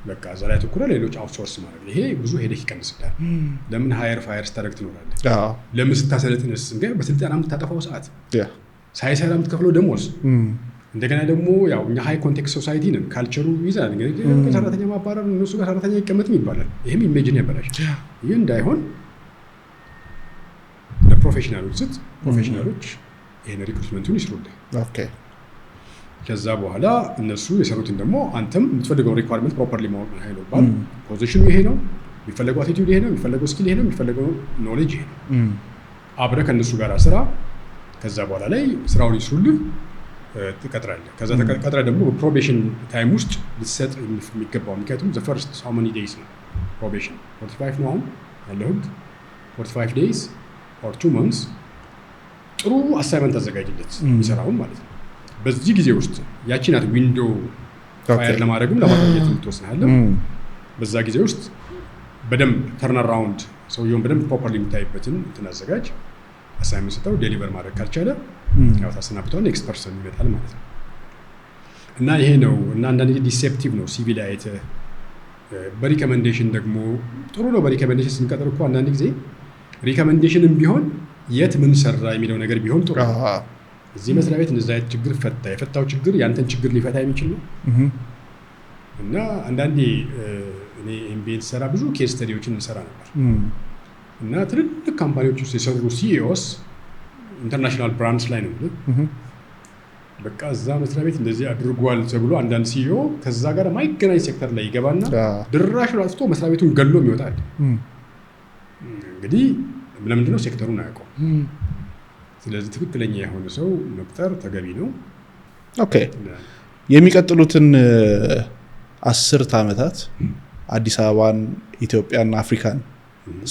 በቃ እዛ ላይ ተኩረ ሌሎች አውትሶርስ ማድረግ ይሄ ብዙ ሄደህ ይቀንስልሃል ለምን ሃየር ፋየር ስታደርግ ትኖራለህ ለምን ስታሰለጥንስ እንግዲህ በስልጠና የምታጠፋው ሰዓት ሳይሰራ የምትከፍለው ደሞዝ እንደገና ደግሞ ያው እኛ ሃይ ኮንቴክስት ሶሳይቲ ነን ካልቸሩ ይዛል እንግዲህ ሰራተኛ ማባረር እነሱ ጋር ሰራተኛ ይቀመጥም ይባላል ይሄም ኢሜጂን ያበላሻል ይሄ እንዳይሆን ለፕሮፌሽናሎች ፕሮፌሽናሎች ይሄን ሪክሩትመንቱን ይስሩልህ ኦኬ ከዛ በኋላ እነሱ የሰሩትን ደግሞ አንተም የምትፈልገው ሪኳየርመንት ፕሮፐርሊ ማወቅ ነው ፖዚሽኑ ይሄ ነው የሚፈለገው አቲቲዩድ ይሄ ነው፣ የሚፈለገው ስኪል ይሄ ነው፣ የሚፈለገው ኖሌጅ ይሄ ነው። አብረህ ከእነሱ ጋር ስራ። ከዛ በኋላ ላይ ስራውን ይስሩልህ ትቀጥራለህ። ከዛ ተቀጥረህ ደግሞ በፕሮቤሽን ታይም ውስጥ ልትሰጥ የሚገባው ምክንያቱም ዘ ፈርስት ሃው መኒ ዴይስ ነው ፕሮቤሽን 45 ነው አሁን ያለው ህግ 45 ዴይስ ኦር 2 months ጥሩ አሳይመንት አዘጋጅለት የሚሰራውን ማለት ነው። በዚህ ጊዜ ውስጥ ያቺ ናት ዊንዶ ፋየር ለማድረግም ለማድረግ የምትወስናለህ። በዛ ጊዜ ውስጥ በደንብ ተርን አራውንድ ሰውየውን በደንብ ፕሮፐርሊ የምታይበትን እንትን አዘጋጅ። አሳይመንት ሰጠው ዴሊቨር ማድረግ ካልቻለ ያው ታሰናብተው ኔክስት ፐርሰን ይመጣል ማለት ነው። እና ይሄ ነው እና አንዳንድ ጊዜ ዲሴፕቲቭ ነው ሲቪል አይተ በሪኮመንዴሽን ደግሞ ጥሩ ነው። በሪኮመንዴሽን ስንቀጥር እኮ አንዳንድ ጊዜ ሪኮመንዴሽንም ቢሆን የት ምን ሰራ የሚለው ነገር ቢሆን ጥሩ ነው። እዚህ መስሪያ ቤት እንደዛ አይነት ችግር ፈታ፣ የፈታው ችግር ያንተን ችግር ሊፈታ የሚችል ነው። እና አንዳንዴ እኔ ኤምቢኤ ሰራ ብዙ ኬስ ስተዲዎችን እንሰራ ነበር እና ትልልቅ ካምፓኒዎች ውስጥ የሰሩ ሲኢኦስ ኢንተርናሽናል ብራንድስ ላይ ነው በቃ እዛ መስሪያ ቤት እንደዚህ አድርጓል ተብሎ አንዳንድ ሲኢኦ ከዛ ጋር ማይገናኝ ሴክተር ላይ ይገባና ድራሹን አጥቶ መስሪያ ቤቱን ገሎ ይወጣል። እንግዲህ ለምንድን ነው ሴክተሩን አያውቀው? ስለዚህ ትክክለኛ የሆነ ሰው መቅጠር ተገቢ ነው። ኦኬ የሚቀጥሉትን 10 ዓመታት አዲስ አበባን፣ ኢትዮጵያና አፍሪካን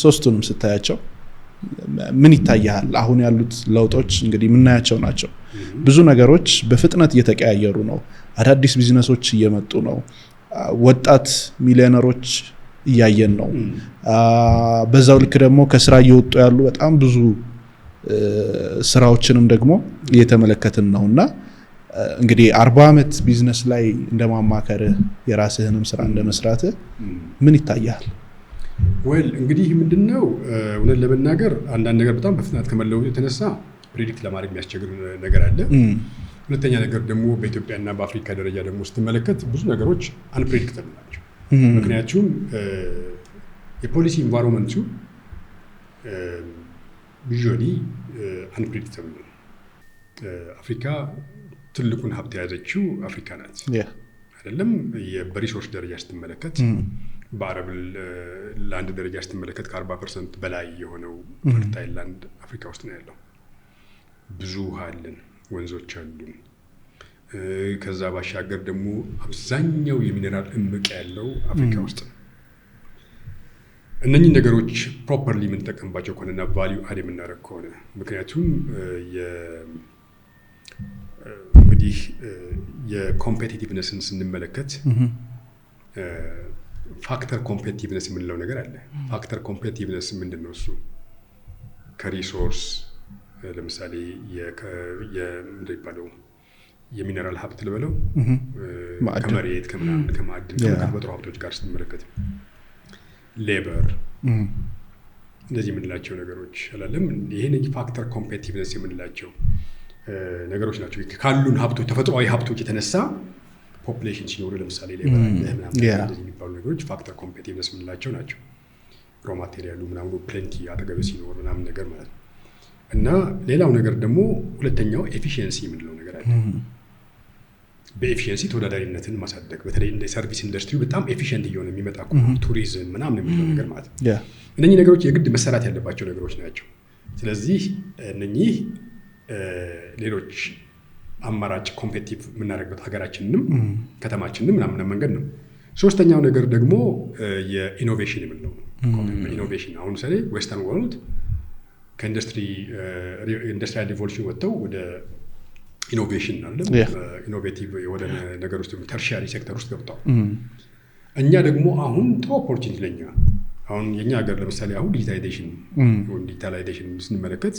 ሶስቱንም ስታያቸው ምን ይታያል? አሁን ያሉት ለውጦች እንግዲህ የምናያቸው ናቸው። ብዙ ነገሮች በፍጥነት እየተቀያየሩ ነው። አዳዲስ ቢዝነሶች እየመጡ ነው። ወጣት ሚሊዮነሮች እያየን ነው። በዛው ልክ ደግሞ ከስራ እየወጡ ያሉ በጣም ብዙ ስራዎችንም ደግሞ እየተመለከትን ነውና እንግዲህ 40 ዓመት ቢዝነስ ላይ እንደማማከር የራስህንም ስራ እንደመስራት ምን ይታያል? ወል እንግዲህ ምንድነው እውነት ለመናገር አንዳንድ ነገር በጣም በፍጥነት ከመለወጡ የተነሳ ፕሬዲክት ለማድረግ የሚያስቸግር ነገር አለ። ሁለተኛ ነገር ደግሞ በኢትዮጵያና በአፍሪካ ደረጃ ደግሞ ስትመለከት ብዙ ነገሮች አንፕሬዲክተብል ናቸው። ምክንያቱም የፖሊሲ ኢንቫይሮንመንቱ ዩዥዋሊ አንፕሬዲክተብል ነው። አፍሪካ ትልቁን ሀብት የያዘችው አፍሪካ ናት አይደለም? በሪሶርስ ደረጃ ስትመለከት በአረብ ላንድ ደረጃ ስትመለከት ከ40% በላይ የሆነው ፈርታይል ላንድ አፍሪካ ውስጥ ነው ያለው። ብዙ ውሃ አለን፣ ወንዞች አሉን። ከዛ ባሻገር ደግሞ አብዛኛው የሚነራል እምቅ ያለው አፍሪካ ውስጥ ነው። እነኚህ ነገሮች ፕሮፐርሊ የምንጠቀምባቸው ከሆነና ቫልዩ አድ የምናደርግ ከሆነ ምክንያቱም እንግዲህ የኮምፔቲቲቭነስን ስንመለከት ፋክተር ኮምፔቲቲቭነስ የምንለው ነገር አለ። ፋክተር ኮምፔቲቲቭነስ ምንድን ነው? እሱ ከሪሶርስ ለምሳሌ የሚባለው የሚነራል ሀብት ልበለው ከመሬት ከምናምን ከማዕድን ከተፈጥሮ ሀብቶች ጋር ስንመለከት ሌበር እንደዚህ የምንላቸው ነገሮች አላለም። ይሄን ፋክተር ኮምፔቲቲቭነስ የምንላቸው ነገሮች ናቸው። ካሉን ሀብቶች ተፈጥሯዊ ሀብቶች የተነሳ ፖፑሌሽን ሲኖሩ ለምሳሌ ሌበር እንደዚህ የሚባሉ ነገሮች ፋክተር ኮምፔቲቲቭነስ የምንላቸው ናቸው። ሮ ማቴሪያሉ ምናምኑ ፕሌንቲ አጠገብ ሲኖር ምናምን ነገር ማለት ነው። እና ሌላው ነገር ደግሞ ሁለተኛው ኤፊሽንሲ የምንለው ነገር አለ። በኤፊሽንሲ ተወዳዳሪነትን ማሳደግ በተለይ እንደ ሰርቪስ ኢንዱስትሪ በጣም ኤፊሽንት እየሆነ የሚመጣ ቱሪዝም ምናምን የሚለው ነገር ማለት ነው። እነኚህ ነገሮች የግድ መሰራት ያለባቸው ነገሮች ናቸው። ስለዚህ እነኚህ ሌሎች አማራጭ ኮምፔቲቲቭ የምናደርግበት ሀገራችንንም ከተማችንንም ምናምን መንገድ ነው። ሶስተኛው ነገር ደግሞ የኢኖቬሽን የምንለው ነው። ኢኖቬሽን አሁን ምሳሌ ዌስተርን ወርልድ ከኢንዱስትሪያል ሪቮሉሽን ወጥተው ወደ ኢኖቬሽን አለ ኢኖቬቲቭ ወደ ነገር ውስጥ ተርሻሪ ሴክተር ውስጥ ገብተው እኛ ደግሞ አሁን ጥሩ ኦፖርቹኒቲ ለኛ አሁን የኛ ሀገር ለምሳሌ አሁን ዲጂታላይዜሽን ስንመለከት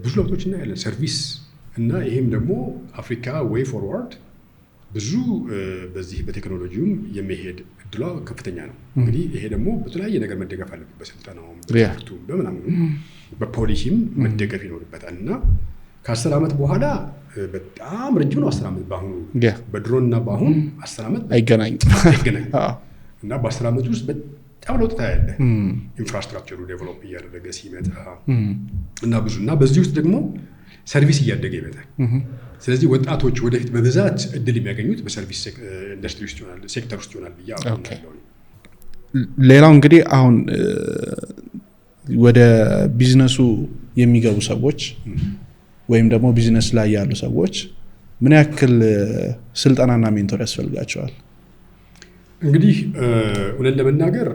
ብዙ ለውጦች እናያለን ሰርቪስ እና ይሄም ደግሞ አፍሪካ ዌይ ፎርዋርድ ብዙ በዚህ በቴክኖሎጂውም የሚሄድ እድሏ ከፍተኛ ነው። እንግዲህ ይሄ ደግሞ በተለያየ ነገር መደገፍ አለበት። በስልጠናውም በትምህርቱ በምናምኑ በፖሊሲም መደገፍ ይኖርበታል እና ከ10 ዓመት በኋላ በጣም ረጅም ነው 10 ዓመት በአሁኑ በድሮና በአሁን 10 ዓመት አይገናኝ እና በ10 ዓመት ውስጥ በጣም ለውጥ ታያለ። ኢንፍራስትራክቸሩ ዴቨሎፕ እያደረገ ሲመጣ እና ብዙ እና በዚህ ውስጥ ደግሞ ሰርቪስ እያደገ ይመጣል። ስለዚህ ወጣቶች ወደፊት በብዛት እድል የሚያገኙት በሰርቪስ ኢንዱስትሪ ውስጥ ይሆናል ሴክተር ውስጥ ይሆናል ብዬ አምናለሁ። ሌላው እንግዲህ አሁን ወደ ቢዝነሱ የሚገቡ ሰዎች ወይም ደግሞ ቢዝነስ ላይ ያሉ ሰዎች ምን ያክል ስልጠናና ሜንቶር ያስፈልጋቸዋል? እንግዲህ እውነት ለመናገር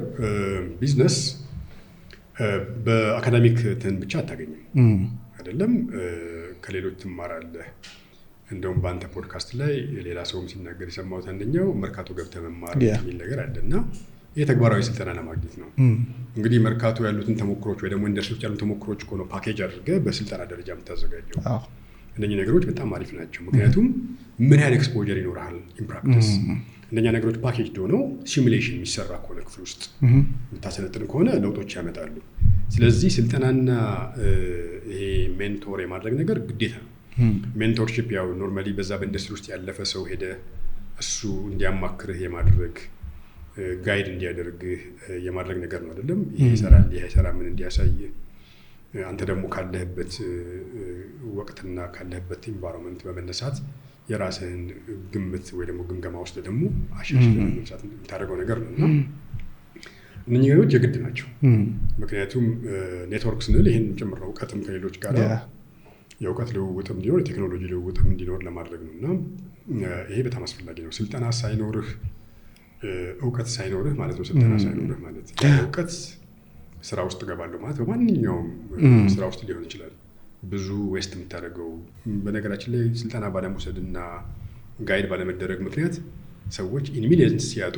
ቢዝነስ በአካዳሚክ ትን ብቻ አታገኝም አይደለም። ከሌሎች ትማራለህ። እንደውም በአንተ ፖድካስት ላይ ሌላ ሰውም ሲናገር የሰማሁት አንደኛው መርካቶ ገብተህ መማር የሚል ነገር አለ እና ይህ ተግባራዊ ስልጠና ለማግኘት ነው። እንግዲህ መርካቶ ያሉትን ተሞክሮች ወይ ደግሞ ኢንዱስትሪ ውስጥ ያሉ ተሞክሮች እኮ ነው ፓኬጅ አድርገህ በስልጠና ደረጃ የምታዘጋጀው። እነኚህ ነገሮች በጣም አሪፍ ናቸው። ምክንያቱም ምን ያህል ኤክስፖጀር ይኖርሃል ኢንፕራክቲስ። እነኛ ነገሮች ፓኬጅ ሆነው ሲሙሌሽን የሚሰራ ከሆነ ክፍል ውስጥ የምታሰለጥን ከሆነ ለውጦች ያመጣሉ። ስለዚህ ስልጠናና ይሄ ሜንቶር የማድረግ ነገር ግዴታ ነው። ሜንቶርሺፕ ያው ኖርማሊ በዛ በኢንዱስትሪ ውስጥ ያለፈ ሰው ሄደ እሱ እንዲያማክርህ የማድረግ ጋይድ እንዲያደርግህ የማድረግ ነገር ነው አይደለም። ይሄ ይሰራል ይሄ አይሰራም ምን እንዲያሳይህ፣ አንተ ደግሞ ካለህበት ወቅትና ካለህበት ኢንቫይሮንመንት በመነሳት የራስህን ግምት ወይ ደግሞ ግምገማ ውስጥ ደግሞ አሻሽለህ ለመስራት የምታደርገው ነገር ነው እና እነኚህ ነገሮች የግድ ናቸው። ምክንያቱም ኔትወርክ ስንል ይህን ጭምር ነው። እውቀትም ከሌሎች ጋር የእውቀት ልውውጥም እንዲኖር የቴክኖሎጂ ልውውጥም እንዲኖር ለማድረግ ነው እና ይሄ በጣም አስፈላጊ ነው። ስልጠና ሳይኖርህ እውቀት ሳይኖርህ ማለት ነው። ስልጠና ሳይኖርህ ማለት እውቀት ስራ ውስጥ እገባለሁ ማለት በማንኛውም ስራ ውስጥ ሊሆን ይችላል። ብዙ ዌስት የምታደርገው በነገራችን ላይ ስልጠና ባለመውሰድና ጋይድ ባለመደረግ ምክንያት ሰዎች ኢንሚዲየንስ ሲያጡ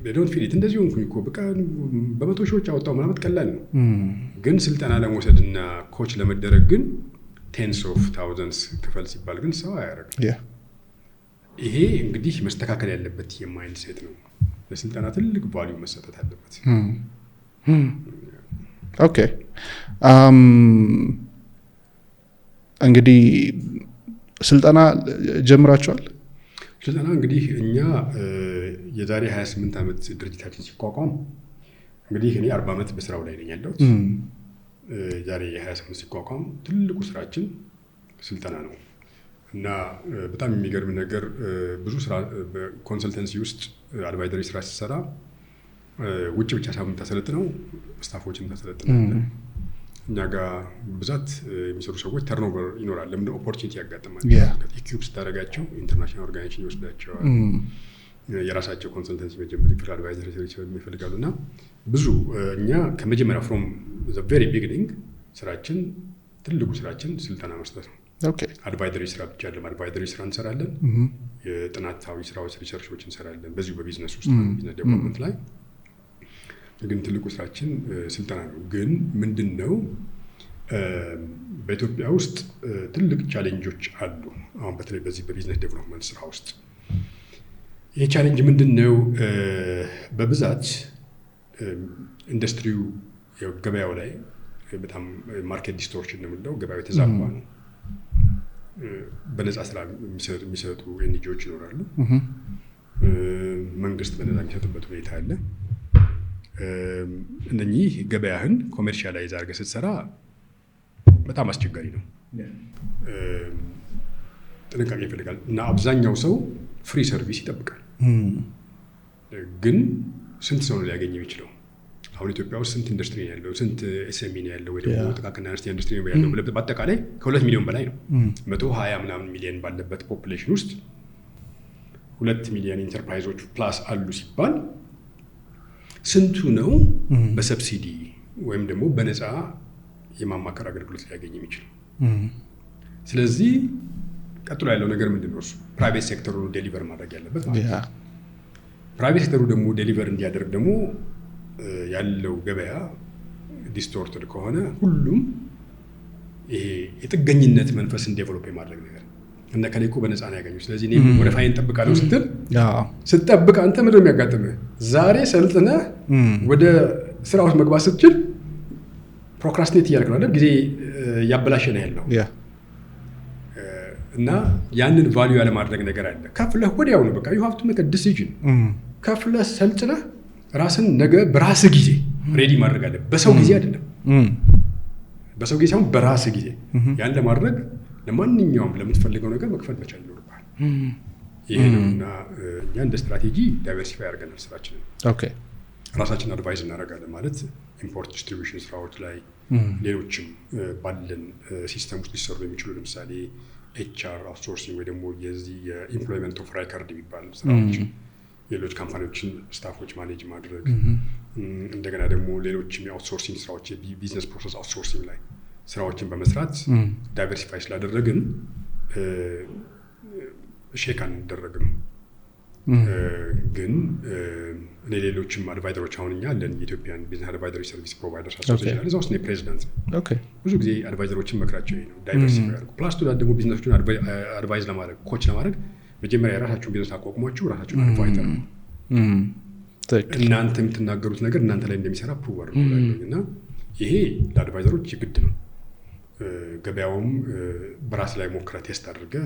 ዶንት ፊል ኢት እንደዚህ ሆንኩኝ እኮ በቃ በመቶ ሺዎች አወጣው ማለት ቀላል ነው። ግን ስልጠና ለመውሰድና ኮች ለመደረግ ግን ቴንስ ኦፍ ታውዘንድስ ክፈል ሲባል ግን ሰው አያደርግም። ይሄ እንግዲህ መስተካከል ያለበት የማይንድ ሴት ነው። ለስልጠና ትልቅ ቫልዩ መሰጠት አለበት። ኦኬ እንግዲህ ስልጠና ጀምራችኋል? ስልጠና እንግዲህ እኛ የዛሬ 28 ዓመት ድርጅታችን ሲቋቋም እንግዲህ እኔ 40 ዓመት በስራው ላይ ነኝ ያለሁት። ዛሬ 28 ሲቋቋም ትልቁ ስራችን ስልጠና ነው እና በጣም የሚገርም ነገር ብዙ ስራ በኮንሰልተንሲ ውስጥ አድቫይዘሪ ስራ ሲሰራ ውጭ ብቻ ሳይሆን የምታሰለጥነው ስታፎችን ታሰለጥናለህ። እኛ ጋር ብዛት የሚሰሩ ሰዎች ተርኖቨር ይኖራል። ለምን ኦፖርቹኒቲ ያጋጥማል። ኢኩፕ ስታደርጋቸው ኢንተርናሽናል ኦርጋናይዜሽን ይወስዳቸዋል። የራሳቸው ኮንሰልተንሲ መጀመር ይፈልጋሉ፣ አድቫይዘሪ ይፈልጋሉ እና ብዙ እኛ ከመጀመሪያ ፍሮም ዘ ቬሪ ቢጊኒንግ ስራችን ትልቁ ስራችን ስልጠና መስጠት ነው። አድቫይዘሪ ስራ ብቻ አይደለም። አድቫይዘሪ ስራ እንሰራለን። የጥናታዊ ስራዎች ሪሰርቾች እንሰራለን በዚሁ በቢዝነስ ውስጥ ቢዝነስ ዴቨሎፕመንት ላይ። ግን ትልቁ ስራችን ስልጠና ነው። ግን ምንድን ነው በኢትዮጵያ ውስጥ ትልቅ ቻሌንጆች አሉ። አሁን በተለይ በዚህ በቢዝነስ ዴቨሎፕመንት ስራ ውስጥ ይህ ቻሌንጅ ምንድን ነው? በብዛት ኢንዱስትሪው ገበያው ላይ በጣም ማርኬት ዲስቶርሽን ነው የምንለው። ገበያው የተዛባ ነው። በነፃ ስራ የሚሰጡ ኤንጂኦዎች ይኖራሉ። መንግስት በነፃ የሚሰጥበት ሁኔታ አለ። እነኚህ ገበያህን ኮሜርሻላይዝ አድርገህ ስትሰራ በጣም አስቸጋሪ ነው። ጥንቃቄ ይፈልጋል እና አብዛኛው ሰው ፍሪ ሰርቪስ ይጠብቃል። ግን ስንት ሰው ነው ሊያገኝ የሚችለው? አሁን ኢትዮጵያ ውስጥ ስንት ኢንዱስትሪ ነው ያለው? ስንት ኤስኤምኢ ነው ያለው? ወይ ደግሞ ጥቃቅንና አነስተኛ ኢንዱስትሪ ነው ያለው? በአጠቃላይ ከ2 ሚሊዮን በላይ ነው። 120 ምናምን ሚሊዮን ባለበት ፖፑሌሽን ውስጥ 2 ሚሊዮን ኢንተርፕራይዞች ፕላስ አሉ ሲባል ስንቱ ነው በሰብሲዲ ወይም ደግሞ በነፃ የማማከር አገልግሎት ሊያገኝ የሚችለው? ስለዚህ ቀጥሎ ያለው ነገር ምንድን ነው? እሱ ፕራይቬት ሴክተሩ ዴሊቨር ማድረግ ያለበት ማለት ነው። ፕራይቬት ሴክተሩ ደግሞ ዴሊቨር እንዲያደርግ ደግሞ ያለው ገበያ ዲስቶርትድ ከሆነ ሁሉም ይሄ የጥገኝነት መንፈስን ዴቨሎፕ የማድረግ ነገር እና ከሌኮ በነፃ ነው ያገኙ። ስለዚህ እኔ ወደ ፋይን ጠብቃለሁ ስትጠብቅ አንተ ምንድን ነው የሚያጋጥምህ? ዛሬ ሰልጥነህ ወደ ስራ ውስጥ መግባት ስትችል ፕሮክራስቲኔት እያደረግህ ነው አይደል? ጊዜ እያበላሸ ነው ያለው እና ያንን ቫልዩ ያለማድረግ ነገር አለ። ከፍለህ ወዲያው ነው በቃ ዩ ሃቭ ቱ ሜክ አ ዲሲዥን። ከፍለህ ሰልጥነህ ራስን ነገ በራስህ ጊዜ ሬዲ ማድረግ አለ። በሰው ጊዜ አይደለም፣ በሰው ጊዜ ሳይሆን በራስህ ጊዜ። ያን ለማድረግ ለማንኛውም ለምትፈልገው ነገር መክፈል መቻል ይኖርብሃል። ይሄ ነውና እኛ እንደ ስትራቴጂ ዳይቨርሲፋይ አድርገናል ስራችንን። ኦኬ ራሳችን አድቫይዝ እናደርጋለን ማለት ኢምፖርት ዲስትሪቢዩሽን ስራዎች ላይ ሌሎችም ባለን ሲስተም ውስጥ ሊሰሩ የሚችሉ ለምሳሌ ኤችአር አውትሶርሲንግ ወይ ደግሞ የዚህ የኢምፕሎይመንት ኦፍ ሪከርድ የሚባል ስራዎች ሌሎች ካምፓኒዎችን ስታፎች ማኔጅ ማድረግ እንደገና ደግሞ ሌሎችም የአውትሶርሲንግ ስራዎች የቢዝነስ ፕሮሰስ አውትሶርሲንግ ላይ ስራዎችን በመስራት ዳይቨርሲፋይ ስላደረግን ሼክ አንደረግም። ግን እኔ ሌሎችም አድቫይዘሮች አሁን እኛ አለን የኢትዮጵያን ቢዝነስ አድቫይዘሪ ሰርቪስ ፕሮቫይደርስ አሶሲዬሽን እዛ ውስጥ ነው ፕሬዚዳንት። ብዙ ጊዜ አድቫይዘሮችን መክራቸው ይሄ ነው ዳይቨርሲፋይ ያደርጉ ፕላስ ቱ ደግሞ ቢዝነሶችን አድቫይዝ ለማድረግ ኮች ለማድረግ መጀመሪያ የራሳቸውን ቢዝነስ አቋቁሟቸው ራሳቸውን አድቫይዘር ነው እናንተ የምትናገሩት ነገር እናንተ ላይ እንደሚሰራ ፕሩቭ አድርጉ እና ይሄ ለአድቫይዘሮች ግድ ነው። ገበያውም በራስ ላይ ሞክረህ ቴስት አድርገህ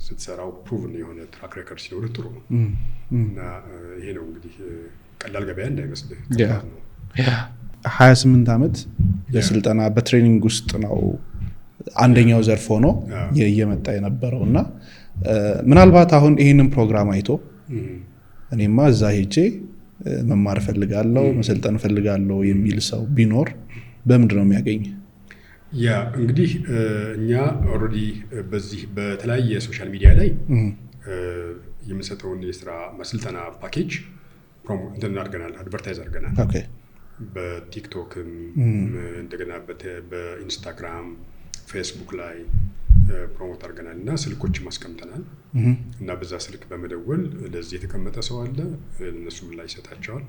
ስትሰራው ፕሩቭን የሆነ ትራክ ሬከርድ ሲኖር ጥሩ ነው እና ይሄ ነው እንግዲህ ቀላል ገበያ እንዳይመስልህ። 28 ዓመት የስልጠና በትሬኒንግ ውስጥ ነው አንደኛው ዘርፍ ሆኖ እየመጣ የነበረው እና ምናልባት አሁን ይህንን ፕሮግራም አይቶ እኔማ እዛ ሄጄ መማር ፈልጋለሁ መሰልጠን ፈልጋለሁ የሚል ሰው ቢኖር በምንድን ነው የሚያገኝ? ያ እንግዲህ እኛ ኦልሬዲ በዚህ በተለያየ ሶሻል ሚዲያ ላይ የምንሰጠውን የስራ ስልጠና ፓኬጅ ፕሮሞት አድርገናል፣ አድቨርታይዝ አድርገናል። በቲክቶክም እንደገና በኢንስታግራም ፌስቡክ ላይ ፕሮሞት አድርገናል እና ስልኮችም አስቀምጠናል እና በዛ ስልክ በመደወል ለዚህ የተቀመጠ ሰው አለ እነሱም ላይ ይሰጣቸዋል።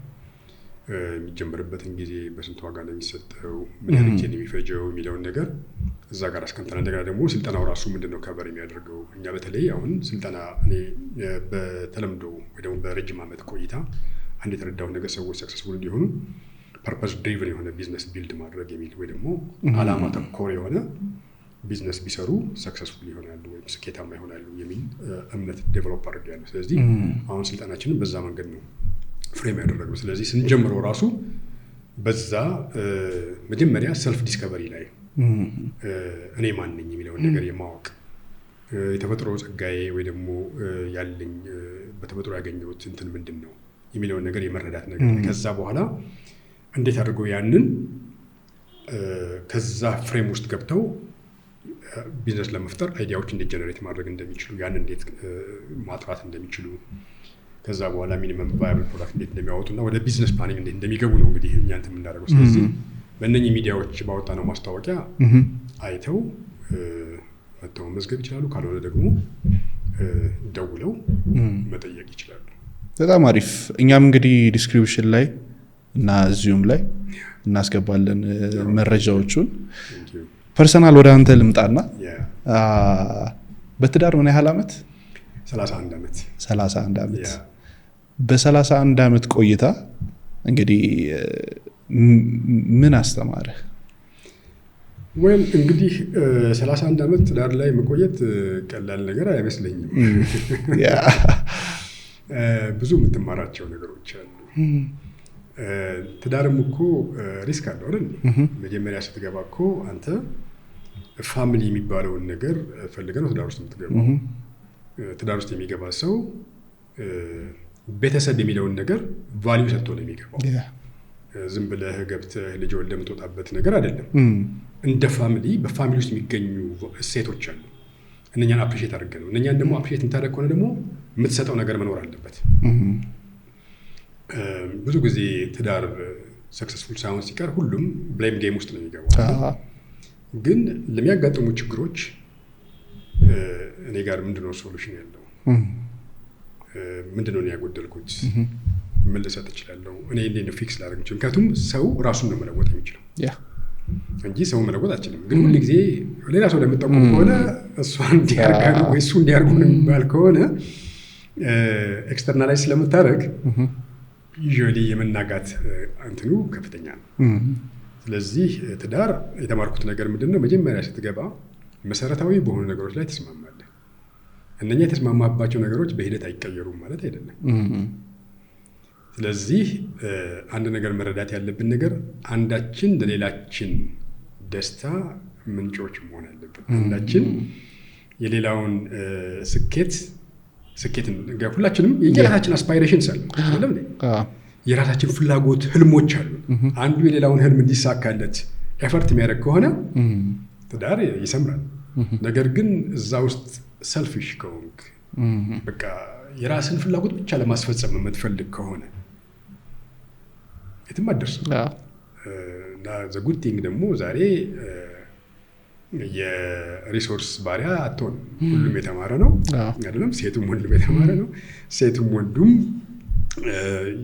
የሚጀምርበትን ጊዜ በስንት ዋጋ ነው የሚሰጠው ምን ያህል ጊዜ ነው የሚፈጀው የሚለውን ነገር እዛ ጋር አስቀምጠናል። እንደገና ደግሞ ስልጠናው ራሱ ምንድነው ከቨር የሚያደርገው እኛ በተለይ አሁን ስልጠና እኔ በተለምዶ ወይ ደግሞ በረጅም ዓመት ቆይታ አንድ የተረዳው ነገር ሰዎች ሰክሰስፉል እንዲሆኑ ፐርፐስ ድሪቭን የሆነ ቢዝነስ ቢልድ ማድረግ የሚል ወይ ደግሞ ዓላማ ተኮር የሆነ ቢዝነስ ቢሰሩ ሰክሰስፉል ይሆናሉ ወይም ስኬታማ ይሆናሉ የሚል እምነት ዴቨሎፕ አድርገናል። ስለዚህ አሁን ስልጠናችንን በዛ መንገድ ነው ፍሬም ያደረገው። ስለዚህ ስንጀምረው ራሱ በዛ መጀመሪያ ሰልፍ ዲስከቨሪ ላይ እኔ ማን ነኝ የሚለውን ነገር የማወቅ የተፈጥሮ ጸጋዬ ወይ ደግሞ ያለኝ በተፈጥሮ ያገኘሁት እንትን ምንድን ነው የሚለውን ነገር የመረዳት ነገር ከዛ በኋላ እንዴት አድርገው ያንን ከዛ ፍሬም ውስጥ ገብተው ቢዝነስ ለመፍጠር አይዲያዎች እንዴት ጀነሬት ማድረግ እንደሚችሉ ያን እንዴት ማጥራት እንደሚችሉ ከዛ በኋላ ሚኒመም ቫያብል ፕሮዳክት እንዴት እንደሚያወጡና ወደ ቢዝነስ ፕላኒንግ እንዴት እንደሚገቡ ነው እንግዲህ እኛ እንትን የምናደርገው። ስለዚህ በእነኚህ ሚዲያዎች ባወጣነው ማስታወቂያ አይተው መጥተው መዝገብ ይችላሉ፣ ካልሆነ ደግሞ ደውለው መጠየቅ ይችላሉ። በጣም አሪፍ። እኛም እንግዲህ ዲስክሪፕሽን ላይ እና እዚሁም ላይ እናስገባለን መረጃዎቹን። ፐርሰናል ወደ አንተ ልምጣና በትዳር ምን ያህል ዓመት? 31 ዓመት። 31 ዓመት። በ31 ዓመት ቆይታ እንግዲህ ምን አስተማረ? ወይ እንግዲህ 31 ዓመት ትዳር ላይ መቆየት ቀላል ነገር አይመስለኝም። ብዙ የምትማራቸው ነገሮች አሉ። ትዳርም እኮ ሪስክ አለው አይደል? መጀመሪያ ስትገባ እኮ አንተ ፋሚሊ የሚባለውን ነገር ፈልገህ ነው ትዳር ውስጥ የምትገባው። ትዳር ውስጥ የሚገባ ሰው ቤተሰብ የሚለውን ነገር ቫልዩ ሰጥቶ ነው የሚገባው። ዝም ብለህ ገብተህ ልጅ ወልደህ የምትወጣበት ነገር አይደለም። እንደ ፋሚሊ በፋሚሊ ውስጥ የሚገኙ እሴቶች አሉ። እነኛን አፕሪሼት አድርገህ ነው። እነኛን ደግሞ አፕሪሼት የምታደርግ ከሆነ ደግሞ የምትሰጠው ነገር መኖር አለበት። ብዙ ጊዜ ትዳር ሰክሰስፉል ሳይሆን ሲቀር ሁሉም ብሌም ጌም ውስጥ ነው የሚገባው። ግን ለሚያጋጥሙ ችግሮች እኔ ጋር ምንድነው ሶሉሽን ያለው? ምንድነው እኔ ያጎደልኩት? ምን ልሰጥ እችላለሁ? እኔ እንዴት ነው ፊክስ ላደርግ የምችለው? ምክንያቱም ሰው ራሱን ነው መለወጥ የሚችለው እንጂ ሰው መለወጥ አይችልም። ግን ሁሉ ጊዜ ሌላ ሰው እንደምጠቁም ከሆነ እሷ እንዲያርጋ ነው ወይ እሱ እንዲያርጉ ነው የሚባል ከሆነ ኤክስተርናላይዝ ስለምታደርግ ዩዥዋሊ የመናጋት እንትኑ ከፍተኛ ነው። ስለዚህ ትዳር የተማርኩት ነገር ምንድነው? መጀመሪያ ስትገባ መሰረታዊ በሆኑ ነገሮች ላይ ተስማማለህ። እነኛ የተስማማባቸው ነገሮች በሂደት አይቀየሩም ማለት አይደለም። ስለዚህ አንድ ነገር መረዳት ያለብን ነገር አንዳችን ለሌላችን ደስታ ምንጮች መሆን አለብን። አንዳችን የሌላውን ስኬት ስኬትን ሁላችንም የራሳችን አስፓይሬሽንስ አሉ አይደል? የራሳችን ፍላጎት ህልሞች አሉ። አንዱ የሌላውን ህልም እንዲሳካለት ኤፈርት የሚያደርግ ከሆነ ትዳር ይሰምራል። ነገር ግን እዛ ውስጥ ሰልፊሽ ከሆንክ በቃ የራስን ፍላጎት ብቻ ለማስፈጸም የምትፈልግ ከሆነ የትም አትደርስም። እና ዘ ጉድ ቲንግ ደግሞ ዛሬ የሪሶርስ ባሪያ አትሆን። ሁሉም የተማረ ነው አይደለም? ሴቱም ወንዱም የተማረ ነው። ሴቱም ወንዱም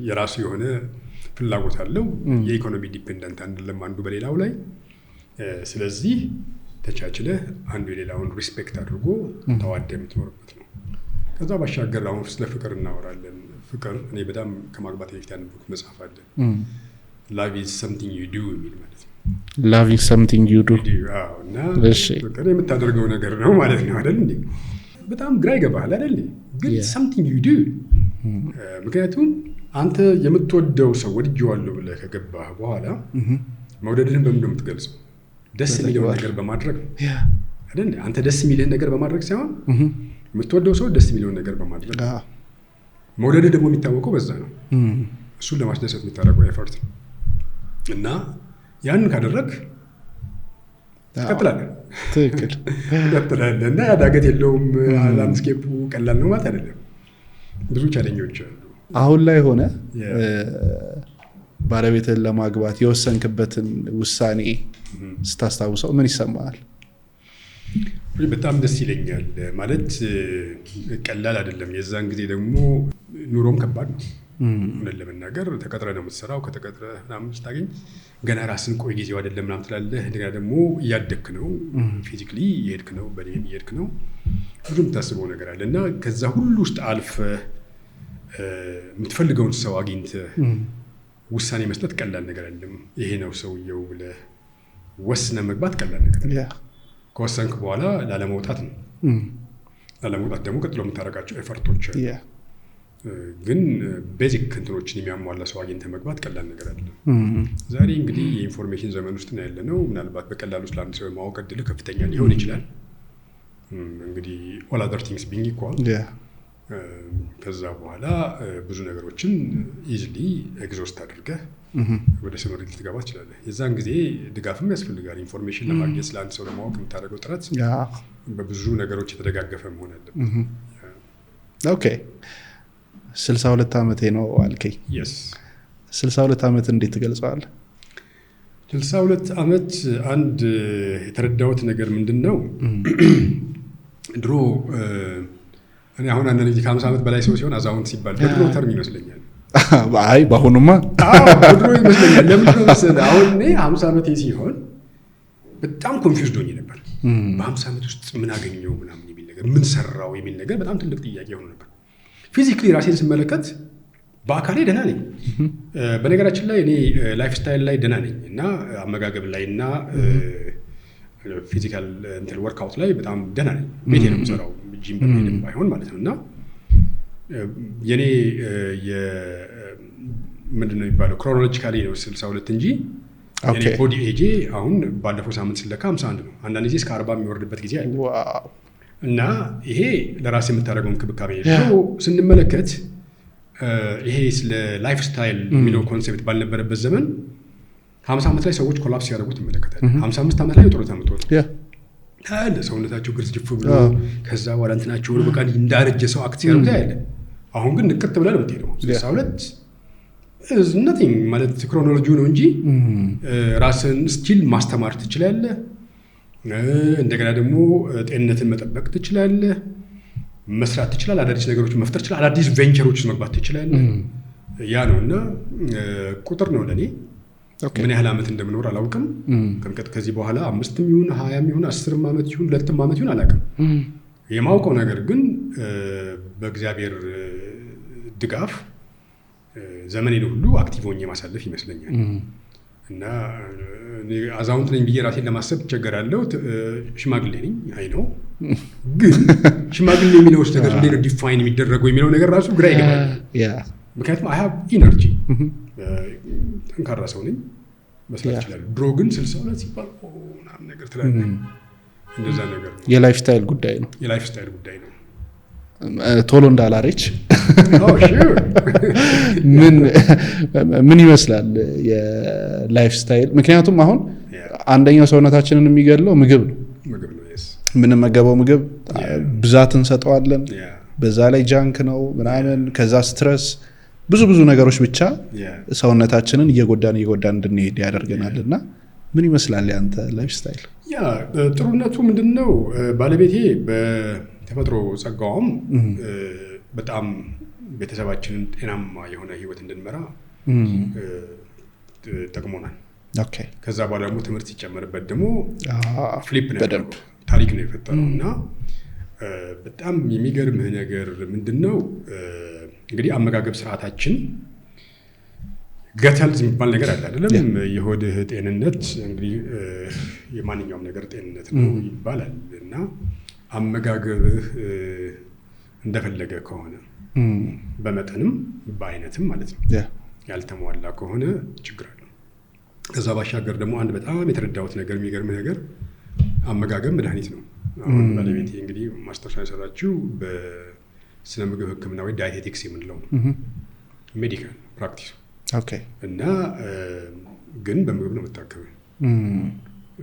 የራሱ የሆነ ፍላጎት አለው። የኢኮኖሚ ዲፔንደንት አይደለም አንዱ በሌላው ላይ። ስለዚህ ተቻችለህ አንዱ የሌላውን ሪስፔክት አድርጎ ተዋደ የምትኖርበት ነው። ከዛ ባሻገር አሁን ስለ ፍቅር እናወራለን። ፍቅር እኔ በጣም ከማግባት በፊት ያነበብኩት መጽሐፍ አለ ላቭ ኢዝ ሰምቲንግ ዩ ዱ የሚል ማለት ነው። ላቭ ኢዝ ሰምቲንግ ዩ ዱ እና ፍቅር የምታደርገው ነገር ነው ማለት ነው አይደል እንዴ? በጣም ግራ ይገባሃል አይደል? ግን ሰምቲንግ ዩ ዱ ምክንያቱም አንተ የምትወደው ሰው ወድጄዋለሁ ብለህ ከገባህ በኋላ መውደድህን በምን ነው የምትገልጸው? ደስ የሚለውን ነገር በማድረግ ነው አይደል? አንተ ደስ የሚልህን ነገር በማድረግ ሳይሆን የምትወደው ሰው ደስ የሚለውን ነገር በማድረግ ነው። መውደድህ ደግሞ የሚታወቀው በዛ ነው። እሱን ለማስደሰት የምታደርገው ኤፈርት ነው። እና ያንን ካደረግ ትቀጥላለህ። ትክክል ትቀጥላለህ። እና ዳገት የለውም። ላንድስኬፑ ቀላል ነው ማለት አይደለም። ብዙ ቻሌንጆች አሉ። አሁን ላይ ሆነ ባለቤትን ለማግባት የወሰንክበትን ውሳኔ ስታስታውሰው ምን ይሰማሃል? በጣም ደስ ይለኛል። ማለት ቀላል አይደለም። የዛን ጊዜ ደግሞ ኑሮም ከባድ ነው። እውነት ለመናገር ተቀጥረህ ነው የምትሰራው። ከተቀጥረህ ምናምን ስታገኝ ገና ራስን ቆይ ጊዜው አይደለም ምናምን ትላለህ። እንደገና ደግሞ እያደግክ ነው፣ ፊዚክሊ እየሄድክ ነው፣ በእድሜም እየሄድክ ነው። ብዙ የምታስበው ነገር አለ እና ከዛ ሁሉ ውስጥ አልፈህ የምትፈልገውን ሰው አግኝተህ ውሳኔ መስጠት ቀላል ነገር አይደለም። ይሄ ነው ሰውየው ብለህ ወስነህ መግባት ቀላል ነገር አይደለም። ከወሰንክ በኋላ ላለመውጣት ነው። ላለመውጣት ደግሞ ቀጥሎ የምታደርጋቸው ኤፈርቶች አሉ። ግን ቤዚክ እንትኖችን የሚያሟላ ሰው አግኝተህ መግባት ቀላል ነገር አይደለም። ዛሬ እንግዲህ የኢንፎርሜሽን ዘመን ውስጥ ነው ያለነው። ምናልባት በቀላሉ ውስጥ ለአንድ ሰው የማወቅ እድልህ ከፍተኛ ሊሆን ይችላል። እንግዲህ ኦል አዘር ቲንግስ ቢንግ ኢኳል ከዛ በኋላ ብዙ ነገሮችን ኢዝሊ ኤግዞስት አድርገህ ወደ ስምሪት ልትገባ ትችላለህ። የዛን ጊዜ ድጋፍም ያስፈልጋል። ኢንፎርሜሽን ለማግኘት ስለ አንድ ሰው ለማወቅ የምታደርገው ጥረት በብዙ ነገሮች የተደጋገፈ መሆን አለበት። ኦኬ 62 ዓመቴ ነው አልከኝ። 62 ዓመት እንዴት ትገልጸዋለህ? 62 ዓመት አንድ የተረዳሁት ነገር ምንድን ነው? ድሮ እኔ አሁን አንዳንድ ጊዜ ከ50 ዓመት በላይ ሰው ሲሆን አዛውንት ሲባል በድሮ ተርም ይመስለኛል። አይ በአሁኑማ በድሮ ይመስለኛል። ለምንድን ነው መሰለህ? አሁን እኔ 50 ዓመቴ ሲሆን በጣም ኮንፊውዝድ ሆኜ ነበር። በ50 ዓመት ውስጥ ምን አገኘው ምናምን የሚል ነገር፣ ምን ሰራው የሚል ነገር በጣም ትልቅ ጥያቄ ሆኖ ነበር። ፊዚክሊ ራሴን ስመለከት በአካሌ ደህና ነኝ። በነገራችን ላይ እኔ ላይፍ ስታይል ላይ ደህና ነኝ እና አመጋገብ ላይ እና ፊዚካል ወርክአውት ላይ በጣም ደህና ነኝ። ቤቴ ነው የምሰራው፣ ጂም በመሄድም ባይሆን ማለት ነው። እና የኔ ምንድነው የሚባለው ክሮኖሎጂካሊ ነው 62 እንጂ የኔ ቦዲ ኤጄ አሁን ባለፈው ሳምንት ስለካ 51 ነው። አንዳንድ ጊዜ እስከ 40 የሚወርድበት ጊዜ አለ። እና ይሄ ለራስ የምታደርገው እንክብካቤ ነው። ስንመለከት ይሄ ስለ ላይፍ ስታይል የሚለው ኮንሴፕት ባልነበረበት ዘመን 50 ዓመት ላይ ሰዎች ኮላፕስ ሲያደርጉ ትመለከታለህ። 55 ዓመት ላይ ጡረታ የምትወጡ ታያለ። ሰውነታቸው ግርዝፍ ብሎ ከዛ በኋላ እንትናቸው በቃ እንዳረጀ ሰው አክት ሲያደርጉ ታያለ። አሁን ግን ንቅት ብለህ ነው የምትሄደው። 62 ነቲንግ ማለት ክሮኖሎጂው ነው እንጂ ራስን ስቲል ማስተማር ትችላለህ። እንደገና ደግሞ ጤንነትን መጠበቅ ትችላለህ፣ መስራት ትችላለህ፣ አዳዲስ ነገሮችን መፍጠር ትችላለህ፣ አዳዲስ ቬንቸሮች መግባት ትችላለህ። ያ ነው እና ቁጥር ነው ለእኔ። ምን ያህል ዓመት እንደምኖር አላውቅም። ከዚህ በኋላ 5 ይሁን 20 ይሁን 10 ዓመት ይሁን 2 ዓመት ይሁን አላውቅም። የማውቀው ነገር ግን በእግዚአብሔር ድጋፍ ዘመኔን ሁሉ አክቲቭ ሆኜ ማሳለፍ ይመስለኛል። እና አዛውንት ነኝ ብዬ ራሴን ለማሰብ እቸገራለሁ። ሽማግሌ ነኝ አይ ነው። ግን ሽማግሌ የሚለው ነገር እንዴት ነው ዲፋይን የሚደረገው የሚለው ነገር ራሱ ግራ ይገባል። ምክንያቱም አይ ሃቭ ኢነርጂ፣ ጠንካራ ሰው ነኝ፣ መስራት ይችላል። ድሮ ግን 62 ሲባል ምናምን ነገር ትላለህ። እንደዛ ነገር ነው። የላይፍ ስታይል ጉዳይ ነው። የላይፍ ስታይል ጉዳይ ነው። ቶሎ እንዳላረች ምን ይመስላል የላይፍ ስታይል? ምክንያቱም አሁን አንደኛው ሰውነታችንን የሚገድለው ምግብ ነው። የምንመገበው ምግብ ብዛት እንሰጠዋለን፣ በዛ ላይ ጃንክ ነው ምናምን፣ ከዛ ስትረስ፣ ብዙ ነገሮች ብቻ ሰውነታችንን እየጎዳን እንድንሄድ ያደርገናልና ምን ይመስላል ያንተ ላይፍ ስታይል? ጥሩነቱ ምንድነው? ባለቤቴ በተፈጥሮ ጸጋዋም በጣም ቤተሰባችንን ጤናማ የሆነ ህይወት እንድንመራ ጠቅሞናል። ኦኬ። ከዛ በኋላ ደግሞ ትምህርት ሲጨመርበት ደግሞ ፍሊፕ ነው ታሪክ ነው የፈጠረው እና በጣም የሚገርምህ ነገር ምንድነው እንግዲህ አመጋገብ ስርዓታችን ገተል የሚባል ነገር አለ አይደለም? የሆድህ ጤንነት እንግዲህ የማንኛውም ነገር ጤንነት ነው ይባላል እና አመጋገብህ እንደፈለገ ከሆነ በመጠንም በአይነትም ማለት ነው ያልተሟላ ከሆነ ችግር አለው። ከዛ ባሻገር ደግሞ አንድ በጣም የተረዳሁት ነገር የሚገርም ነገር አመጋገብ መድኃኒት ነው። አሁን ባለቤቴ እንግዲህ ማስተርሳ የሰራችው በስነ ምግብ ሕክምና ወይ ዳይቴቲክስ የምንለው ነው ሜዲካል ፕራክቲሱ እና ግን በምግብ ነው የምታከመው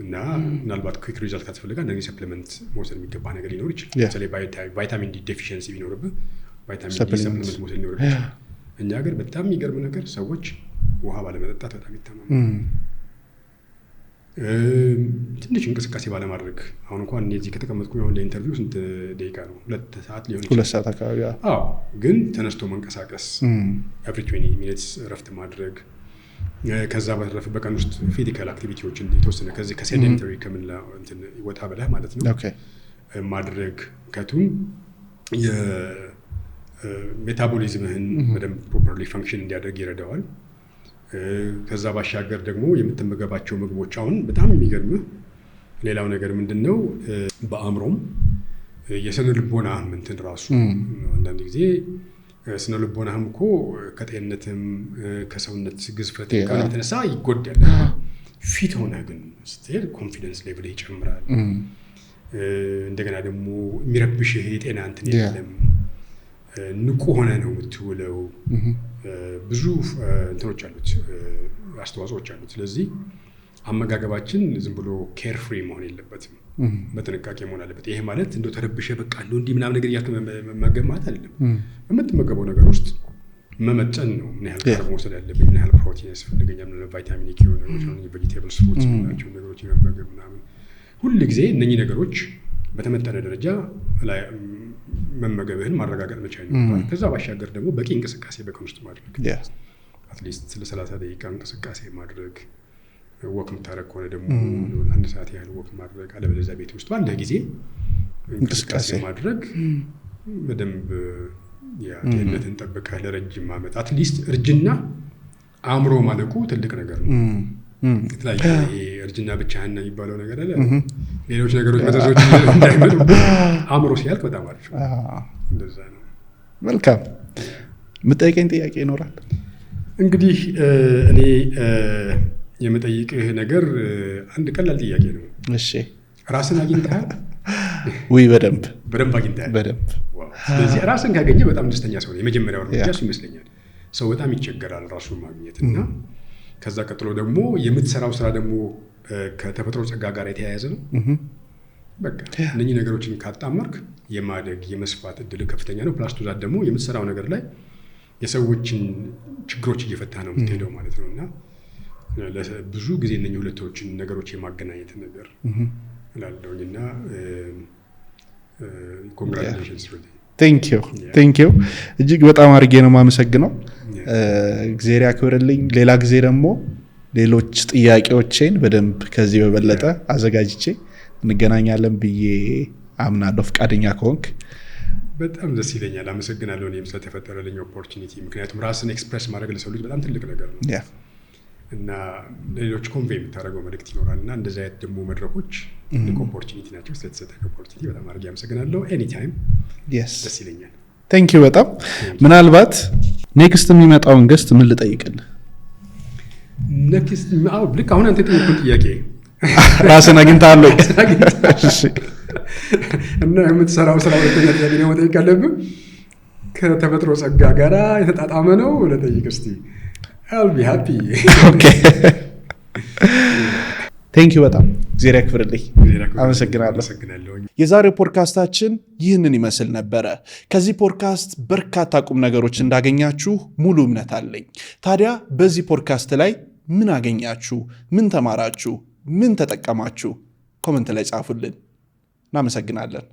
እና ምናልባት ኩዊክ ሪዛልት ካስፈልጋ እነዚህ ሰፕሊመንት መውሰድ የሚገባ ነገር ሊኖር ይችላል። ለምሳሌ ቫይታሚን ዲ ዴፊሽንሲ ቢኖርብህ ቫይታሚን ዲ ሰፕሊመንት መውሰድ ሊኖር ይችላል። እኛ ሀገር በጣም የሚገርም ነገር ሰዎች ውሃ ባለመጠጣት በጣም ይታመማሉ። ትንሽ እንቅስቃሴ ባለማድረግ አሁን እንኳን እዚህ ከተቀመጥኩኝ አሁን ለኢንተርቪው ስንት ደቂቃ ነው? 2 ሰዓት ሊሆን ይችላል። 2 ሰዓት አካባቢ። አዎ፣ ግን ተነስቶ መንቀሳቀስ ኤቭሪ 20 ሚኒትስ እረፍት ማድረግ ከዛ በተረፈ በቀን ውስጥ ፊዚካል አክቲቪቲዎችን የተወሰነ ከዚህ ከሴደንተሪ ከምንለው እንትን ወጣ ብለህ ማለት ነው ማድረግ ከቱም የሜታቦሊዝምህን በደንብ ፕሮፐርሊ ፈንክሽን እንዲያደርግ ይረዳዋል። ከዛ ባሻገር ደግሞ የምትመገባቸው ምግቦች አሁን በጣም የሚገርምህ ሌላው ነገር ምንድነው በአእምሮም የስነ ልቦና እንትን ራሱ አንዳንድ ጊዜ ስነ ልቦናህም እኮ ከጤንነትም ከሰውነት ግዝፈት ጋር የተነሳ ይጎዳል። ፊት ሆነህ ግን ስትሄድ ኮንፊደንስ ሌቭል ይጨምራል። እንደገና ደግሞ የሚረብሽህ የጤና እንትን የለም። ንቁ ሆነ ነው የምትውለው። ብዙ እንትኖች አሉት፣ አስተዋጽኦች አሉት። ስለዚህ አመጋገባችን ዝም ብሎ ኬር ፍሪ መሆን የለበትም፣ በጥንቃቄ መሆን አለበት። ይሄ ማለት እንደው ተረብሸ በቃ እንደው እንዲህ ምናምን ነገር እያልክ መመገብ ማለት አይደለም። በምትመገበው ነገር ውስጥ መመጠን ነው። ምን ያህል ካርብ መውሰድ ያለብኝ፣ ምን ያህል ፕሮቲን ያስፈልገኛል፣ ምን ቫይታሚን ኪ ነገሮች ነው፣ ቬጂቴብልስ ፍሩትስ ናቸው ነገሮች መመገብ ምናምን። ሁል ጊዜ እነኚህ ነገሮች በተመጠነ ደረጃ ላይ መመገብህን ማረጋገጥ መቻል ነው። ከዛ ባሻገር ደግሞ በቂ እንቅስቃሴ በቀን ውስጥ ማድረግ አትሊስት ለ30 ደቂቃ እንቅስቃሴ ማድረግ፣ ወክ የምታደርግ ከሆነ ደግሞ 1 ሰዓት ያህል ወክ ማድረግ፣ አለበለዚያ ቤት ውስጥ ባለ ጊዜ እንቅስቃሴ ማድረግ በደንብ ጤንነትን ጠብቀህ ለረጅም ዓመት አትሊስት እርጅና አእምሮ ማለቁ ትልቅ ነገር ነው። የተለያየ እርጅና ብቻህን ነው የሚባለው ነገር አለ። ሌሎች ነገሮች መዘዞች እንዳይመጡ አእምሮ ሲያልቅ በጣም አሪፍ ነው። እንደዛ ነው። መልካም። የምጠይቀኝ ጥያቄ ይኖራል? እንግዲህ እኔ የምጠይቅህ ነገር አንድ ቀላል ጥያቄ ነው። እሺ። ራስን አግኝተሃል? ውይ በደንብ አግኝተሃል። በደንብ። ስለዚህ ራስን ካገኘ በጣም ደስተኛ ሰው ነው። የመጀመሪያው እርምጃ እሱ ይመስለኛል። ሰው በጣም ይቸገራል ራሱን ማግኘት እና ከዛ ቀጥሎ ደግሞ የምትሰራው ስራ ደግሞ ከተፈጥሮ ጸጋ ጋር የተያያዘ ነው። በቃ እነኚህ ነገሮችን ካጣመርክ የማደግ የመስፋት እድል ከፍተኛ ነው። ፕላስ ቱ ዛት ደግሞ የምትሰራው ነገር ላይ የሰዎችን ችግሮች እየፈታ ነው የምትሄደው ማለት ነው እና ብዙ ጊዜ እነኚህ ሁለቶችን ነገሮች የማገናኘት ነገር እላለሁኝ እና ኮንግራቹሌሽንስ ቴንክ ዩ እጅግ በጣም አድርጌ ነው የማመሰግነው። እግዚአብሔር ያክብርልኝ። ሌላ ጊዜ ደግሞ ሌሎች ጥያቄዎችን በደንብ ከዚህ በበለጠ አዘጋጅቼ እንገናኛለን ብዬ አምናለሁ። ፈቃደኛ ከሆንክ በጣም ደስ ይለኛል። አመሰግናለሁ እኔም ስለተፈጠረልኝ ኦፖርቹኒቲ። ምክንያቱም ራስን ኤክስፕሬስ ማድረግ ለሰው ልጅ በጣም ትልቅ ነገር ነው እና ሌሎች ኮንቬይ የምታደርገው መልእክት ይኖራል እና እንደዚህ አይነት ደግሞ መድረኮች ትልቅ ኦፖርቹኒቲ ናቸው። ስለተሰጠኝ ኦፖርቹኒቲ በጣም አድርጌ አመሰግናለሁ። ኤኒታይም ደስ ይለኛል። ቴንክ ዩ በጣም። ምናልባት ኔክስት የሚመጣውን ገስት ምን ልጠይቅልህ? ልክ አሁን አንተ ጠየቅኩት ጥያቄ ራስን አግኝተሃል? እና የምትሰራው ስራ ሁለተኛ ጥያቄ ነው መጠየቅ ያለብህ ከተፈጥሮ ጸጋ ጋር የተጣጣመ ነው ለጠይቅ እስቲ I'll be happy okay thank you በጣም እግዚአብሔር ያክብርልኝ አመሰግናለሁ የዛሬው ፖድካስታችን ይህንን ይመስል ነበረ ከዚህ ፖድካስት በርካታ ቁም ነገሮች እንዳገኛችሁ ሙሉ እምነት አለኝ ታዲያ በዚህ ፖድካስት ላይ ምን አገኛችሁ ምን ተማራችሁ ምን ተጠቀማችሁ ኮሜንት ላይ ጻፉልን እናመሰግናለን